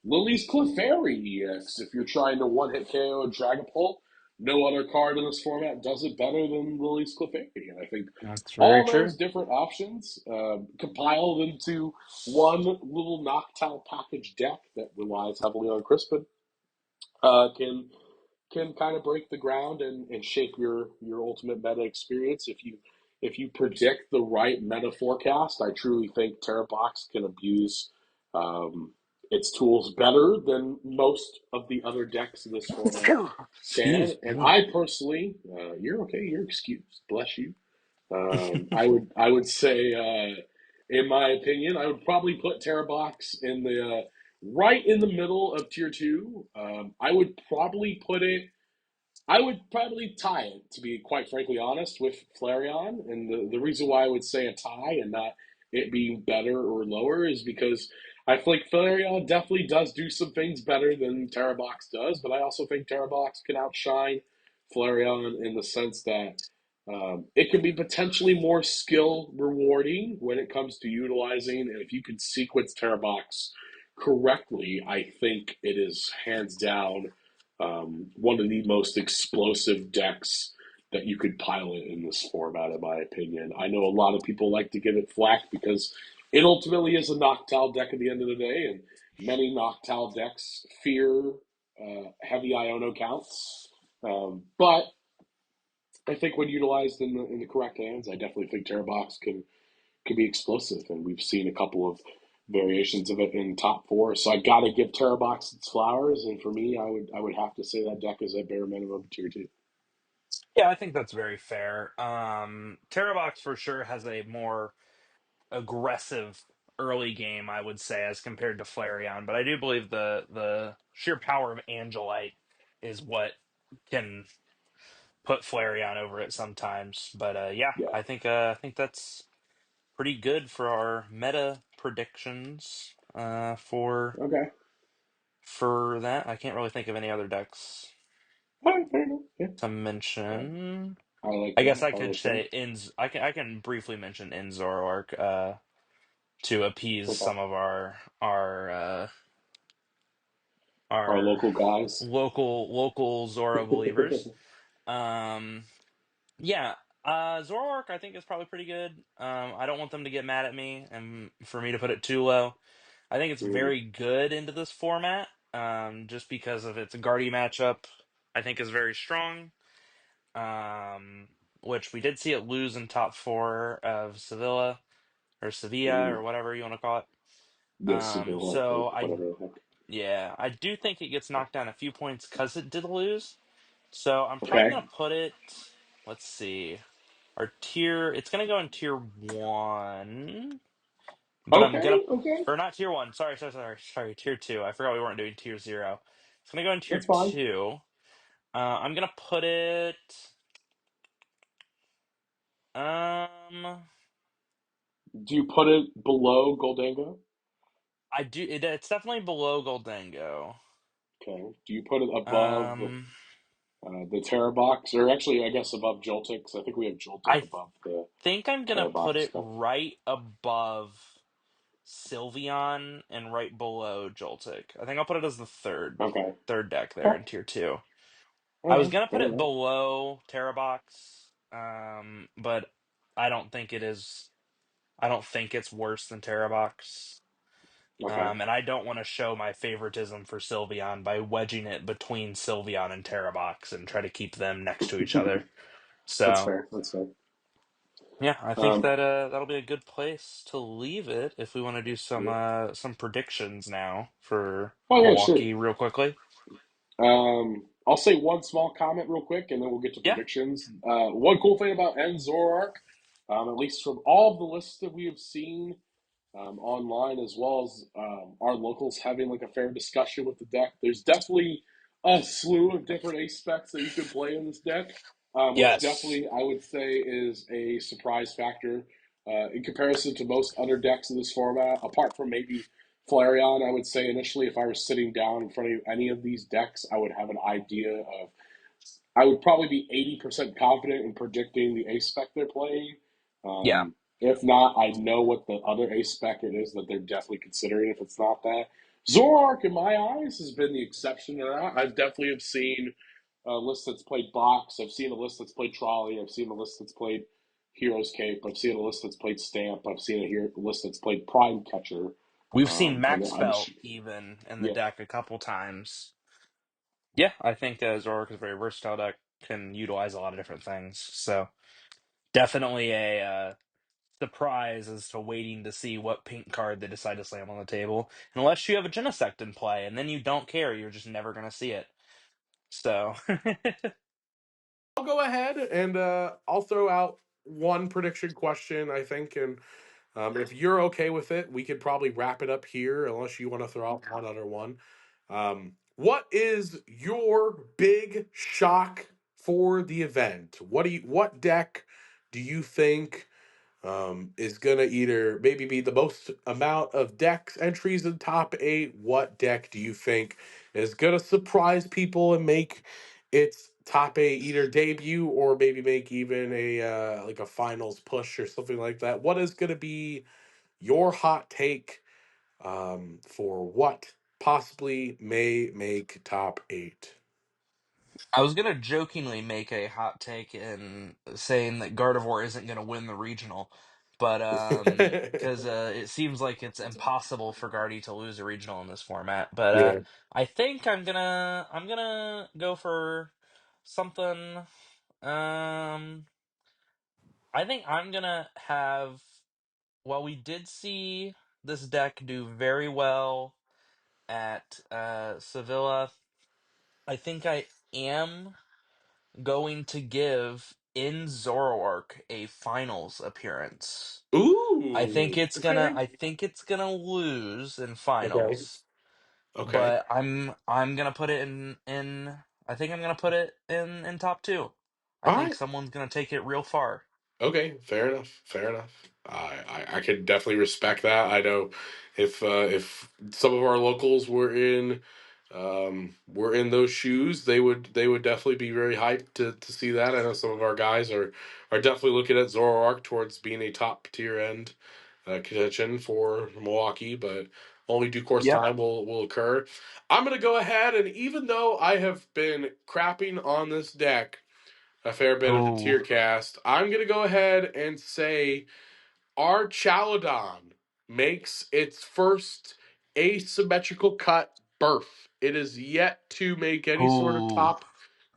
Lily's Clefairy EX if you're trying to one-hit KO a Dragapult. No other card in this format does it better than Lily's Clefairy. And I think That's very all true. those different options compiled into one little Noctowl package deck that relies heavily on Crispin uh, can can kind of break the ground and shape your ultimate meta experience. If you predict the right meta forecast, I truly think Terrabox can abuse its tools better than most of the other decks in this format Phew. can. Excuse And me. I personally, you're okay, you're excused. Bless you. I would say, in my opinion, I would probably put Terrabox in the right in the middle of tier two. I would probably tie it, to be quite frankly honest, with Flareon. And the reason why I would say a tie and not it being better or lower is because I feel like Flareon definitely does do some things better than Terrabox does, but I also think Terrabox can outshine Flareon in the sense that it can be potentially more skill rewarding when it comes to utilizing. And if you can sequence Terrabox correctly, I think it is hands down one of the most explosive decks that you could pilot in this format, in my opinion. I know a lot of people like to give it flack because it ultimately is a Noctowl deck at the end of the day, and many Noctowl decks fear heavy Iono counts. But I think when utilized in the correct hands, I definitely think Terrabox can be explosive, and we've seen a couple of variations of it in top four. So I got to give Terrabox its flowers, and for me, I would have to say that deck is at bare minimum tier two. Yeah, I think that's very fair. Terrabox for sure has a more aggressive early game, I would say, as compared to Flareon. But I do believe the sheer power of Angelite is what can put Flareon over it sometimes. But yeah, Yeah. I think that's pretty good for our meta predictions. Okay. For that, I can't really think of any other decks All right, fair enough. Yeah. to Uh, mention. I like I guess that. I I could like that. say Inz. I can briefly mention Inzoroark to appease Okay. some of Our our local guys. local Zora believers. Um, yeah, Zoroark I think is probably pretty good. I don't want them to get mad at me and for me to put it too low. I think it's Mm, very good into this format. Just because of its Guardy matchup, I think is very strong. Um, which we did see it lose in top four of Sevilla mm. or whatever you want to call it. The Seville, I So think, whatever the heck. I do think it gets knocked down a few points because it did lose. So I'm probably Okay. gonna put it. Let's see, our tier. It's gonna go in tier one, but I'm gonna Okay. Okay. or not tier one. Sorry. Tier two. I forgot we weren't doing tier zero. It's gonna go in tier That's fine. two. I'm gonna put it. Um, Do you put it below Goldango? I do. It's definitely below Goldango. Okay. Do you put it above Um, the Terrabox, or actually, I guess above Joltik? 'Cause I think we have Joltik I above the think I'm gonna put Terrabox it stuff. right above Sylveon and right below Joltik. I think I'll put it as the Okay. third deck there Okay. in tier two. I All was right. gonna put Fair it enough. below Terrabox, but I don't think it is. I don't think it's worse than Terrabox. Okay. And I don't want to show my favoritism for Sylveon by wedging it between Sylveon and Terrabox and try to keep them next to each other. That's So fair. That's fair. yeah, I think Um, that that'll be a good place to leave it if we want to do yeah. some predictions now for Oh yeah, sure. Milwaukee real quickly. I'll say one small comment real quick, and then we'll get to Yeah. predictions. One cool thing about N Zoroark, at least from all the lists that we have seen, online as well as our locals having like a fair discussion with the deck. There's definitely a slew of different ace specs that you could play in this deck, which Yes. definitely I would say is a surprise factor in comparison to most other decks in this format. Apart from maybe Flareon, I would say initially if I was sitting down in front of any of these decks, I would have an idea of I would probably be 80% confident in predicting the ace spec they're playing. Yeah. If not, I know what the other ace spec it is that they're definitely considering if it's not that. Zoroark, in my eyes, has been the exception to that. I definitely have seen a list that's played Box. I've seen a list that's played Trolley. I've seen a list that's played Hero's Cape. I've seen a list that's played Stamp. I've seen a list that's played Prime Catcher. We've seen And Max I'm Belt even in the yeah, deck a couple times. Yeah, I think Zoroark is a very versatile deck, can utilize a lot of different things. So definitely a surprise as to waiting to see what pink card they decide to slam on the table. Unless you have a Genesect in play, and then you don't care, you're just never gonna see it. So I'll go ahead and I'll throw out one prediction question, I think, and if you're okay with it, we could probably wrap it up here, unless you want to throw out one other one. What is your big shock for the event? What deck do you think is gonna either maybe be the most amount of decks entries in top eight? What deck do you think is gonna surprise people and make its top eight either debut or maybe make even a like a finals push or something like that? What is gonna be your hot take for what possibly may make top eight? I was gonna jokingly make a hot take in saying that Gardevoir isn't gonna win the regional, but because it seems like it's impossible for Guardy to lose a regional in this format. But Yeah. I think I'm gonna go for something. Um, I think I'm gonna have. Well, we did see this deck do very well at Sevilla. I think I am going to give in Zoroark a finals appearance. Ooh. Okay. I think it's gonna lose in Okay. finals, Okay. but I'm gonna put it in I think I'm gonna put it in top two. I All think right. someone's gonna take it real far. Okay, fair enough. Fair enough. I can definitely respect that. I know if some of our locals were in those shoes, they would definitely be very hyped to see that. I know some of our guys are definitely looking at Zoroark towards being a top tier end contention for Milwaukee, but only due course Yep. time will occur. I'm gonna go ahead and even though I have been crapping on this deck a fair bit of the Oh, tier cast, I'm gonna go ahead and say Archaladon makes its first asymmetrical cut berth. It is yet to make any sort of oh. top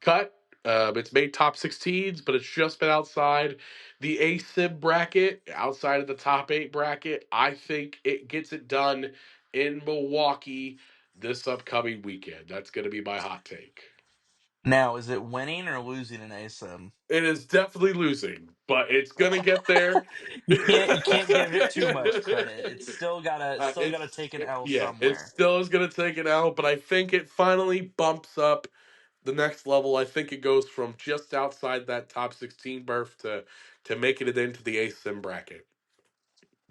cut. It's made top 16s, but it's just been outside the ASIB bracket, outside of the top 8 bracket. I think it gets it done in Milwaukee this upcoming weekend. That's going to be my hot take. Now, is it winning or losing an ASIM? It is definitely losing, but it's gonna get there. You can't give it too much credit. It's still gotta take an L Yeah, it somewhere. still is gonna take it out, but I think it finally bumps up the next level. I think it goes from just outside that top 16 berth to making it into the ASIM bracket.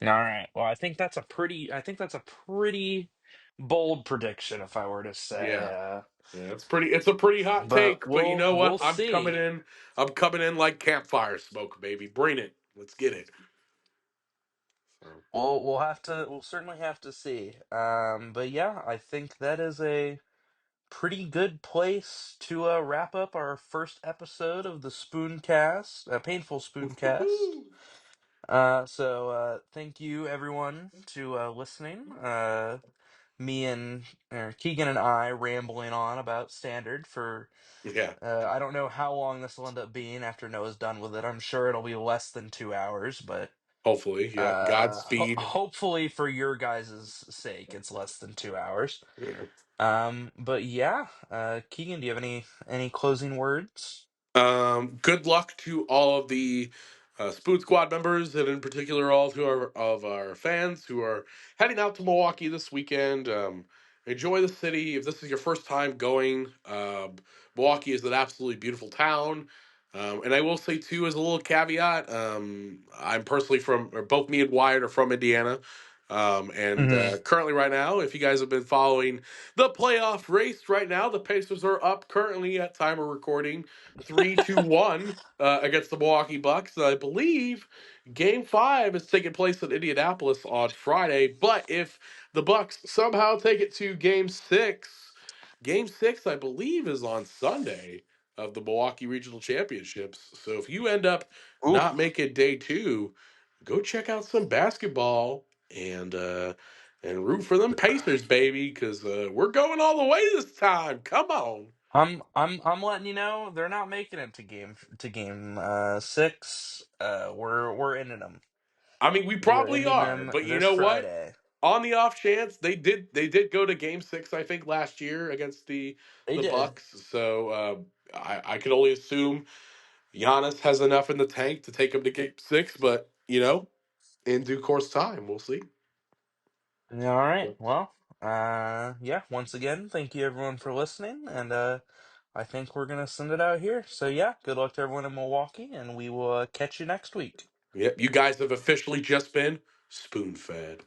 All right. Well, I think that's a pretty bold prediction if I were to say. Yeah, yeah, it's a pretty hot But take, but you know what? we'll see. I'm coming in like campfire smoke, baby. Bring it. Let's get it. So, We'll certainly have to see. But yeah, I think that is a pretty good place to wrap up our first episode of the Spooncast, a painful Spooncast. Thank you everyone to listening. Me and Keegan and I rambling on about standard for yeah, I don't know how long this will end up being after Noah's done with it. I'm sure it'll be less than 2 hours, but hopefully, yeah. Godspeed. hopefully for your guys' sake, it's less than 2 hours. Yeah. But yeah, Keegan, do you have any closing words? Good luck to all of the Spoon Squad members, and in particular, all of our fans who are heading out to Milwaukee this weekend. Enjoy the city. If this is your first time going, Milwaukee is an absolutely beautiful town. And I will say too, as a little caveat, I'm personally from, or both me and Wyatt are from Indiana. And Hmm. currently, right now, if you guys have been following the playoff race, right now the Pacers are up currently at time of recording 3-1 against the Milwaukee Bucks. I believe Game 5 is taking place in Indianapolis on Friday. But if the Bucks somehow take it to Game 6, I believe, is on Sunday of the Milwaukee Regional Championships. So if you end up Ooh, not making day 2, go check out some basketball and root for them Pacers, baby, because we're going all the way this time. Come on. I'm letting you know they're not making it to game 6. We're ending them. I mean, we We are probably ending are, them but you this know what? Friday. On the off chance they did go to Game 6, I think last year against They the did. Bucks. So I can only assume Giannis has enough in the tank to take him to Game 6, but in due course time, we'll see. All right. Well, yeah. Once again, thank you everyone for listening, and I think we're gonna send it out here. So yeah, good luck to everyone in Milwaukee, and we will catch you next week. Yep, you guys have officially just been spoon fed.